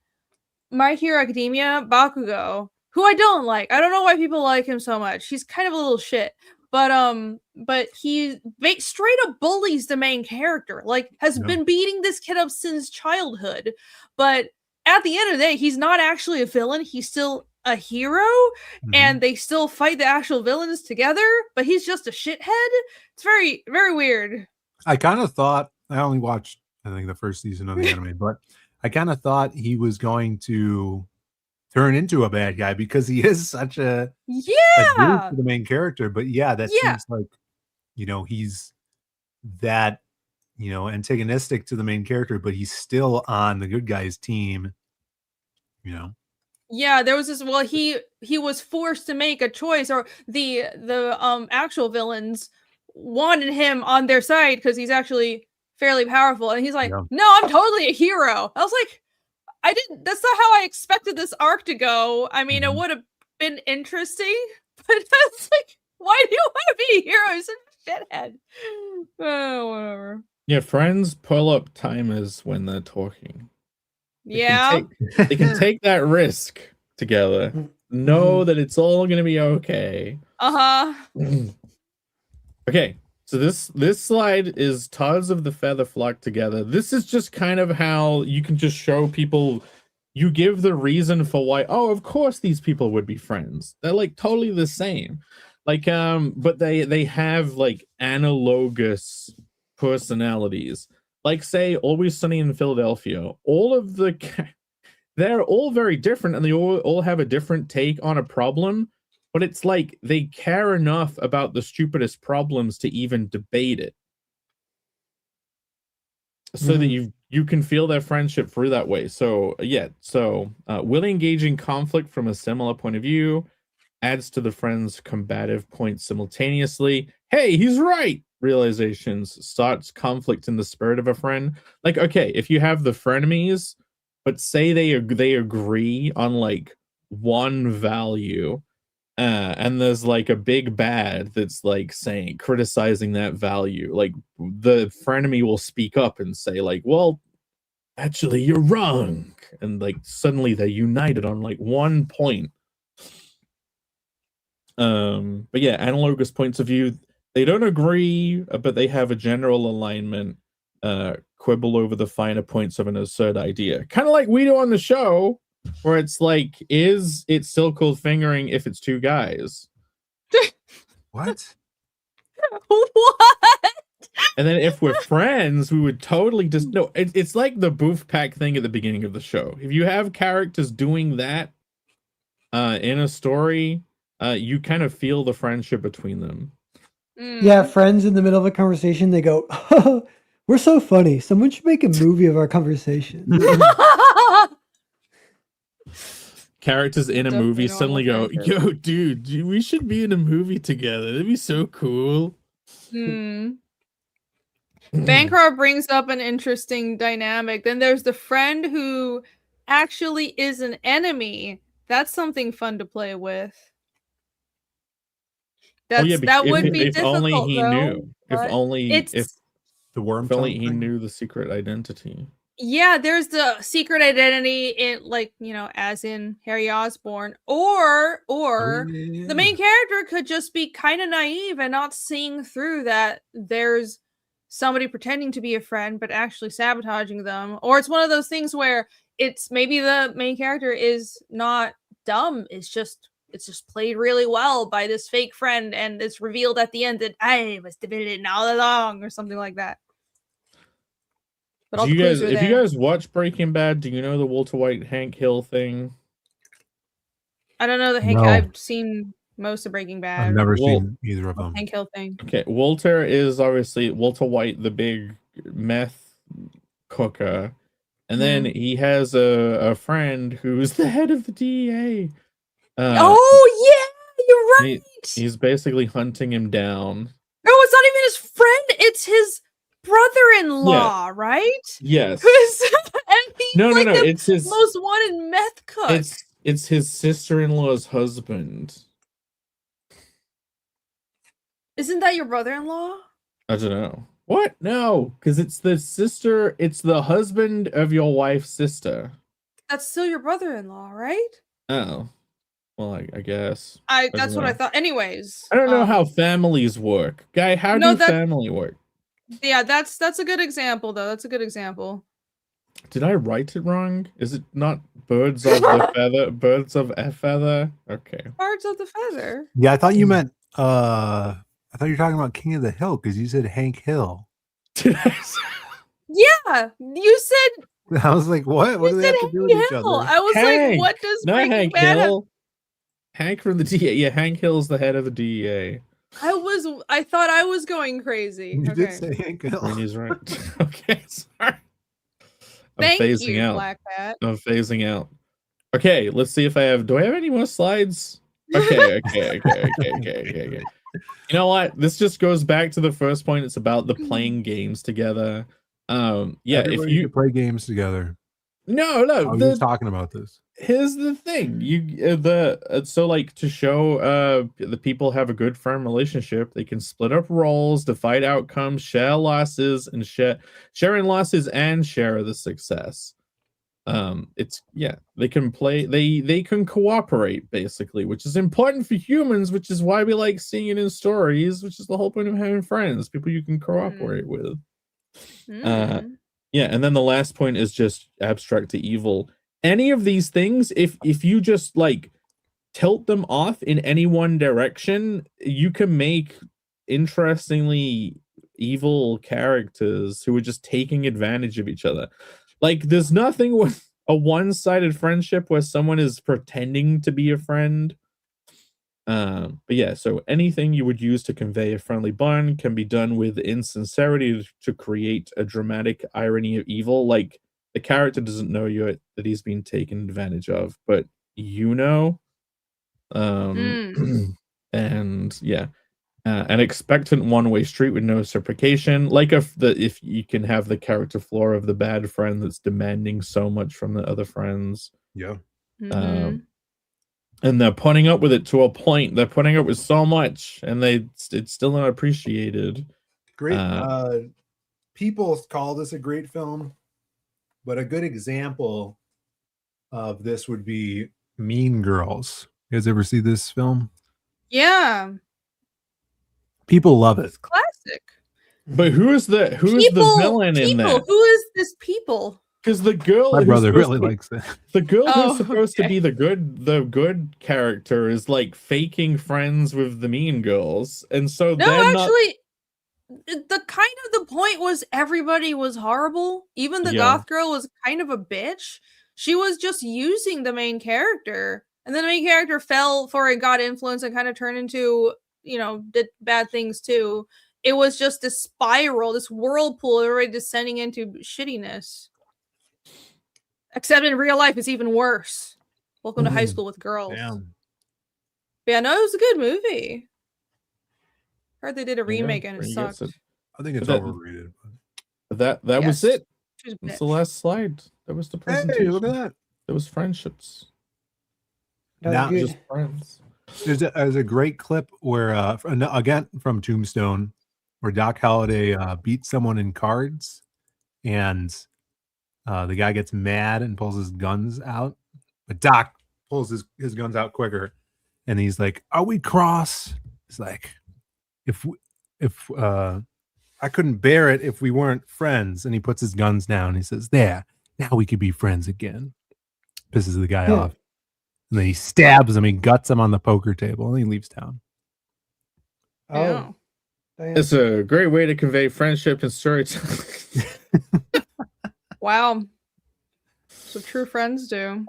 My Hero Academia, Bakugo, who I don't like. I don't know why people like him so much. He's kind of a little shit. But he straight up bullies the main character, like has been beating this kid up since childhood. But at the end of the day, he's not actually a villain. He's still a hero, and they still fight the actual villains together, but he's just a shithead. It's very, very weird. I kind of thought, I only watched, I think, the first season of the anime, but I kind of thought he was going to turn into a bad guy because he is such a dude for the main character. But that seems like, you know, he's that, you know, antagonistic to the main character, but he's still on the good guys team, you know. There was this, well, he was forced to make a choice, or the actual villains wanted him on their side because he's actually fairly powerful, and he's like, no, I'm totally a hero. I was like, that's not how I expected this arc to go. I mean, it would have been interesting, but that's like, why do you want to be a hero? He's a shithead. Oh, whatever. Yeah, friends pull up timers when they're talking. They can take that risk together. Know that it's all going to be okay. Okay. So this slide is Tars of the Feather Flock together. This is just kind of how you can just show people, you give the reason for why, oh, of course these people would be friends. They're like totally the same. Like, but they have like analogous personalities. Like, say, Always Sunny in Philadelphia. They're all very different, and they all have a different take on a problem. But it's like they care enough about the stupidest problems to even debate it, so that you can feel their friendship through that way. So will engage in conflict from a similar point of view, adds to the friend's combative points simultaneously. Hey, he's right. Realizations, starts conflict in the spirit of a friend. Like, okay, if you have the frenemies, but say they agree on like one value, and there's like a big bad that's like criticizing that value, like the frenemy will speak up and say like, well, actually you're wrong, and like suddenly they're united on like one point. But yeah, analogous points of view. They don't agree, but they have a general alignment. Quibble over the finer points of an absurd idea, kind of like we do on the show, where it's like, is it still called fingering if it's two guys? What? What? And then if we're friends, we would totally just no. It's like the booth pack thing at the beginning of the show. If you have characters doing that in a story, you kind of feel the friendship between them. Yeah, friends in the middle of a conversation, they go, "We're so funny. Someone should make a movie of our conversation." Characters in a movie suddenly go, "Yo, dude, we should be in a movie together. That'd be so cool." Bancroft brings up an interesting dynamic. Then there's the friend who actually is an enemy. That's something fun to play with. That would be difficult, only he though, knew. If the worm. If only he knew the secret identity. Yeah, there's the secret identity in, like, as in Harry Osborn, or the main character could just be kind of naive and not seeing through that there's somebody pretending to be a friend but actually sabotaging them. Or it's one of those things where it's maybe the main character is not dumb, it's just played really well by this fake friend, and it's revealed at the end that I was the villain all along, or something like that. But if you guys watch Breaking Bad, do you know the Walter White Hank Hill thing? I don't know the Hank. No. I've seen most of Breaking Bad. I've never seen either of them. Hank Hill thing. Okay, Walter is obviously Walter White, the big meth cooker, and then he has a friend who's the head of the DEA. Oh yeah, you're right. He's basically hunting him down. No, it's not even his friend. It's his brother-in-law, right? Yes. And he's no. It's his most wanted meth cook. It's his sister-in-law's husband. Isn't that your brother-in-law? I don't know. What? No, because it's the sister. It's the husband of your wife's sister. That's still your brother-in-law, right? Oh. Well, I guess. That's what I thought. Anyways. I don't know how families work. Guy, how do family work? Yeah, that's a good example, though. That's a good example. Did I write it wrong? Is it not birds of the feather? Birds of a feather? Okay. Birds of the feather. Yeah, I thought you meant I thought you were talking about King of the Hill, because you said Hank Hill. Yeah, you said. I was like, what? What do they have to do with each other? I was like, what does Breaking Bad have? Hank from the DEA. Yeah, Hank Hill's the head of the DEA. I thought I was going crazy. You did say Hank Hill. And he's right. Okay, sorry. Thank you, Black Pat. I'm phasing out. Okay, let's see if do I have any more slides? Okay. You know what? This just goes back to the first point. It's about the playing games together. Yeah, everybody if you play games together. No, I was just talking about this. Here's the thing: so like to show the people have a good firm relationship, they can split up roles, divide outcomes, share losses, and sharing losses and share the success. They can play, they can cooperate basically, which is important for humans, which is why we like seeing it in stories, which is the whole point of having friends, people you can cooperate with. Yeah, and then the last point is just abstract to evil. Any of these things, if you just like tilt them off in any one direction, you can make interestingly evil characters who are just taking advantage of each other. Like, there's nothing with a one-sided friendship where someone is pretending to be a friend. But yeah, so anything you would use to convey a friendly bond can be done with insincerity to create a dramatic irony of evil. Like, the character doesn't know that he's being taken advantage of, but you know. And yeah, an expectant one-way street with no reciprocation. Like if you can have the character flaw of the bad friend that's demanding so much from the other friends. Yeah. And they're putting up with it to a point. They're putting up with so much, and it's still not appreciated. Great. People call this a great film, but a good example of this would be Mean Girls. You guys ever see this film? Yeah. People love it. It's classic. But who's the villain in that? Who is this people? Because the girl, my brother really likes it. The girl who's supposed to be the good character is like faking friends with the mean girls, and so the point was everybody was horrible. Even the goth girl was kind of a bitch. She was just using the main character, and then the main character fell for it, got influenced, and kind of turned into, did bad things too. It was just this spiral, this whirlpool, everybody descending into shittiness. Except in real life, it's even worse. Welcome to High School with Girls. Damn. Yeah, no, it was a good movie. Heard they did a remake and it sucked. I think it's overrated. That was it. That's the last slide. That was the presentation. Hey, look at that. That was friendships. Not just friends. There's a great clip where, again from Tombstone, where Doc Holliday beats someone in cards, and the guy gets mad and pulls his guns out, but Doc pulls his guns out quicker, and he's like, "Are we cross?" He's like, "If I couldn't bear it if we weren't friends," and he puts his guns down. And he says, "There, now we could be friends again." Pisses the guy off, and then he stabs him. He guts him on the poker table, and he leaves town. Oh. It's a great way to convey friendship and storytelling. Wow. So true friends do.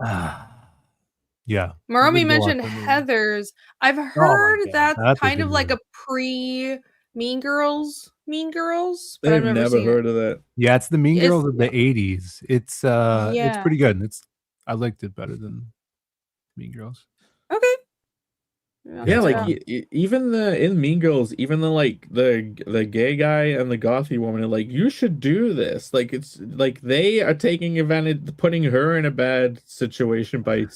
Yeah. Maromi mentioned Heathers. I've heard that's kind of like a pre-Mean Girls. But I've never heard of that. Yeah, it's the Mean Girls of the 80s. It's pretty good. I liked it better than Mean Girls. Okay. Yeah, like even in Mean Girls, even the gay guy and the gothy woman are like, you should do this. Like, it's like they are taking advantage, putting her in a bad situation by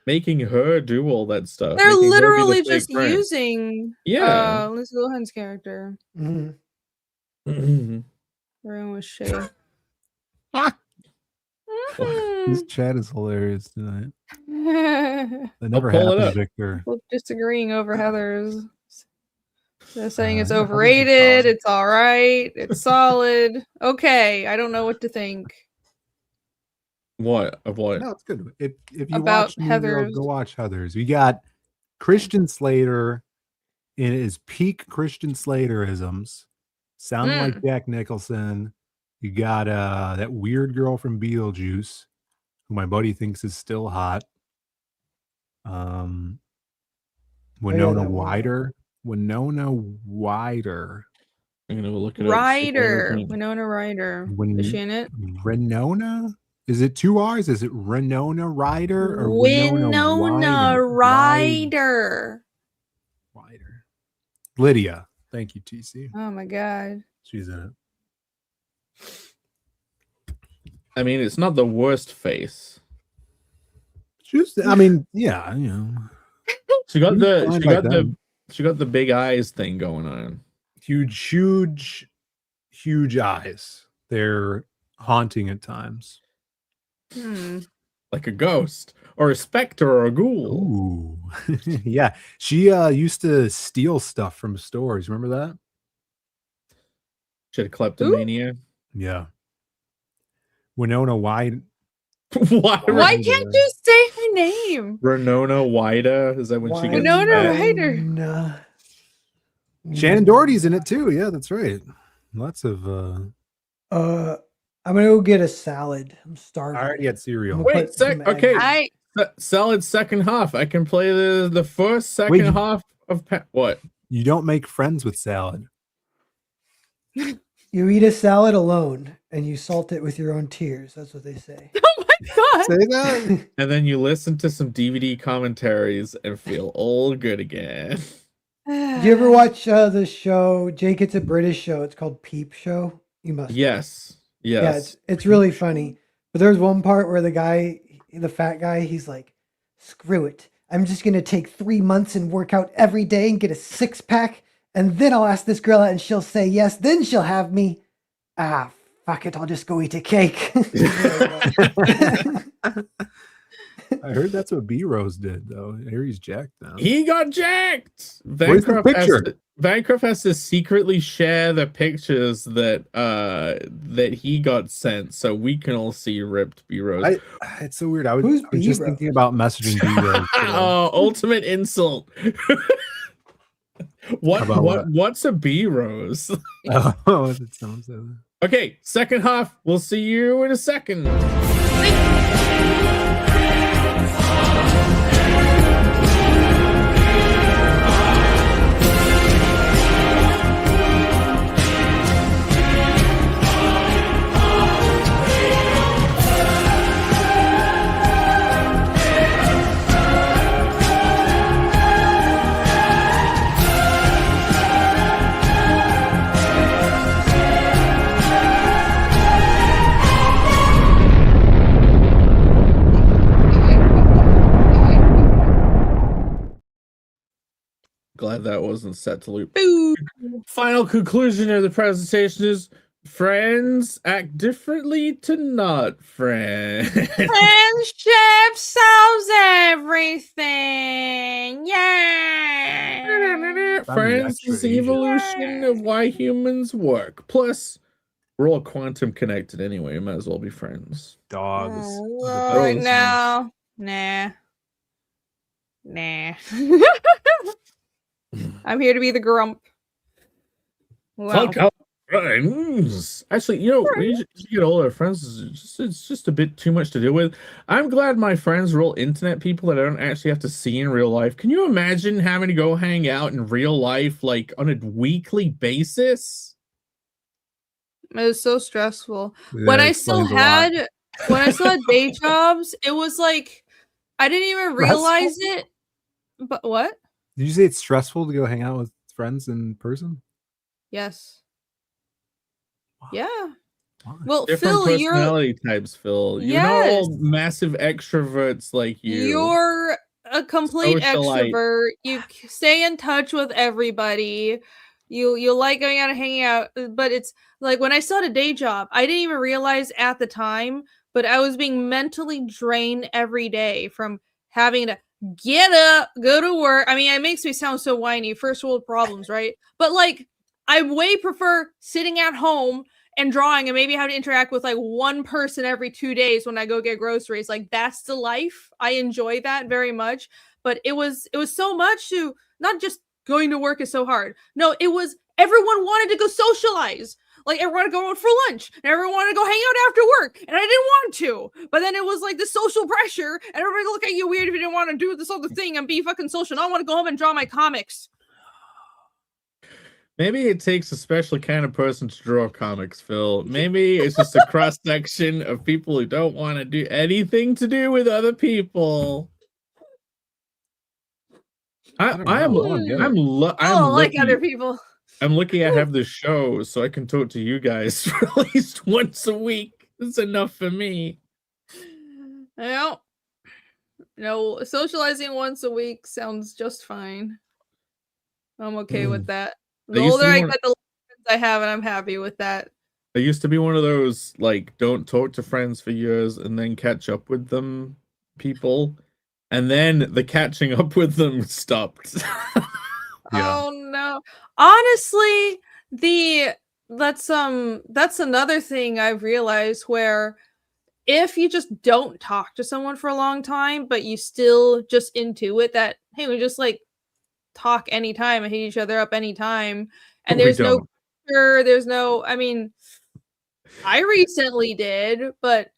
making her do all that stuff. They're literally just using Lindsay Lohan's character. Mm-hmm. Everyone was shitty. This chat is hilarious tonight. That never happened, Victor. We're disagreeing over Heathers. They're saying it's overrated. It's all right. It's solid. Okay, I don't know what to think. What of what? No, it's good. If you about watch Mean Girls, go watch Heathers. We got Christian Slater in his peak Christian Slaterisms, sounding like Jack Nicholson. You got that weird girl from Beetlejuice, who my buddy thinks is still hot. Winona Ryder. Winona Ryder. I'm gonna look it up. Winona Ryder. Is she in it? Winona? Is it 2 R's? Is it Winona Ryder or Winona Ryder? Lydia. Thank you, TC. Oh my god. She's in it. I mean, it's not the worst face. I mean, yeah, you know. She got the big eyes thing going on. Huge eyes. They're haunting at times. Like a ghost or a specter or a ghoul. Ooh. Yeah. She used to steal stuff from stores. Remember that? She had kleptomania. Ooh. Yeah. Winona Ryder. Why can't you say her name? Winona Ryder. Is that when she gets Winona Ryder? Shannon Doherty's in it too. Yeah, that's right. Lots of I'm gonna go get a salad. I'm starving. I already had cereal. Wait, okay. Salad second half. I can play the first second half of what? You don't make friends with salad. You eat a salad alone and you salt it with your own tears. That's what they say. Oh my god. Say that. And then you listen to some DVD commentaries and feel all good again. Did you ever watch the show, Jake? It's a British show. It's called Peep Show. You must. Yes. Yeah, it's really funny. But there's one part where the fat guy, he's like, screw it. I'm just going to take 3 months and work out every day and get a 6-pack. And then I'll ask this girl out and she'll say yes. Then she'll have me. Fuck it. I'll just go eat a cake. I heard that's what B Rose did, though. I hear he's jacked now. He got jacked. Where's the picture? Vancroft has to secretly share the pictures that that he got sent, so we can all see ripped B Rose. It's so weird. I was just thinking about messaging B Rose. Oh, ultimate insult. What's a B Rose? Oh, it sounds like that. Okay, second half. We'll see you in a second. Glad that wasn't set to loop. Final conclusion of the presentation is friends act differently to not friends. Friendship solves everything. Yeah. Friends is the evolution of why humans work. Plus, we're all quantum connected anyway. Might as well be friends. Dogs. Right now. Nah. I'm here to be the grump. Wow. Fuck up friends. Actually, you know, when you get older, friends it's just a bit too much to deal with. I'm glad my friends are all internet people that I don't actually have to see in real life. Can you imagine having to go hang out in real life like on a weekly basis? It was so stressful. When I still had day jobs, it was like I didn't even realize it. But what? Did you say it's stressful to go hang out with friends in person? Yes. Wow. Yeah. Wow. Well, Different Phil, personality types, Phil. You're not all massive extroverts like you. You're a complete Socialite. extrovert. You stay in touch with everybody. You like going out and hanging out, but it's like when I started a day job, I didn't even realize at the time, but I was being mentally drained every day from having to get up, go to work. I mean, it makes me sound so whiny, first world problems, right? But like, I way prefer sitting at home and drawing and maybe have to interact with like one person every 2 days when I go get groceries. Like, that's the life. I enjoy that very much. But it was so much to not just going to work is so hard. No, it was everyone wanted to go socialize. Like, everyone wanted to go out for lunch, and everyone wanted to go hang out after work, and I didn't want to. But then it was like the social pressure, and everybody look at you weird if you didn't want to do this other thing and be fucking social. I want to go home and draw my comics. Maybe it takes a special kind of person to draw comics, Phil. Maybe it's just a cross section of people who don't want to do anything to do with other people. I'm like other people. I'm lucky I have this show so I can talk to you guys for at least once a week. It's enough for me. No, socializing once a week sounds just fine. I'm okay with that. The older I get, the less friends I have, and I'm happy with that. I used to be one of those, like, don't talk to friends for years and then catch up with them people. And then the catching up with them stopped. Yeah. Oh no. Honestly, that's another thing I've realized, where if you just don't talk to someone for a long time, but you still just intuit that, hey, we just like talk anytime and hit each other up anytime, and there's no I mean, I recently did, but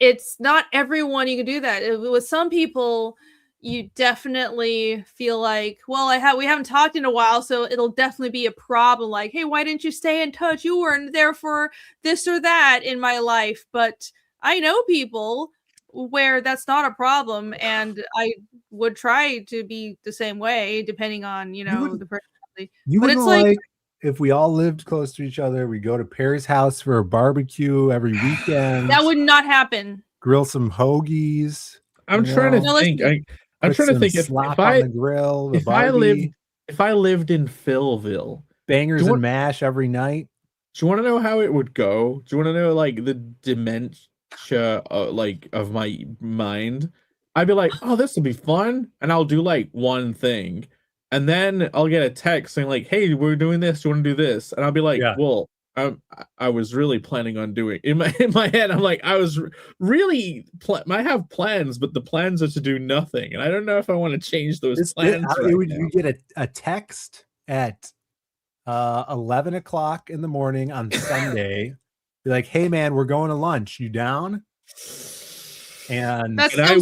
it's not everyone you can do that. With some people, you definitely feel like, well, we haven't talked in a while, so it'll definitely be a problem. Like, hey, why didn't you stay in touch? You weren't there for this or that in my life. But I know people where that's not a problem, and I would try to be the same way, depending on the personality. But it's like if we all lived close to each other, we go to Perry's house for a barbecue every weekend. That would not happen. Grill some hoagies. I'm trying to think. I'm trying to think if I grill, if I lived in Philville, bangers and mash every night. Do you want to know how it would go? Do you want to know like the dementia of my mind? I'd be like, oh, this will be fun, and I'll do like one thing, and then I'll get a text saying like, hey, we're doing this. Do you want to do this? And I'll be like, well, I was really planning on doing in my head. I'm like, I was really I have plans, but the plans are to do nothing, and I don't know if I want to change those plans. You get a text at 11 o'clock in the morning on Sunday. Be like, hey man, we're going to lunch. You down? And I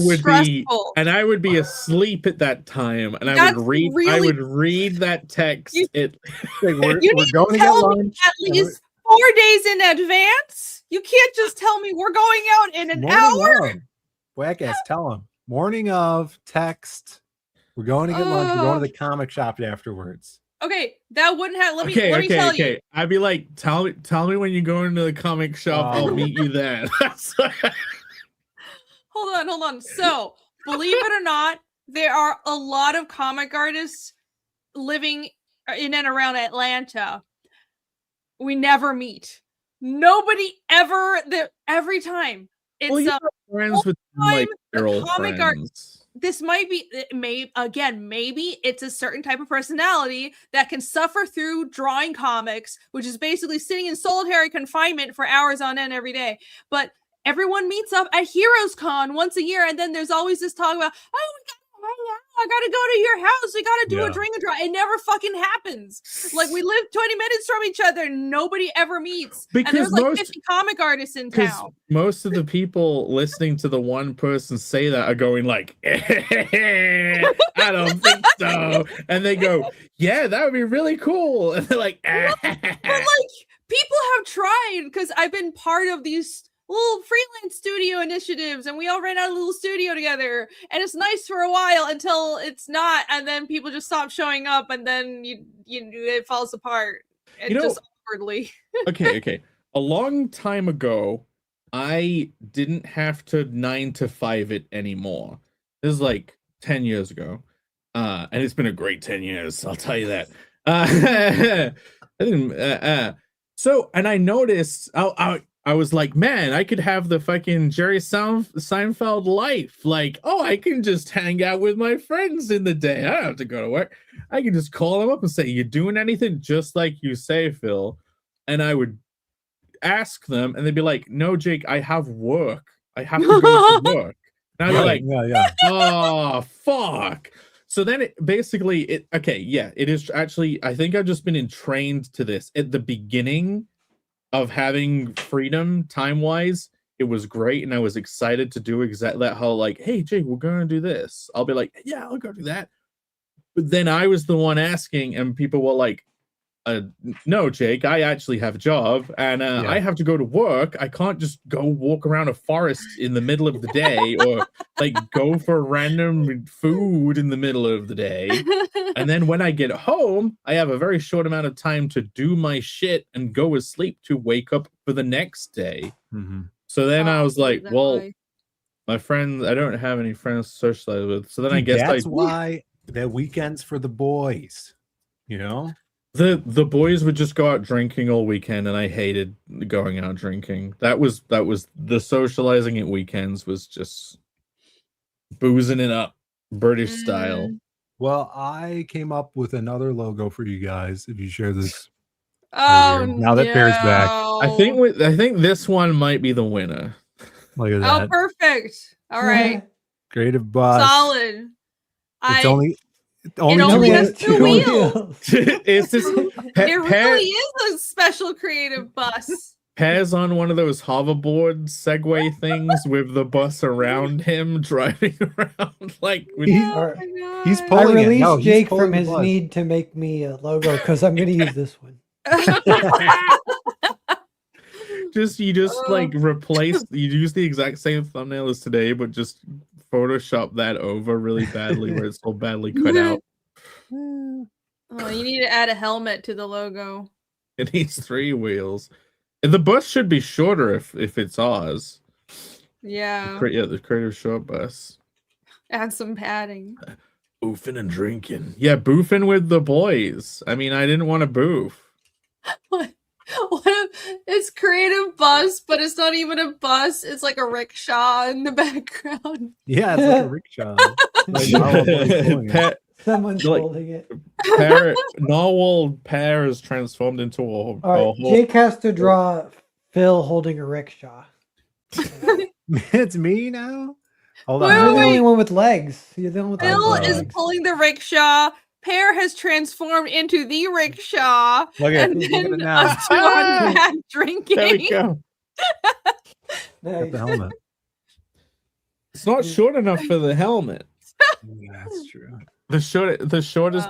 would be asleep at that time, and I would read that text. We're going to get lunch at least 4 days in advance. You can't just tell me we're going out in an hour. Whack-ass, tell them. Morning of, text. We're going to get lunch. We're going to the comic shop afterwards. Okay, that wouldn't have. Let me tell you. I'd be like, tell me when you go into the comic shop. I'll meet you then. Hold on. So, believe it or not, there are a lot of comic artists living in and around Atlanta. We never meet. Nobody ever. Every time it's friends with like comic art. This might be, maybe it's a certain type of personality that can suffer through drawing comics, which is basically sitting in solitary confinement for hours on end every day. But everyone meets up at Heroes Con once a year, and then there's always this talk about, oh, I gotta go to your house. We gotta do a drink and draw. It never fucking happens. Like, we live 20 minutes from each other. Nobody ever meets. Because and there's like 50 comic artists in town. Most of the people listening to the one person say that are going like, I don't think so. And they go, yeah, that would be really cool. And they're like, but like, people have tried, because I've been part of these little freelance studio initiatives, and we all ran out of a little studio together, and it's nice for a while until it's not, and then people just stop showing up, and then it falls apart just awkwardly. Okay. A long time ago, I didn't have to 9 to 5 it anymore. This is like 10 years ago, and it's been a great 10 years. I'll tell you that. So, and I noticed, I was like, man, I could have the fucking Jerry Seinfeld life. Like, oh, I can just hang out with my friends in the day. I don't have to go to work. I can just call them up and say, you doing anything? Just like you say, Phil. And I would ask them, and they'd be like, no, Jake, I have work. I have to go to work. And I'd be like, oh, fuck. So then it is actually, I think I've just been entrained to this. At the beginning of having freedom time-wise, it was great, and I was excited to do exactly that. How like, hey, Jake, we're gonna do this. I'll be like, yeah, I'll go do that. But then I was the one asking, and people were like, no, Jake, I actually have a job, and I have to go to work. I can't just go walk around a forest in the middle of the day, or like go for random food in the middle of the day. And then when I get home, I have a very short amount of time to do my shit and go to sleep to wake up for the next day. Mm-hmm. So then I was like, well, my friends, I don't have any friends to socialize with. So then I guess that's why that weekends for the boys, The boys would just go out drinking all weekend, and I hated going out drinking. That was the socializing at weekends was just boozing it up, British style. Well, I came up with another logo for you guys. If you share this, now that pairs back. I think this one might be the winner. Look at that! Oh, perfect! All right, creative bus, solid. It's it only has 2 wheels. It's just it really is a special creative bus. Pez on one of those hoverboard Segway things with the bus around him driving around like with he's pulling. I released Jake from his need to make me a logo because I'm going to use this one. You use the exact same thumbnail as today, but just Photoshop that over really badly where it's so badly cut out. Oh, you need to add a helmet to the logo. It needs 3 wheels. And the bus should be shorter if it's ours. Yeah. The creative short bus. Add some padding. Boofing and drinking. Yeah, boofing with the boys. I mean, I didn't want to boof. What? What if it's creative bus, but it's not even a bus? It's like a rickshaw in the background. Yeah, it's like a rickshaw. Someone's holding it. Narwhal Pear is transformed into a. All right, Jake has to draw Phil holding a rickshaw. It's me now. Hold on. You're the only one with legs. You're the only one with Phil is legs. pulling the rickshaw. Pear has transformed into the rickshaw. Look at and it. then Look at it now. us two are back drinking. There we go. Got the helmet. It's not short enough for the helmet. Yeah, that's true. The shortest.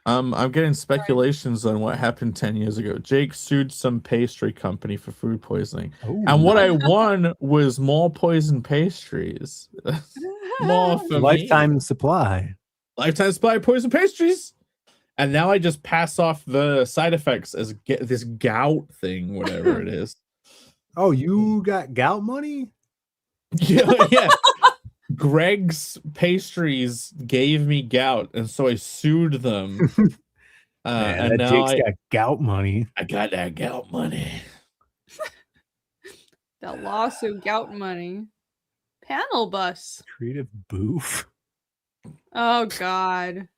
I'm getting speculations on what happened 10 years ago. Jake sued some pastry company for food poisoning. Ooh. And what I won was more poison pastries. More for lifetime supply. Lifetime supply of poison pastries. And now I just pass off the side effects as this gout thing, whatever it is. Oh, you got gout money? Yeah. Greg's pastries gave me gout, and so I sued them. Man, and that now Jake's got gout money. I got that gout money. That lawsuit gout money. Panel bus. Creative boof. Oh God.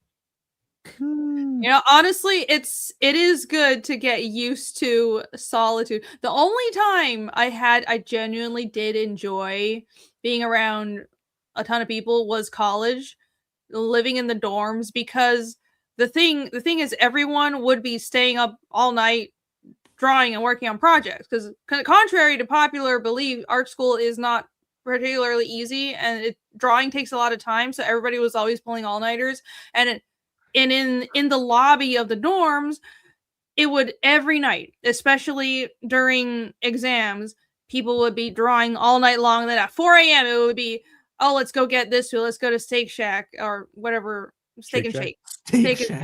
You know, honestly, it is good to get used to solitude. The only time I genuinely did enjoy being around a ton of people was college, living in the dorms, because the thing is everyone would be staying up all night drawing and working on projects, because contrary to popular belief, art school is not particularly easy, and drawing takes a lot of time, so everybody was always pulling all-nighters. And in the lobby of the dorms, it would every night, especially during exams, people would be drawing all night long. And then at 4 a.m. it would be, oh, let's go get this food. Let's go to Steak Shack or whatever. Steak and Shake.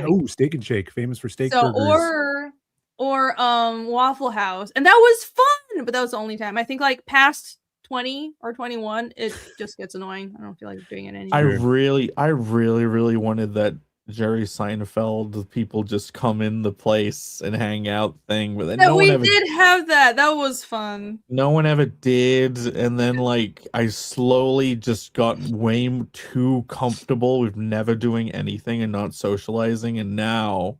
Oh, Steak and Shake, famous for steak burgers. Or Waffle House. And that was fun, but that was the only time. I think like past 20 or 21, it just gets annoying. I don't feel like doing it anymore. I really wanted that Jerry Seinfeld people just come in the place and hang out thing, but then we did have that. That was fun. No one ever did, and then like I slowly just got way too comfortable with never doing anything and not socializing, and now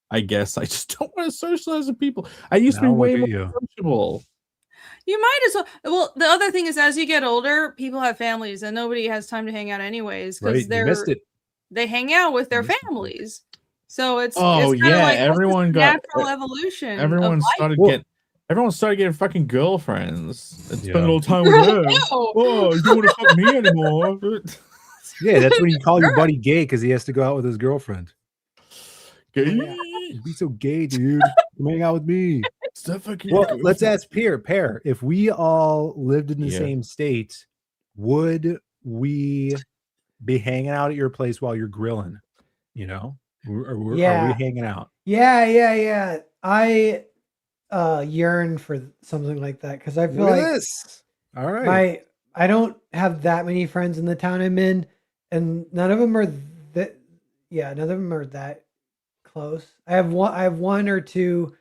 I guess I just don't want to socialize with people. I used to be way more sociable. You might as well. Well, the other thing is, as you get older, people have families, and nobody has time to hang out anyways because they hang out with their families. So it's like everyone got natural evolution. Everyone started getting fucking girlfriends and spend a little time with them. Oh, you don't want to fuck me anymore. Yeah, that's when you call your buddy gay because he has to go out with his girlfriend. Gay? You'd be so gay, dude. Come hang out with me. Well, let's ask Pear. If we all lived in the same state, would we be hanging out at your place while you're grilling? You know, are we hanging out? Yeah. I yearn for something like that because I feel like this. All right. I don't have that many friends in the town I'm in, and none of them are that close. I have one or two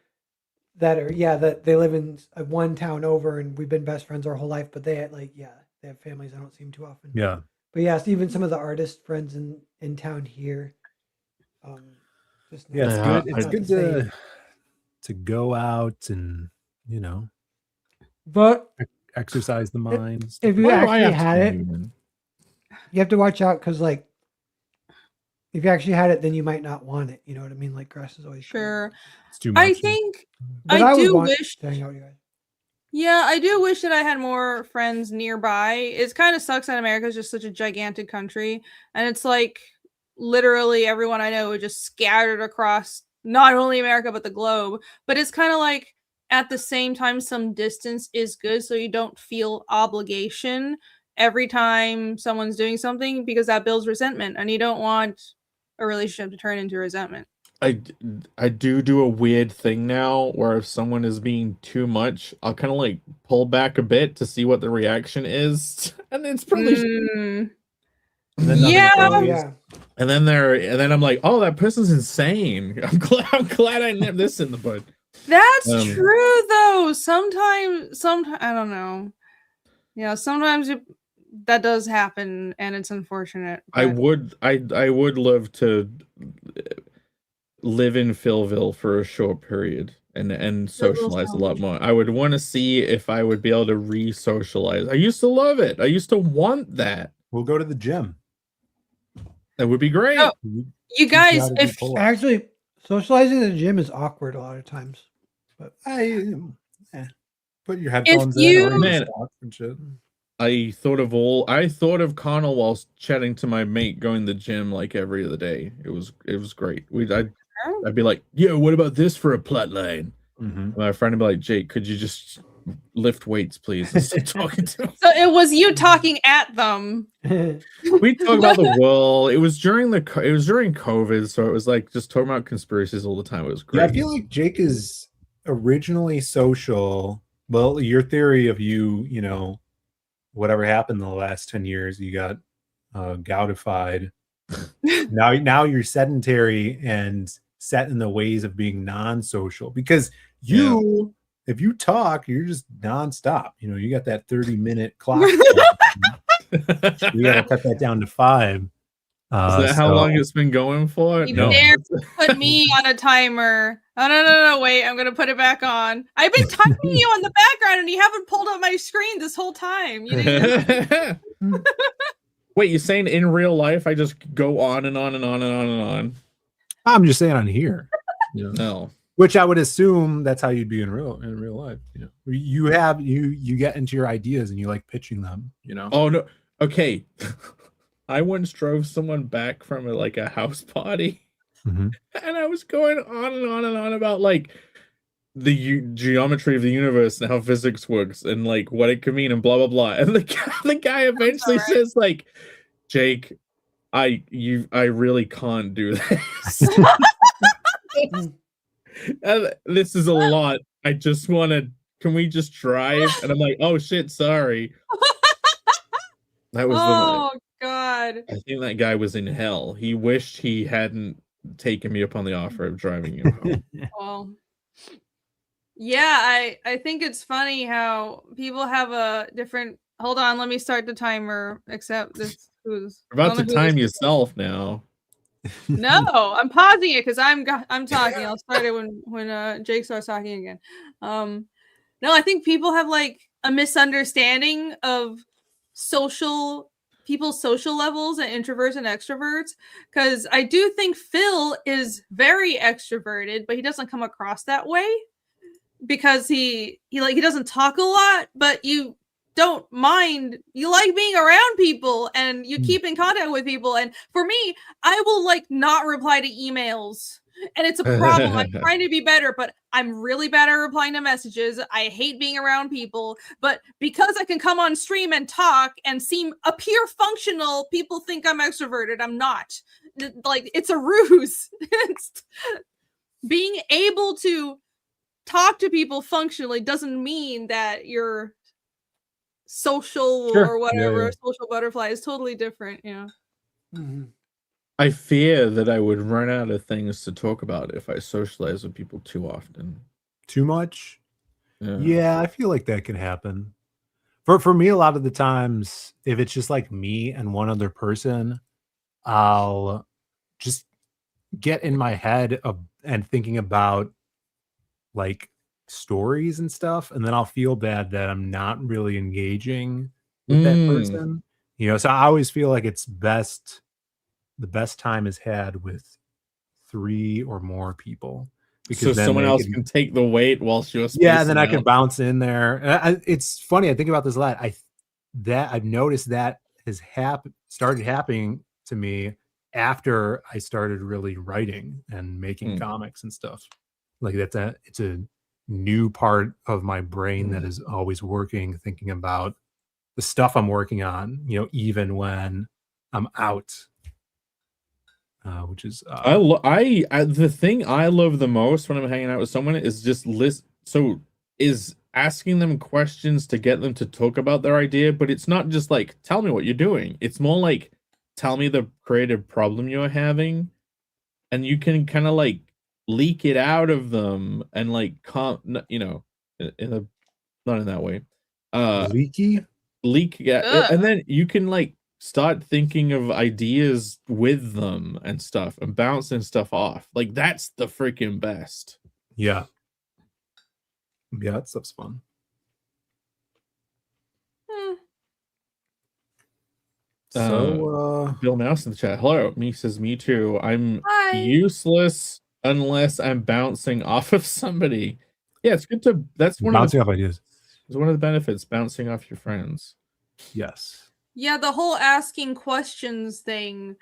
that are that they live in one town over, and we've been best friends our whole life, but they have families I don't see them too often. Yeah. But yes, even some of the artist friends in town here. It's good. It's good to go out and but exercise the mind. If you actually had it, you have to watch out because like if you actually had it, then you might not want it. You know what I mean? Like grass is always sure. It's too much. I think I do wish to hang out with you guys. Yeah, I do wish that I had more friends nearby. It kind of sucks that America is just such a gigantic country, and it's like literally everyone I know is just scattered across not only America but the globe. But it's kind of like at the same time, some distance is good, so you don't feel obligation every time someone's doing something, because that builds resentment, and you don't want a relationship to turn into resentment. I do a weird thing now where if someone is being too much, I'll kind of like pull back a bit to see what the reaction is, and it's probably and then and then I'm like, oh, that person's insane. I'm glad I nipped this in the bud. That's true though. Sometimes I don't know. Yeah, sometimes that does happen and it's unfortunate. But... I would love to live in Philville for a short period and socialize a lot more. I would want to see if I would be able to re-socialize. I used to love it. I used to want that. We'll go to the gym. That would be great. Oh, you guys, if actually socializing in the gym is awkward a lot of times. But put your headphones in. Man, I thought of Connell while chatting to my mate going to the gym like every other day. It was great. I'd be like, yo, what about this for a plot line? My friend would be like, Jake, could you just lift weights, please? Talking to so it was you talking at them. We talk about the world. It was during COVID, so it was like just talking about conspiracies all the time. It was great. Yeah, I feel like Jake is originally social. Well, your theory of you know, whatever happened in the last 10 years, you got goutified. now you're sedentary and set in the ways of being non-social because if you talk, you're just nonstop. You know, you got that 30-minute clock. You gotta cut that down to 5. Is that how long it's been going for? You dare put me on a timer. Oh, no, wait, I'm gonna put it back on. I've been timing you on the background and you haven't pulled up my screen this whole time. Wait, you're saying in real life I just go on and on and on and on and on? I'm just saying on here. No. Which I would assume that's how you'd be in real life. You know, you get into your ideas and you like pitching them. You know. Oh no. Okay. I once drove someone back from a house party, and I was going on and on and on about like the geometry of the universe and how physics works and like what it could mean and blah blah blah. And the guy eventually says like, Jake, I really can't do this. This is a lot. I just want to. Can we just drive? And I'm like, oh shit, sorry. That was God. I think that guy was in hell. He wished he hadn't taken me up on the offer of driving him home. Well, yeah, I think it's funny how people have a different. Hold on, let me start the timer. Except this who's You're about to time yourself now. No, I'm pausing it because I'm talking. I'll start it when Jake starts talking again. No, I think people have like a misunderstanding of people's social levels and introverts and extroverts. Because I do think Phil is very extroverted, but he doesn't come across that way because he doesn't talk a lot, but you don't mind, you like being around people and you keep in contact with people. And for me, I will like not reply to emails and it's a problem. I'm trying to be better, but I'm really bad at replying to messages. I hate being around people, but because I can come on stream and talk and appear functional, people think I'm extroverted. I'm not. Like, it's a ruse. It's being able to talk to people functionally doesn't mean that you're social or whatever. Social butterfly is totally different. I fear that I would run out of things to talk about if I socialize with people too often. Too much? Yeah, I feel like that can happen. For me, a lot of the times, if it's just like me and one other person, I'll just get in my head and thinking about like stories and stuff, and then I'll feel bad that I'm not really engaging with that person. So I always feel like it's best. The best time is had with 3 or more people, because so someone else can take the weight whilst you're then I can bounce in there. It's funny. I think about this a lot. I've noticed that has started happening to me after I started really writing and making comics and stuff. Like it's a new part of my brain that is always working, thinking about the stuff I'm working on, even when I'm out. Which is the thing I love the most when I'm hanging out with someone is just asking them questions to get them to talk about their idea, but it's not just like, tell me what you're doing. It's more like, tell me the creative problem you're having, and you can kind of like leak it out of them and like you know, in a not in that way. Leak, yeah, and then you can like start thinking of ideas with them and stuff and bouncing stuff off. Like that's the freaking best. Yeah. Yeah, that stuff's fun. So Bill Mouse in the chat. Hello, me says me too. I'm Hi. useless unless I'm bouncing off of somebody. Yeah, it's good to that's one bouncing of the, off ideas. It's one of the benefits, bouncing off your friends. Yes. Yeah, the whole asking questions thing,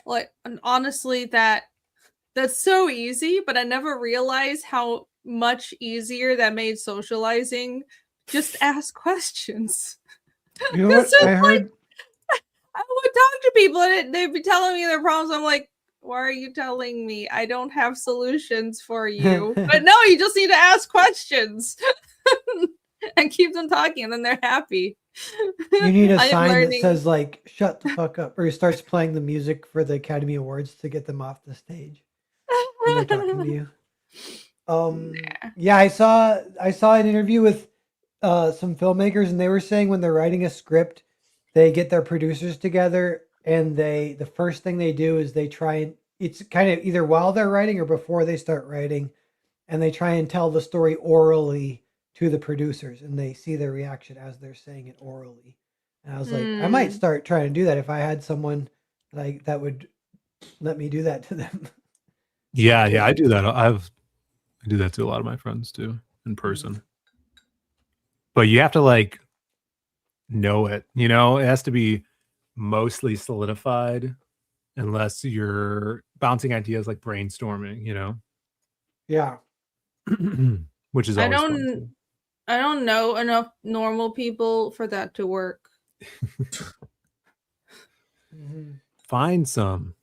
like honestly, that's so easy, but I never realized how much easier that made socializing. Just ask questions. You know what I heard? I would talk to people and they'd be telling me their problems. I'm like, why are you telling me? I don't have solutions for you. But no, you just need to ask questions and keep them talking, and then they're happy. You need a sign that says like "shut the fuck up," or he starts playing the music for the Academy Awards to get them off the stage when they're talking to you. Yeah, I saw an interview with some filmmakers, and they were saying when they're writing a script, they get their producers together, and the first thing they do is they try and it's kind of either while they're writing or before they start writing, and they try and tell the story orally to the producers, and they see their reaction as they're saying it orally. And I was like, I might start trying to do that if I had someone like that would let me do that to them. Yeah, I do that. I do that to a lot of my friends too in person. But you have to like know it, you know, it has to be mostly solidified unless you're bouncing ideas like brainstorming, you know. Yeah. Which is always fun too. I don't know enough normal people for that to work. Find some.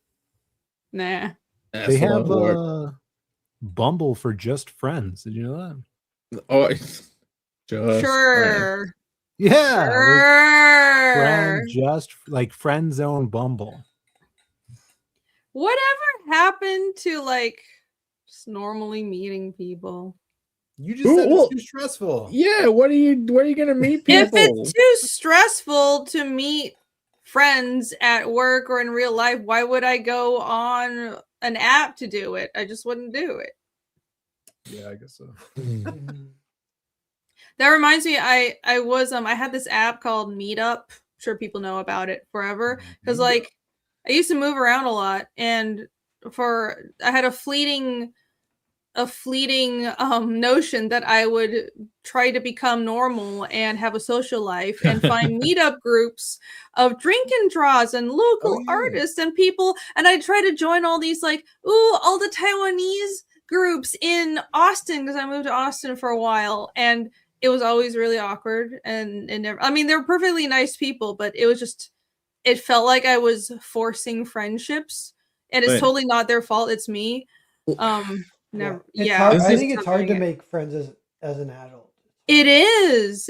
Nah. They have Bumble for just friends. Did you know that? Oh, just sure. Friends. Yeah. Sure. Just like friend zone Bumble. Whatever happened to like just normally meeting people? You just said it's too stressful. Yeah, what are you gonna meet people? If it's too stressful to meet friends at work or in real life, why would I go on an app to do it? I just wouldn't do it. Yeah, I guess so. That reminds me, I had this app called Meetup. I'm sure people know about it forever. Because like I used to move around a lot, and I had a fleeting notion that I would try to become normal and have a social life and find meetup groups of drink and draws and local artists and people. And I'd try to join all these like, all the Taiwanese groups in Austin, because I moved to Austin for a while, and it was always really awkward. And I mean, they're perfectly nice people, but it felt like I was forcing friendships, and it's totally not their fault. It's me. Never. Yeah, I think it's hard to make friends as an adult. It is.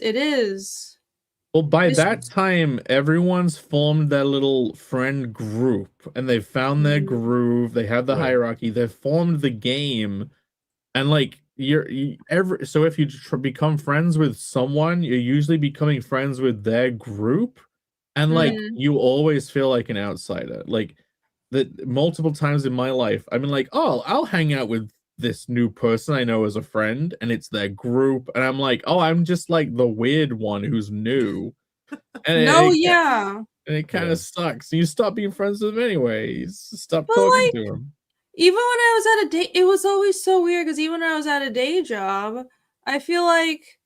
Well, by that time, everyone's formed that little friend group, and they've found their groove. They have the hierarchy. They've formed the game, and like so if you become friends with someone, you're usually becoming friends with their group, and like you always feel like an outsider. Like that multiple times in my life, I've been like, oh, I'll hang out with this new person I know as a friend, and it's their group, and I'm like, oh, I'm just like the weird one who's new. And it kind of sucks. You stop being friends with them anyways. Stop talking to them. Even when I was at a day, it was always so weird, because even when I was at a day job, I feel like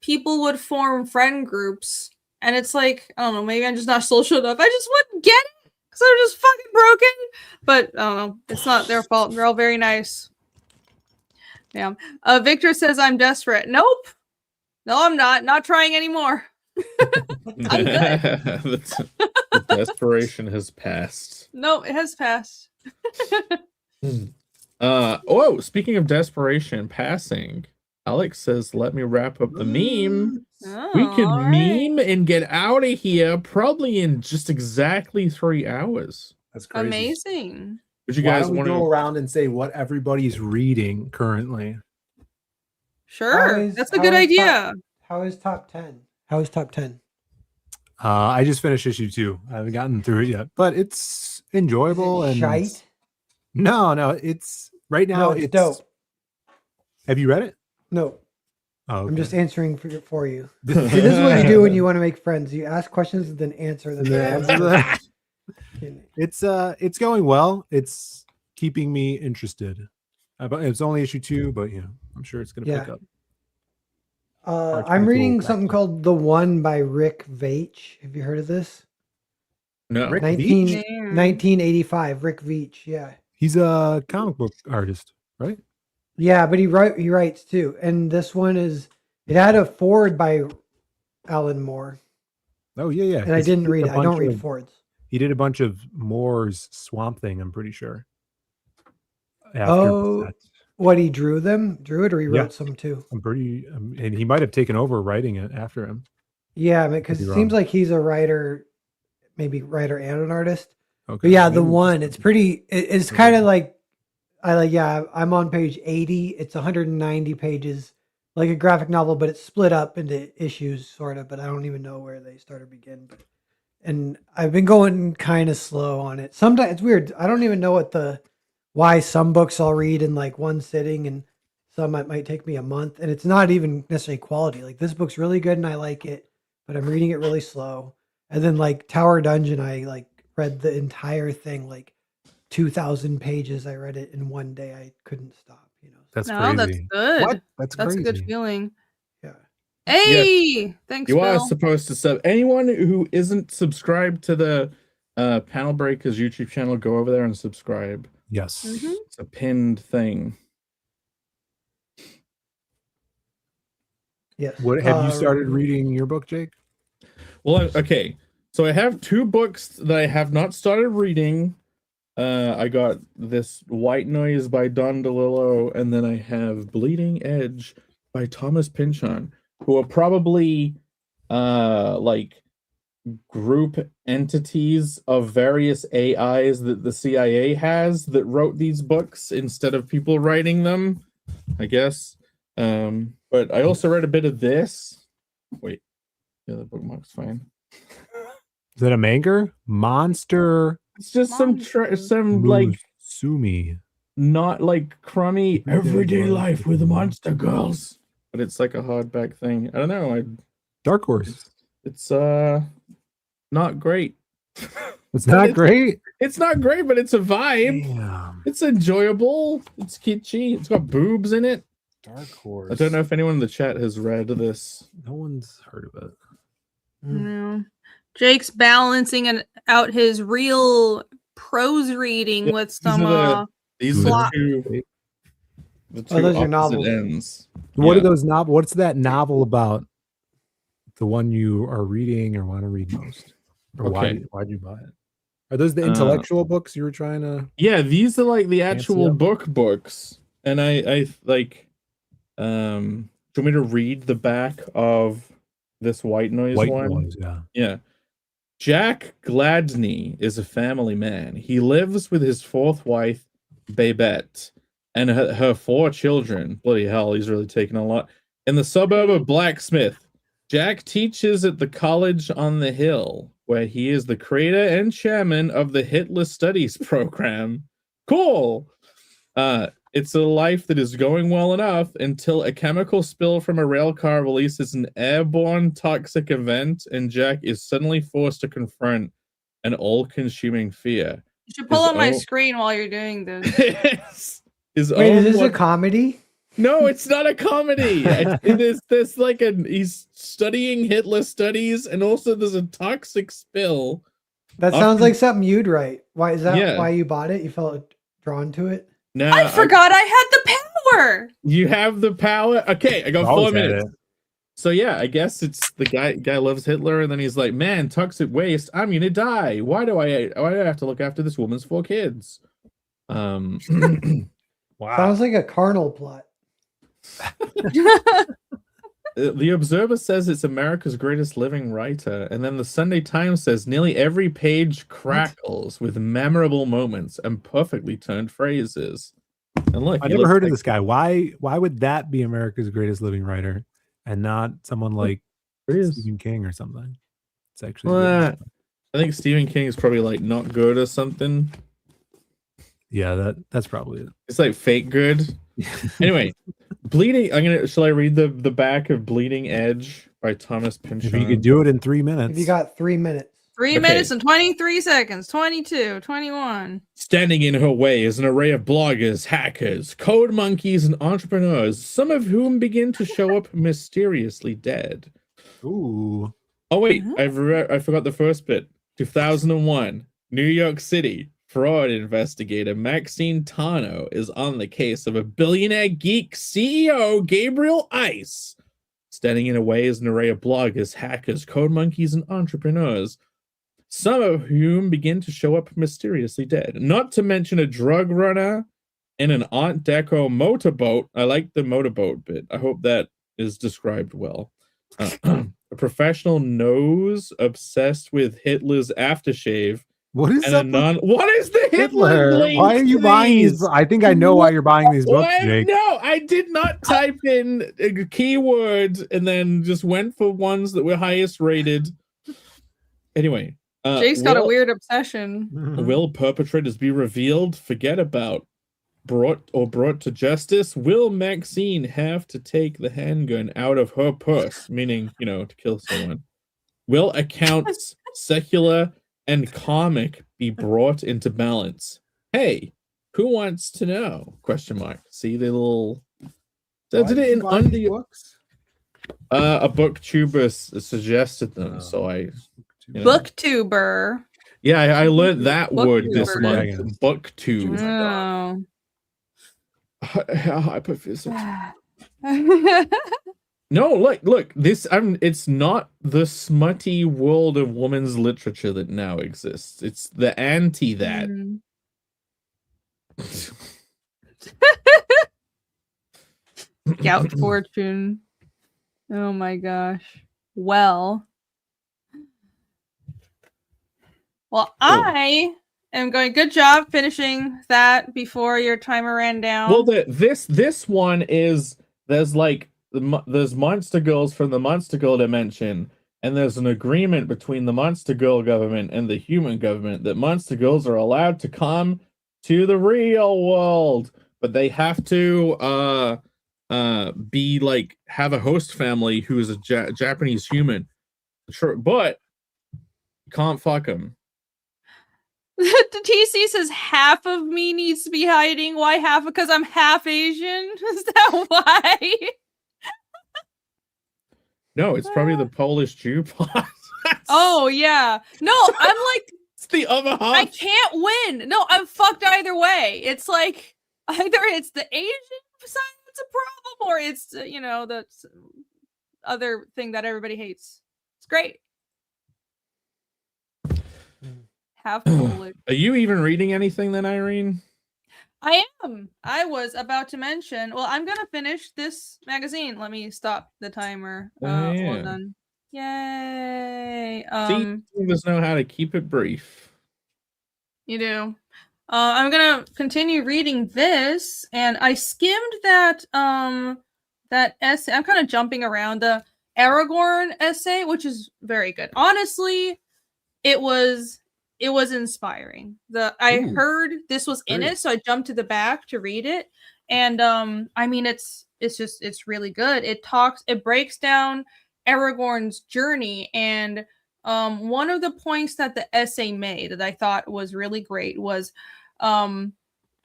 people would form friend groups, and it's like, I don't know, maybe I'm just not social enough. I just wouldn't get it. So they're just fucking broken. But I don't know. It's not their fault. They're all very nice. Yeah. Victor says I'm desperate. Nope. No, I'm not. Not trying anymore. I'm good. The desperation has passed. No, it has passed. Speaking of desperation passing, Alex says, let me wrap up the meme. We can meme and get out of here probably in just exactly 3 hours. That's crazy. Amazing. Would you Why guys don't we want go to around and say what everybody's reading currently? Sure, that's a good idea. How is top 10? How is top 10? I just finished issue 2. I haven't gotten through it yet, but it's enjoyable. Is it and shite? No, it's right now. No, it's dope. Have you read it? No. Oh, okay. I'm just answering for you. See, this is what you do when you want to make friends. You ask questions and then answer them. It's going well. It's keeping me interested. It's only issue 2, but I'm sure it's going to pick up. I'm reading something called The One by Rick Veitch. Have you heard of this? No. Rick 1985. Rick Veitch. Yeah. He's a comic book artist, right? Yeah, but he writes too. And this one it had a forward by Alan Moore. Oh yeah. And I didn't read it. I don't read forwards. He did a bunch of Moore's Swamp Thing, I'm pretty sure. What, he drew them? Drew it, or he wrote some too? And he might have taken over writing it after him. Yeah, because it seems like he's a writer, maybe writer and an artist. Okay. But yeah, The One, it's pretty, it's kind of like, I'm on page 80. It's 190 pages, like a graphic novel, but it's split up into issues, sort of, but I don't even know where they start or begin. And I've been going kind of slow on it. Sometimes it's weird. I don't even know why some books I'll read in like one sitting and some it might take me a month. And it's not even necessarily quality. Like, this book's really good and I like it, but I'm reading it really slow. And then like Tower Dungeon, I read the entire thing, like 2,000 pages. I read it in one day. I couldn't stop, That's No, crazy. that's good. What? That's crazy. A good feeling. Yeah. Hey, thanks, You Bill. are supposed to sub. Anyone who isn't subscribed to the Panel Breakers YouTube channel, go over there and subscribe. Yes. Mm-hmm. It's a pinned thing. Yes. What have you started reading your book, Jake? Well, okay. So I have 2 books that I have not started reading. I got this White Noise by Don DeLillo, and then I have Bleeding Edge by Thomas Pynchon, who are probably like group entities of various AIs that the CIA has that wrote these books instead of people writing them, I guess. But I also read a bit of this. Wait, the other bookmark's fine. Is that a manga? Monster. It's just some like Sumi. Not like crummy everyday life with the monster girls, but it's like a hardback thing. I don't know. Dark Horse. It's not great. It's not great. It's not great, but it's a vibe. Damn. It's enjoyable. It's kitschy. It's got boobs in it. Dark Horse. I don't know if anyone in the chat has read this. No one's heard of it. No. Jake's balancing out his real prose reading with some these are the two those are novels. ends. What are those novels? What's that novel about? The one you are reading or want to read most? Or why'd you buy it? Are those the intellectual books you were trying to? Yeah, these are like the actual books. And I like do you want me to read the back of this White Noise one? Yeah. Jack Gladney is a family man. He lives with his 4th wife, Babette, and her 4 children. Bloody hell, he's really taken a lot. In the suburb of Blacksmith, Jack teaches at the college on the hill, where he is the creator and chairman of the Hitler Studies program. Cool! It's a life that is going well enough until a chemical spill from a rail car releases an airborne toxic event, and Jack is suddenly forced to confront an all-consuming fear. You should pull up my screen while you're doing this. Wait, is this a comedy? No, it's not a comedy. There's like he's studying Hitler Studies, and also there's a toxic spill. That sounds like something you'd write. Why is that? Why you bought it? You felt drawn to it? No, I forgot I had the power. You have the power. Okay, I got 4 minutes. So yeah, I guess it's the guy loves Hitler, and then he's like, "Man, toxic waste. I'm gonna die. Why do I have to look after this woman's 4 kids?" Wow, sounds like a carnal plot. The Observer says it's America's greatest living writer, and then the Sunday Times says nearly every page crackles with memorable moments and perfectly turned phrases. And look, I never heard of this guy. Why would that be America's greatest living writer and not someone like Stephen King or something? It's actually I think Stephen King is probably like not good or something. Yeah, that's probably it. It's like fake good. Anyway, shall I read the back of Bleeding Edge by Thomas Pynchon? If you could do it in 3 minutes. If you got 3 minutes. 3 minutes and 23 seconds, 22, 21. Standing in her way is an array of bloggers, hackers, code monkeys, and entrepreneurs, some of whom begin to show up mysteriously dead. Ooh. Oh, wait, I forgot the first bit. 2001, New York City. Fraud investigator Maxine Tano is on the case of a billionaire geek CEO, Gabriel Ice. Standing in a way is an array of bloggers, hackers, code monkeys, and entrepreneurs, some of whom begin to show up mysteriously dead. Not to mention a drug runner and an Art Deco motorboat. I like the motorboat bit. I hope that is described well. A professional nose obsessed with Hitler's aftershave. What is that? What is the Hitler? Why are you buying these? I think I know why you're buying these books, Jake. No, I did not type in a keyword and then just went for ones that were highest rated. Anyway, Jake's got a weird obsession. Will perpetrators be revealed? Forget about brought to justice. Will Maxine have to take the handgun out of her purse? Meaning, to kill someone. Will accounts, secular and comic be brought into balance? Hey, who wants to know? Question mark. See the little. Did it in under books? A booktuber suggested them, so I. Booktuber. Yeah, I learned that word this month. Booktube. Oh. Hypophysics. No, look, this it's not the smutty world of women's literature that now exists. It's the anti that. Gout fortune. Oh my gosh. Well, I am going. Good job finishing that before your timer ran down. Well, this one is there's Monster Girls from the Monster Girl dimension, and there's an agreement between the Monster Girl government and the human government that Monster Girls are allowed to come to the real world, but they have to be have a host family who is a Japanese human. Sure, but can't fuck them. The TC says half of me needs to be hiding. Why half? Because I'm half Asian. Is that why? No, it's probably the Polish Jew plot. Oh yeah. No, I'm like it's the other half. I can't win. No, I'm fucked either way. It's like either it's the Asian side that's a problem, or it's the other thing that everybody hates. It's great. Half Polish. Are you even reading anything then, Irene? I am. I was about to mention. Well, I'm gonna finish this magazine. Let me stop the timer. Well done. Yay. See, you just know how to keep it brief. You do. I'm gonna continue reading this, and I skimmed that essay. I'm kind of jumping around the Aragorn essay, which is very good. Honestly, it was inspiring. I heard this was in it, so I jumped to the back to read it. And I mean it's really good. It breaks down Aragorn's journey, and one of the points that the essay made that I thought was really great was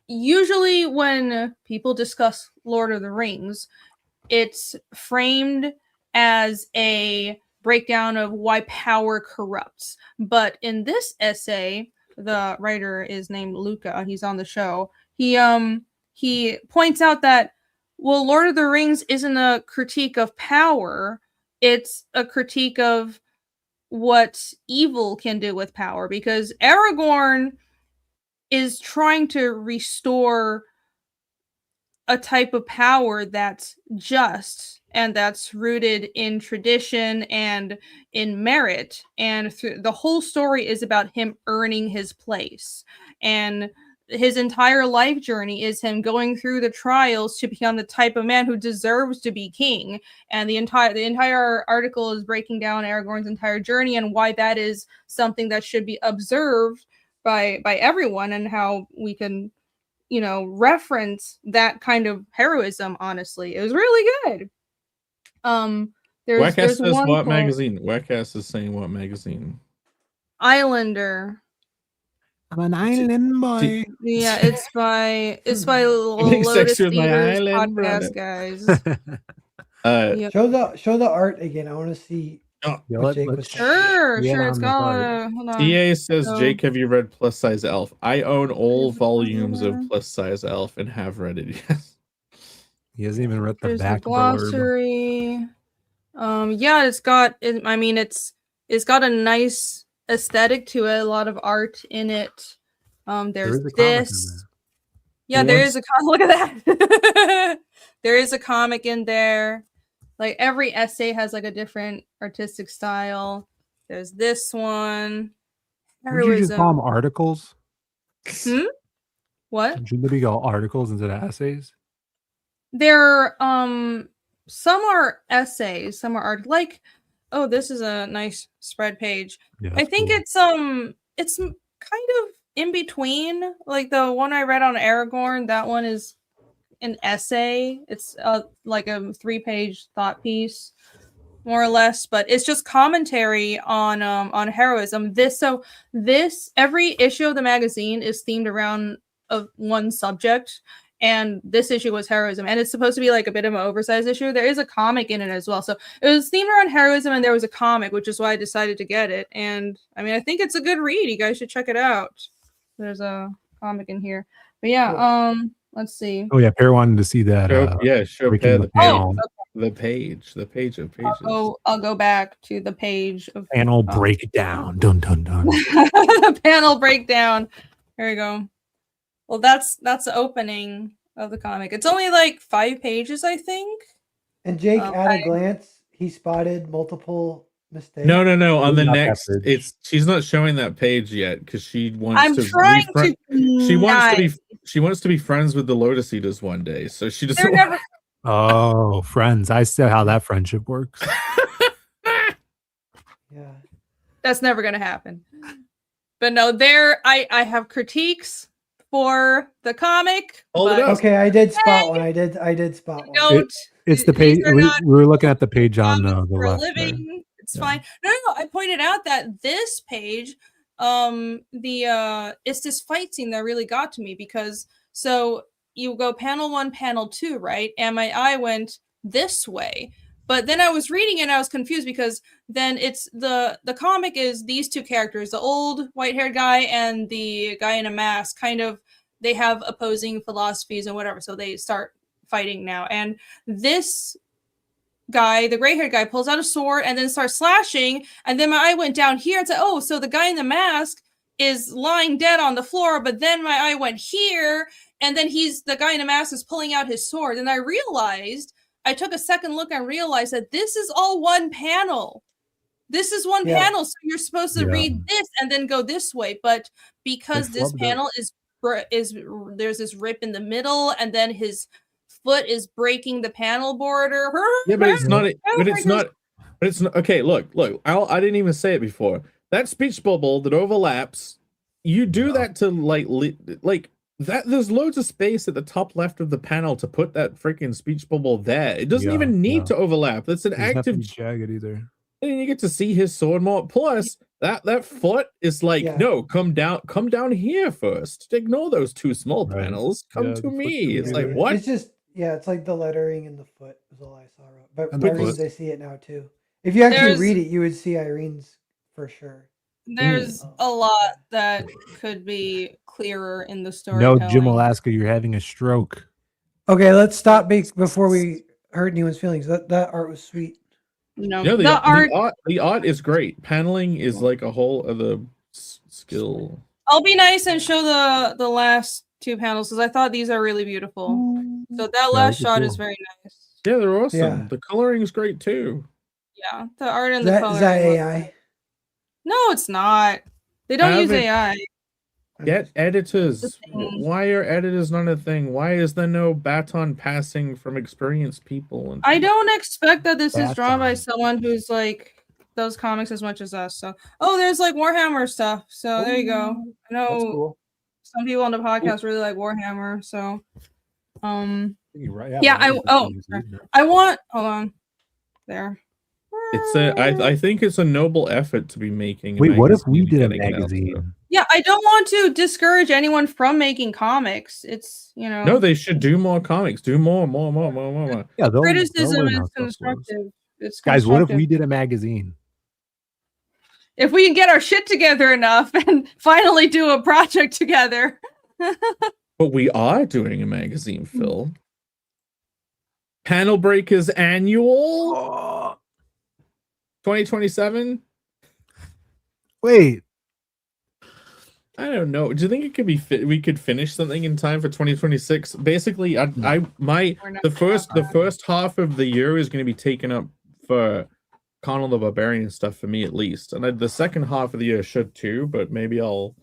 usually when people discuss Lord of the Rings, it's framed as a breakdown of why power corrupts. But in this essay, the writer is named Luca. He's on the show. He points out that, well, Lord of the Rings isn't a critique of power. It's a critique of what evil can do with power, because Aragorn is trying to restore a type of power that's just and that's rooted in tradition and in merit. And the whole story is about him earning his place. And his entire life journey is him going through the trials to become the type of man who deserves to be king. And the entire article is breaking down Aragorn's entire journey and why that is something that should be observed by everyone, and how we can, reference that kind of heroism. Honestly, it was really good. There's says one what quote. magazine? Wackcast is saying what magazine? Islander. I'm an island boy. Yeah, it's by Lotus Theater's podcast guys. Show the art again. I want to see. Sure. It's got. Hold on. TA says, Jake, have you read Plus Size Elf? I own all volumes of Plus Size Elf and have read it. Yes. He hasn't even read the There's back a glossary. Yeah, it's got. It's got a nice aesthetic to it. A lot of art in it. There's this. Yeah, there is a comic. Look at that. There is a comic in there. Like every essay has like a different artistic style. There's this one. Would you just call them articles? What? Should they be called articles instead of essays? They're some are essays, some are art. Like, oh, this is a nice spread page. Yeah, I think cool. It's kind of in between. Like the one I read on Aragorn, that one is an essay. It's like a 3-page thought piece, more or less, but it's just commentary on heroism. This every issue of the magazine is themed around one subject, and this issue was heroism, and it's supposed to be like a bit of an oversized issue. There is a comic in it as well, so it was themed around heroism, and there was a comic, which is why I decided to get it. And I mean, I think it's a good read. You guys should check it out. There's a comic in here, but yeah, cool. Let's see. Oh yeah, Pear wanted to see that. Show Pear the page of pages. I'll go back to the page of panel breakdown. Dun dun dun. Panel breakdown. There we go. Well, that's the opening of the comic. It's only like 5 pages, I think. And Jake, at a glance, he spotted multiple mistakes. No. On the next, she's not showing that page yet because she wants she wants to be friends with the Lotus Eaters one day. So she just Oh, friends! I see how that friendship works. Yeah, that's never gonna happen. But no, I have critiques for the comic. Okay, I did spot one. I did spot one. It's the page. We were looking at the page on the left. It's fine. No. I pointed out that this page, it's this fight scene that really got to me, because so you go panel 1, panel 2, right? And my eye went this way. But then I was reading it and I was confused, because then it's the comic is these two characters, the old white-haired guy and the guy in a mask, kind of, they have opposing philosophies and whatever. So they start fighting now. And this guy, the gray-haired guy, pulls out a sword and then starts slashing. And then my eye went down here and said, oh, so the guy in the mask is lying dead on the floor. But then my eye went here, and then the guy in the mask is pulling out his sword. And I took a second look and realized that this is all one panel. This is one panel, so you're supposed to read this and then go this way. But because this panel is there's this rip in the middle, and then his foot is breaking the panel border. Yeah, but it's not. But it's not. But it's not. Okay, look. I didn't even say it before. That speech bubble that overlaps. You do that to like that. There's loads of space at the top left of the panel to put that freaking speech bubble there. It doesn't even need to overlap. That's an active jagged either. And you get to see his sword more. Plus, that foot is like, no, come down here first. Ignore those two small panels. Come to me. It's like, what? It's just, it's like the lettering in the foot is all I saw. But Irene's, I see it now too. If you actually read it, you would see Irene's for sure. There's a lot that could be clearer in the story. No, Jim Alaska, you're having a stroke. Okay, let's stop before we hurt anyone's feelings. That art was sweet. No, the art is great. Paneling is like a whole other skill. I'll be nice and show the last 2 panels, because I thought these are really beautiful. So that last shot is very nice. Yeah, they're awesome. Yeah. The coloring is great too. Yeah, the art and Is the that, coloring. is that AI? No, it's not. They don't use AI. Get editors. Why are editors not a thing? Why is there no baton passing from experienced people? I don't expect that this is drawn by someone who's like those comics as much as us. So, there's like Warhammer stuff. So there you go. I know some people on the podcast really like Warhammer. So, yeah. I want. Hold on. There. I think it's a noble effort to be making. Wait, what if we did a magazine? Yeah, I don't want to discourage anyone from making comics. It's No, they should do more comics. Do more. Yeah, criticism is constructive. It's guys. What if we did a magazine? If we can get our shit together enough and finally do a project together. But we are doing a magazine, Phil. Panel Breakers Annual 2027. Wait. I don't know. Do you think it could be we could finish something in time for 2026? Basically, the first half of the year is going to be taken up for Conan the Barbarian stuff for me at least, and the second half of the year should too. But maybe I'll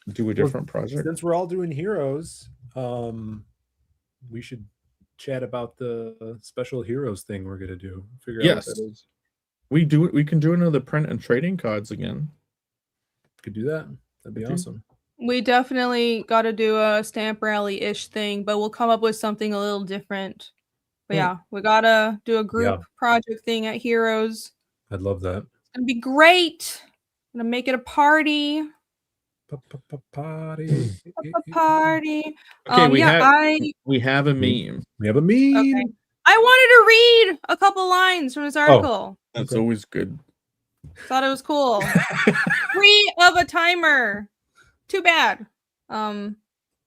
do a different project. Since we're all doing heroes, we should chat about the special heroes thing we're gonna do. Figure out what that is. We can do another print and trading cards again. Could do that. That'd be awesome. We definitely got to do a stamp rally-ish thing, but we'll come up with something a little different. But yeah, we got to do a group project thing at Heroes. I'd love that. It's going to be great. I'm going to make it a party. Party. Party. Okay, we have a meme. We have a meme. Okay. I wanted to read a couple lines from this article. That's always good. Thought it was cool. Free of a timer. Too bad.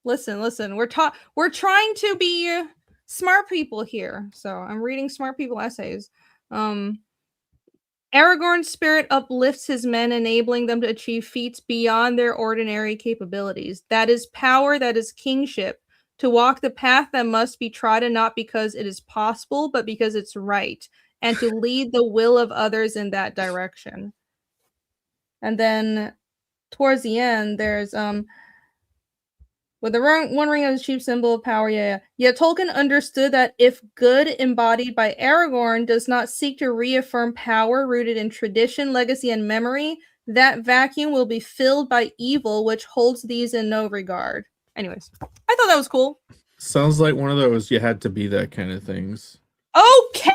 Listen. We're trying to be smart people here. So I'm reading smart people essays. Aragorn's spirit uplifts his men, enabling them to achieve feats beyond their ordinary capabilities. That is power, that is kingship. To walk the path that must be trodden not because it is possible, but because it's right. And to lead the will of others in that direction. And then towards the end, there's with the One Ring as a chief symbol of power, Yet Tolkien understood that if good embodied by Aragorn does not seek to reaffirm power rooted in tradition, legacy, and memory, that vacuum will be filled by evil, which holds these in no regard. Anyways, I thought that was cool. Sounds like one of those you had to be that kind of things. Okay.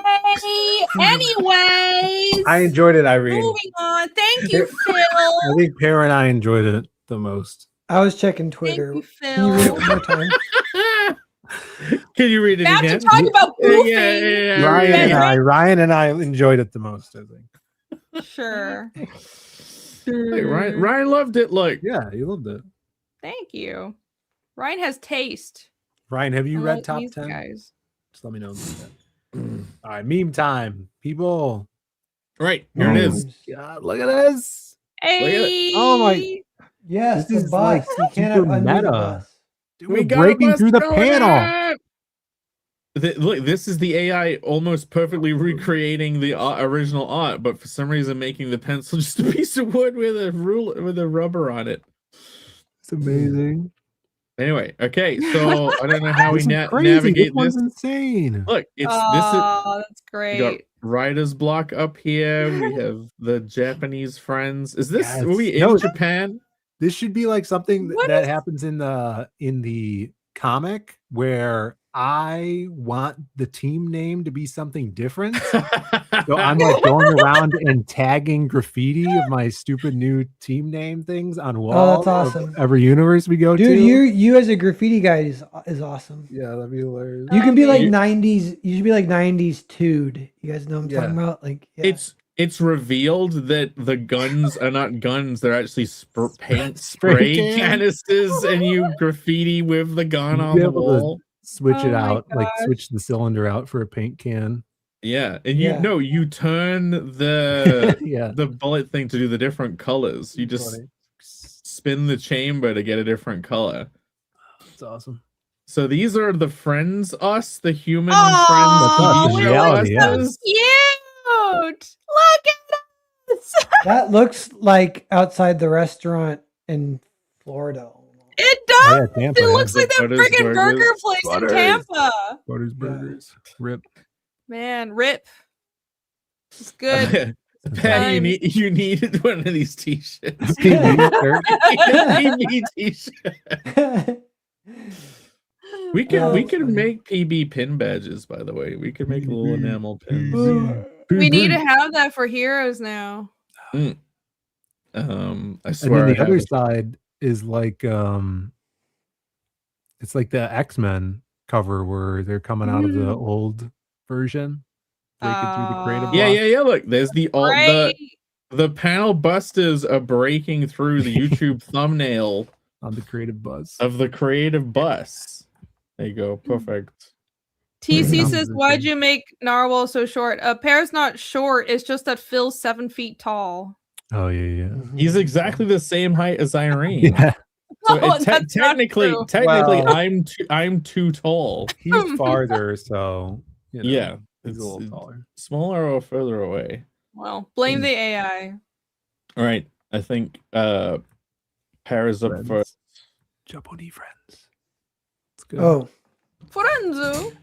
Anyways, I enjoyed it, Irene. Moving on. Thank you, Phil. I think Pear and I enjoyed it the most. I was checking Twitter. Thank you, Phil. Can you read it one more time? Can you read it Back again? to talk about goofing. Ryan and I enjoyed it the most, I think. Sure. Hey, Ryan loved it. Like, yeah, he loved it. Thank you. Ryan has taste. Ryan, have you read top 10? Guys. Just let me know. All right, meme time, people. Right, here it is. God, look at this. Hey. Oh my. Yes, this is like you cannot meta. Dude, we're breaking through the panel. Look, this is the AI almost perfectly recreating the original art, but for some reason making the pencil just a piece of wood with a rubber on it. It's amazing. Anyway, okay, so I don't know how we navigate this. Insane. Look, that's great. We got writer's block up here. We have the Japanese friends. Is this are we in Japan? This should be like something that happens in the comic where I want the team name to be something different. So I'm like going around and tagging graffiti of my stupid new team name things on walls. Oh, that's awesome. Of every universe we go to. Dude, you as a graffiti guy is awesome. Yeah, that'd be hilarious. You can be like 90s. You should be like 90s dude. You guys know what I'm talking about? Like, yeah. It's revealed that the guns are not guns; they're actually spray canisters, and you graffiti with the gun on the wall. Switch it out, like switch the cylinder out for a paint can. Yeah, and you turn the the bullet thing to do the different colors. You just spin the chamber to get a different color. It's awesome. So these are the friends, us, the human Oh, friends. in TV show reality, yeah. us. Cute! Look at us! That looks like outside the restaurant in Florida. It Oh, does! yeah, Tampa, It looks yeah. like that Butters freaking burger Burgers. place Butters. in Tampa. Butters Burgers. Rip. Man, rip. It's good. Pat, you Times. needed one of these t-shirts. PB shirt. PB t-shirt. We can make PB pin badges, by the way. We could make little enamel pins. We need to have that for heroes now. I swear. And then the other side is like it's like the X-Men cover where they're coming out of the old version, breaking through the creative block. Yeah. Look, there's the panel busters are breaking through the YouTube thumbnail on the creative buzz of the creative bus. There you go. Perfect. TC says, why'd you make Narwhal so short? Pear's not short, it's just that Phil's 7 feet tall. Oh yeah. He's exactly the same height as Irene. Yeah. So technically, well, I'm too tall. He's farther, so you know, yeah, he's a little taller. Smaller or further away. Well, blame the AI. All right, I think Paris up first. Japanese friends. It's good. Oh, Forenzo.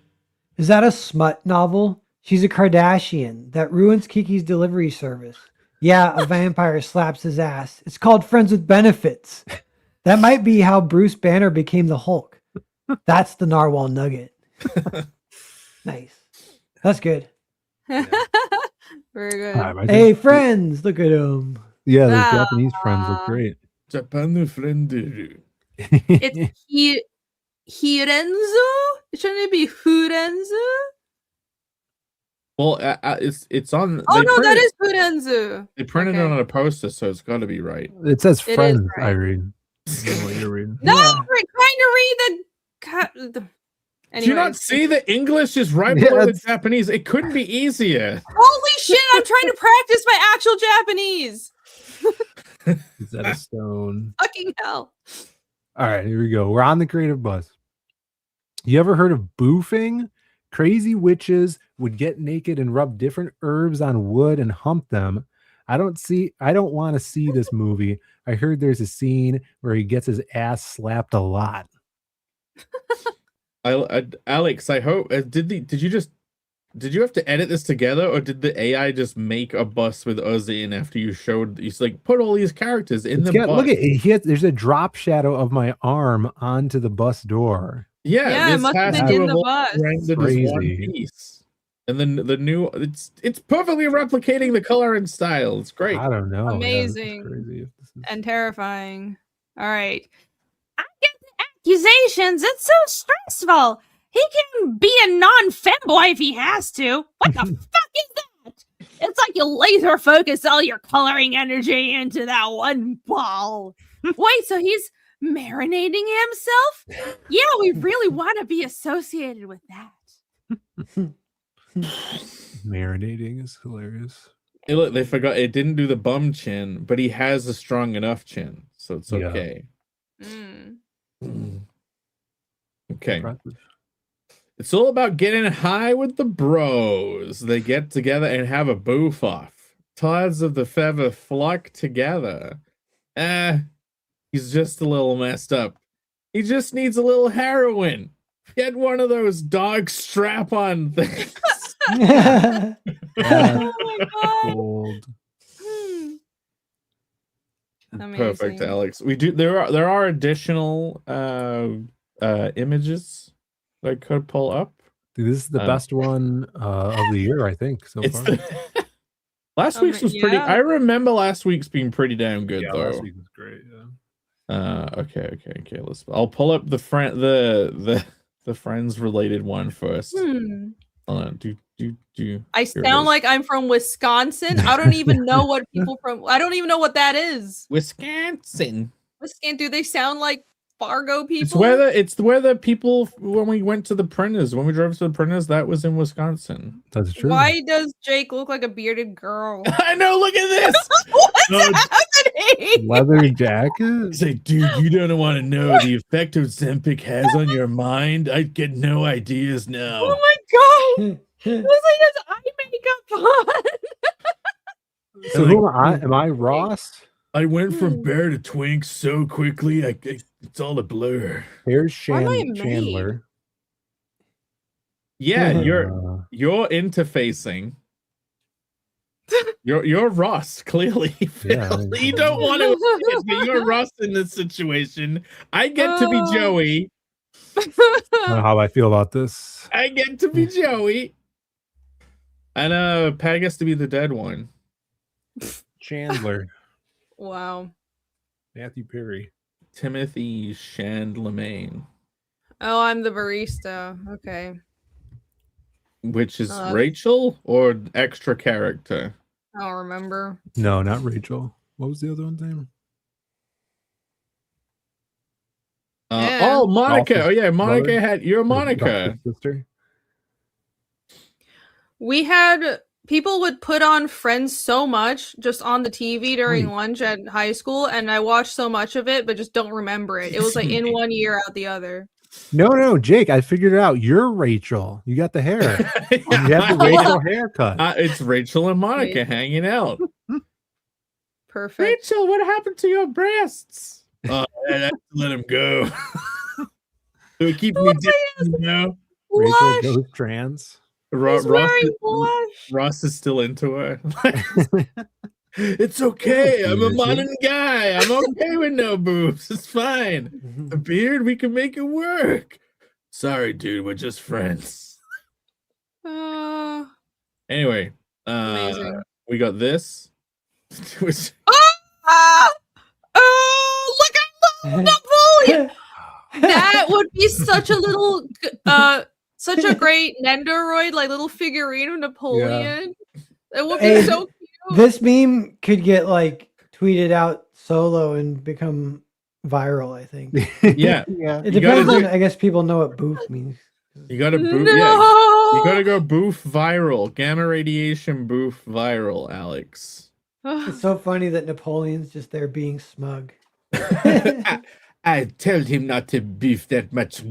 Is that a smut novel? She's a Kardashian that ruins Kiki's delivery service. Yeah, a vampire slaps his ass. It's called Friends with Benefits. That might be how Bruce Banner became the Hulk. That's the Narwhal Nugget. Nice. That's good. Very good. Hey, friends, look at him. Yeah, those Japanese friends look great. Japan friend. It's Hirenzo? Shouldn't it be Furenzo? Well, it's on. Oh no, that is Furenzo. They printed it on a poster, so it's got to be right. It says friends. Right. I read. What you're reading. No, Yeah. we're trying to read the. Do you not see the English is right below the Japanese? It couldn't be easier. Holy shit! I'm trying to practice my actual Japanese. Is that a stone? Fucking hell! All right, here we go. We're on the creative bus. You ever heard of boofing? Crazy witches would get naked and rub different herbs on wood and hump them. I don't want to see this movie. I heard there's a scene where he gets his ass slapped a lot. Alex, I hope did you have to edit this together, or did the AI just make a bus with us in after you showed? He's like, put all these characters in the bus. Look at there's a drop shadow of my arm onto the bus door. Yeah, it must have been in the bus. Crazy. One piece. And then the new it's perfectly replicating the color and style. It's great. I don't know. Amazing. Yeah, crazy. And terrifying. All right. I get the accusations. It's so stressful. He can be a non-femboy if he has to. What the fuck is that? It's like you laser focus all your coloring energy into that one ball. Wait, so he's marinating himself? Yeah, we really want to be associated with that. Marinating is hilarious. Hey, look, they forgot it didn't do the bum chin, but he has a strong enough chin, so it's okay. Okay. Impressive. It's all about getting high with the bros. They get together and have a boof off. Tides of the feather flock together. He's just a little messed up. He just needs a little heroin. Get one of those dog strap-on things. Oh my god. Gold. Perfect, Alex. There are additional images that I could pull up. Dude, this is the best one of the year, I think, so far. Last week's was pretty. I remember last week's being pretty damn good though. Last week was great. Yeah. Okay. I'll pull up the friends related one first. Hold on. I sound like I'm from Wisconsin. I don't even know what people from. I don't even know what that is. Wisconsin. Do they sound like Fargo people. It's where the people when we went to the printers, when we drove to the printers, that was in Wisconsin. That's true. Why does Jake look like a bearded girl? I know. Look at this. What's happening? Leather jacket. It's like, dude, you don't want to know the effect Ozempic has on your mind. I get no ideas now. Oh my god! It was like his eye makeup on. So who am I? Am I Ross? I went from bear to twink so quickly. It's all a blur. Here's Why am I a maid? Chandler. Yeah, you're interfacing. You're Ross, clearly. Yeah. You don't want to admit, but you're Ross in this situation. I get to be Joey. I don't know how I feel about this. I get to be Joey. And Pat gets to be the dead one. Chandler. Wow. Matthew Perry. Timothy Chandlemagne. Oh, I'm the barista. Okay. Which is Rachel or extra character? I don't remember. No, not Rachel. What was the other one's name? Oh, Monica. Dolph's Oh yeah, Monica brother? you're Monica. Sister. We had people would put on Friends so much just on the TV during lunch at high school, and I watched so much of it, but just don't remember it. It was like in one year, out the other. No, Jake, I figured it out. You're Rachel. You got the hair. You have the Rachel haircut. It's Rachel and Monica hanging out. Perfect. Rachel, what happened to your breasts? Oh, I have to let him go. It keeps me different, you know. Rachel goes trans. Ross is still into her. It's okay. I'm a modern guy. I'm okay with no boobs. It's fine. The beard, we can make it work. Sorry, dude. We're just friends. Anyway, we got this. Look at Napoleon. That would be such a little, such a great Nendoroid, like little figurine of Napoleon. Yeah. It would be so cute. This meme could get like tweeted out solo and become viral, I think. Yeah. It depends on, I guess people know what boof means. You gotta boof. Yeah. You gotta go boof viral. Gamma radiation boof viral, Alex. It's so funny that Napoleon's just there being smug. I told him not to beef that much.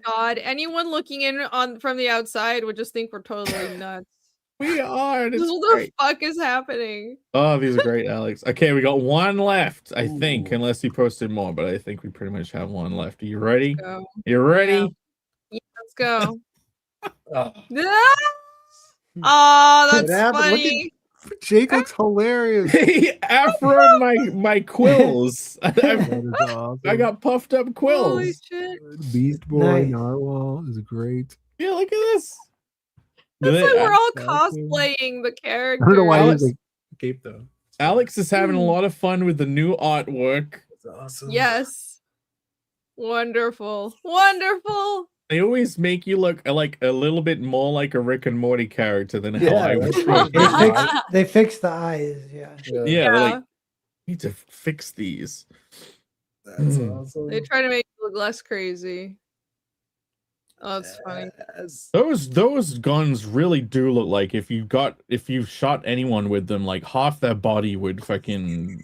God, anyone looking in from the outside would just think we're totally nuts. We are. What the fuck is happening? Oh, these are great, Alex. Okay, we got one left, I think, unless you posted more, but I think we pretty much have one left. Are you ready? You ready? Yeah, let's go. Oh, that's funny. Jake looks hilarious. He afroed my quills. Awesome. I got puffed up quills. Holy shit. Beast Boy Narwhal is great. Yeah, look at this. That's like we're all cosplaying the character. I don't know why he's like cape though. Alex is having a lot of fun with the new artwork. That's awesome. Yes. Wonderful. Wonderful. They always make you look like a little bit more like a Rick and Morty character than how I would. They fixed the eyes, Yeah, like need to fix these. That's awesome. They try to make you look less crazy. Oh, that's funny. Those guns really do look like if you shot anyone with them, like half their body would fucking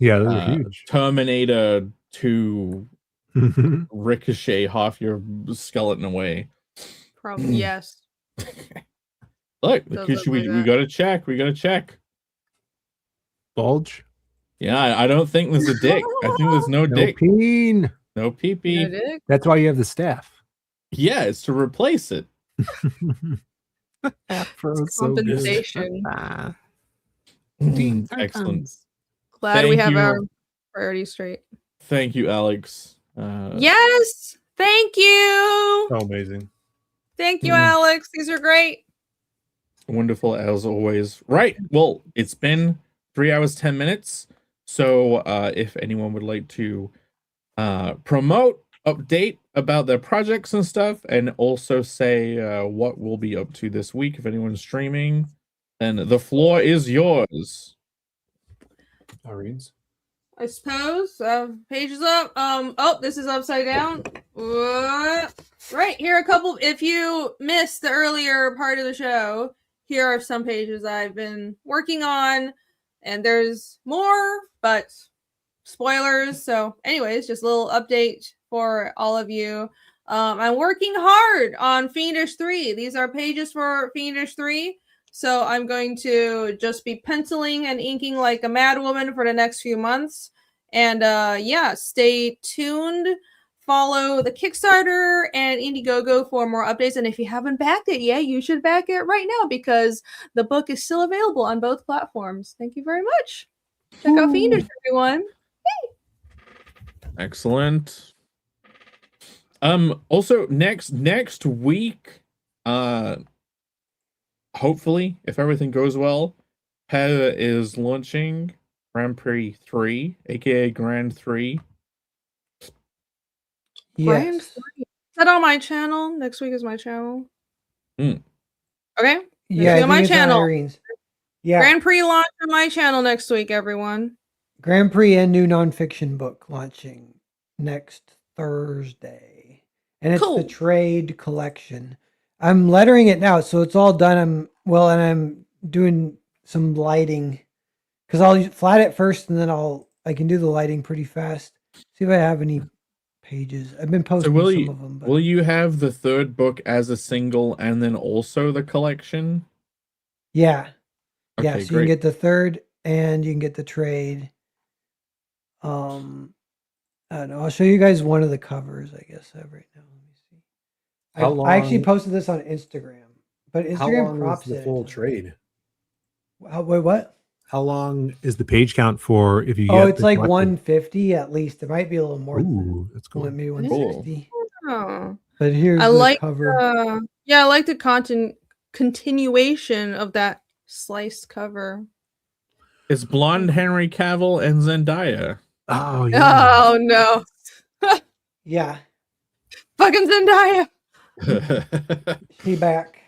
those are huge. Terminator 2 ricochet half your skeleton away. Probably yes. Look, we gotta check. We gotta check. Bulge? Yeah, I don't think there's a dick. I think there's no dick. Peen. No pee-pee. No dick? That's why you have the staff. Yeah, it's to replace it. Compensation. Excellent. Glad we have our priorities straight. Thank you, Alex. Yes, thank you. So amazing. Thank you, Alex. These are great. Wonderful as always. Right. Well, it's been 3 hours, 10 minutes. So if anyone would like to promote, update about their projects and stuff, and also say what we'll be up to this week if anyone's streaming, then the floor is yours. Irene. I suppose. Pages up. Oh, this is upside down. Right, here are a couple. If you missed the earlier part of the show, here are some pages I've been working on. And there's more, but spoilers. So anyways, just a little update for all of you. I'm working hard on Fiendish 3. These are pages for Fiendish 3. So I'm going to just be penciling and inking like a madwoman for the next few months. And yeah, stay tuned. Follow the Kickstarter and Indiegogo for more updates. And if you haven't backed it yet, you should back it right now because the book is still available on both platforms. Thank you very much. Check out Fiendish, everyone. Hey. Excellent. Also next week, hopefully, if everything goes well, Pez is launching Grand Prix 3, aka Grand 3. Grand 3. Is that on my channel? Next week is my channel. Okay. Yeah, on my channel. Yeah. Grand Prix launch on my channel next week, everyone. Grand Prix and new nonfiction book launching next Thursday. And it's the trade collection. I'm lettering it now, so it's all done. I'm doing some lighting because I'll flat it first and then I can do the lighting pretty fast. See if I have any pages. I've been posting some of them. Will you have the third book as a single and then also the collection? Yeah. Okay, yeah, so you can get the third and you can get the trade. I don't know. I'll show you guys one of the covers, I guess, right now. Let me see. I actually posted this on Instagram, but Instagram props the full trade. Wait, what? How long is the page count for if you it's like 150 at least. It might be a little more. Ooh, that's cool. Maybe 160. Oh. But here's the cover. I like the continuation of that sliced cover. It's blonde Henry Cavill and Zendaya. Oh yeah. Oh no. Yeah. Fucking Zendaya. She back.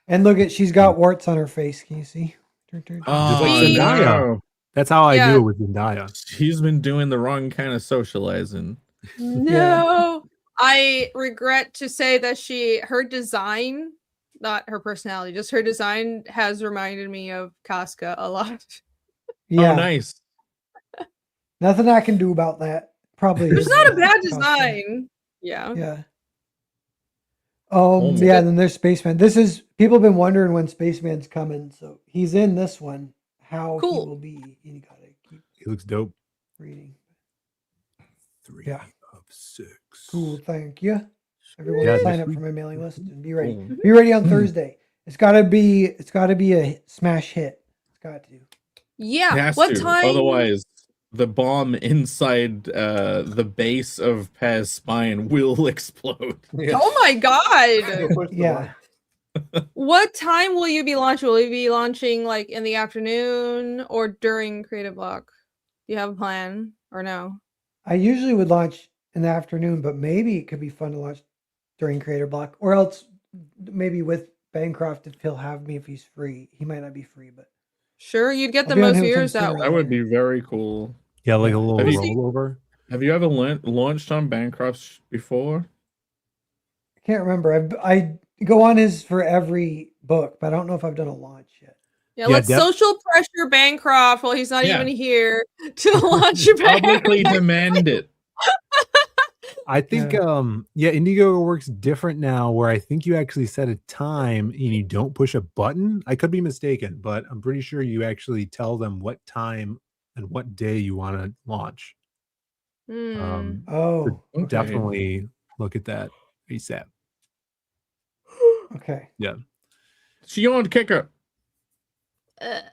And look she's got warts on her face. Can you see? Just like Zendaya. No. That's how I do it with Zendaya. She's been doing the wrong kind of socializing. No. I regret to say that her design, not her personality, just her design has reminded me of Casca a lot. Yeah. Oh, nice. Nothing I can do about that. Probably. It's not a bad design. Yeah. Yeah. Yeah, and then there's Spaceman. People have been wondering when Spaceman's coming, so he's in this one. How he will be. You gotta keep. He looks dope. Reading. 3 of 6. Cool, thank you. Everyone sign up for my mailing list and be ready. Be ready on Thursday. It's gotta be a smash hit. It's got to. Yeah. What time? Otherwise, the bomb inside the base of Pez's spine will explode. Yeah. Oh my god! Yeah. What time will you be launching? Will you be launching like in the afternoon or during Creative Block? Do you have a plan or no? I usually would launch in the afternoon, but maybe it could be fun to launch during Creative Block, or else maybe with Bancroft if he'll have me if he's free. He might not be free, but sure, you'd get the most viewers that way. That would be very cool. Yeah, like a little rollover. Have you ever launched on Bancroft before? I can't remember. I go on his for every book, but I don't know if I've done a launch yet. Yeah, let's social pressure Bancroft while he's not even here to launch a publicly demand it. I think Indiegogo works different now where I think you actually set a time and you don't push a button. I could be mistaken, but I'm pretty sure you actually tell them what time and what day you want to launch. Definitely look at that ASAP. Okay. Yeah. She on kicker. Tired.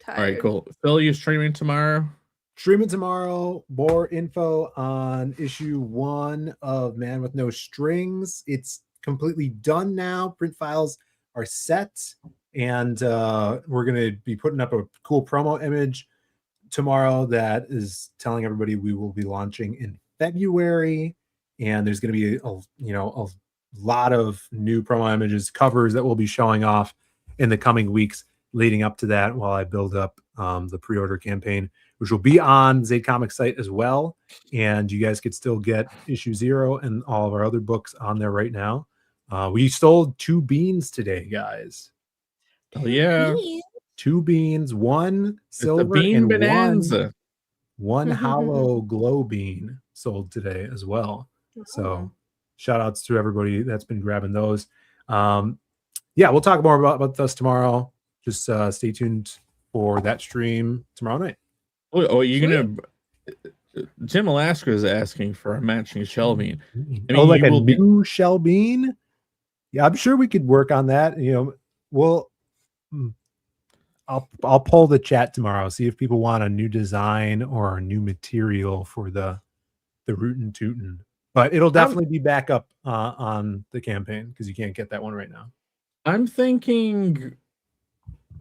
All right, cool. Phil, you streaming tomorrow? Streaming tomorrow. More info on issue 1 of Man with No Strings. It's completely done now. Print files are set, and we're going to be putting up a cool promo image tomorrow that is telling everybody we will be launching in February, and there's going to be a lot of new promo images, covers that will be showing off in the coming weeks. leading up to that while I build up the pre-order campaign, which will be on Zaid Comics site as well. And you guys could still get issue 0 and all of our other books on there right now. We sold 2 beans today, guys. Oh yeah, 2 beans, 1 silver bean and bonanza. one hollow glow bean sold today as well. So shout outs to everybody that's been grabbing those. Yeah, we'll talk more about this tomorrow. Just stay tuned for that stream tomorrow night. Oh, you're gonna Jim Alaska is asking for a matching shell bean. I mean, like a new shell bean? Yeah, I'm sure we could work on that. I'll poll the chat tomorrow, see if people want a new design or a new material for the Rootin' Tootin'. But it'll definitely be back up on the campaign because you can't get that one right now. I'm thinking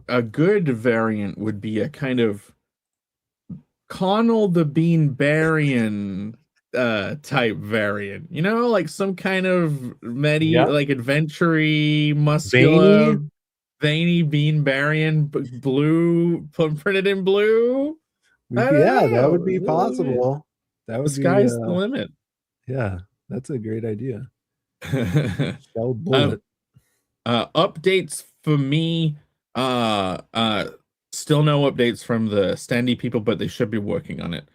a good variant would be a kind of Connell the Beanbarian type variant, like some kind of like adventure-y, muscular, veiny Beanbarian, blue, printed in blue. That would be possible. That would the sky's the limit. Yeah, that's a great idea. Shell bullet. Updates for me. Still no updates from the standee people, but they should be working on it.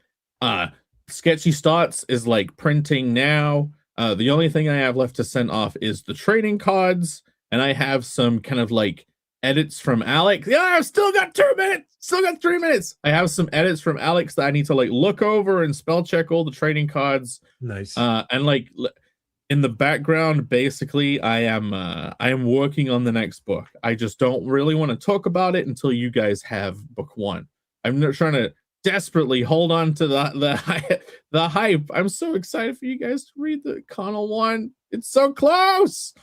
Sketchy Starts is like printing now. The only thing I have left to send off is the trading cards, and I have some kind of like edits from Alex. Yeah, I've still got 2 minutes. Still got 3 minutes. I have some edits from Alex that I need to like look over and spell check all the trading cards. Nice. And like in the background, basically, I am working on the next book. I just don't really want to talk about it until you guys have book 1. I'm not trying to desperately hold on to the hype. I'm so excited for you guys to read the Connell one. It's so close.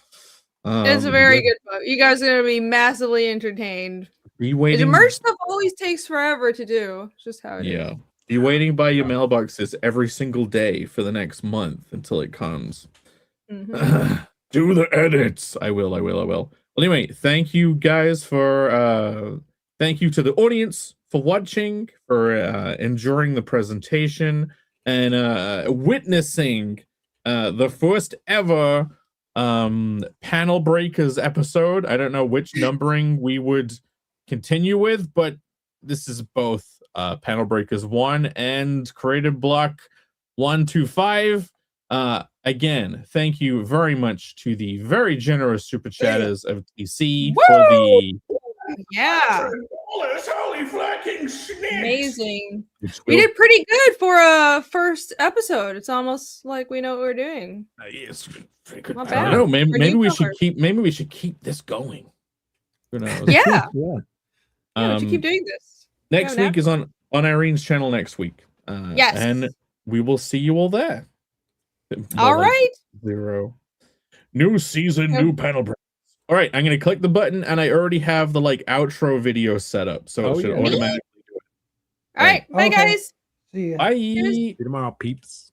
It's a very good book. You guys are gonna be massively entertained. The merch stuff always takes forever to do. It's just how it is. Yeah. Be waiting by your mailboxes every single day for the next month until it comes. Do the edits. I will. Well, anyway, thank you guys for thank you to the audience for watching, for enjoying the presentation and witnessing the first ever Panel Breakers episode. I don't know which numbering we would continue with, but this is both Panel Breakers 1 and Creative Block 125. Again, thank you very much to the very generous super chatters of TC for the amazing. We did pretty good for a first episode. It's almost like we know what we're doing. Yes, pretty good. I don't know. Maybe we should keep this going. Who knows? Yeah. Yeah. We should keep doing this. Next week is on Irene's channel next week. Yes. And we will see you all there. All right. 0. New season, new panel breaks. All right, I'm gonna click the button, and I already have the like outro video set up, so it should automatically do it. All right, bye guys. See ya. Bye. See you tomorrow, peeps.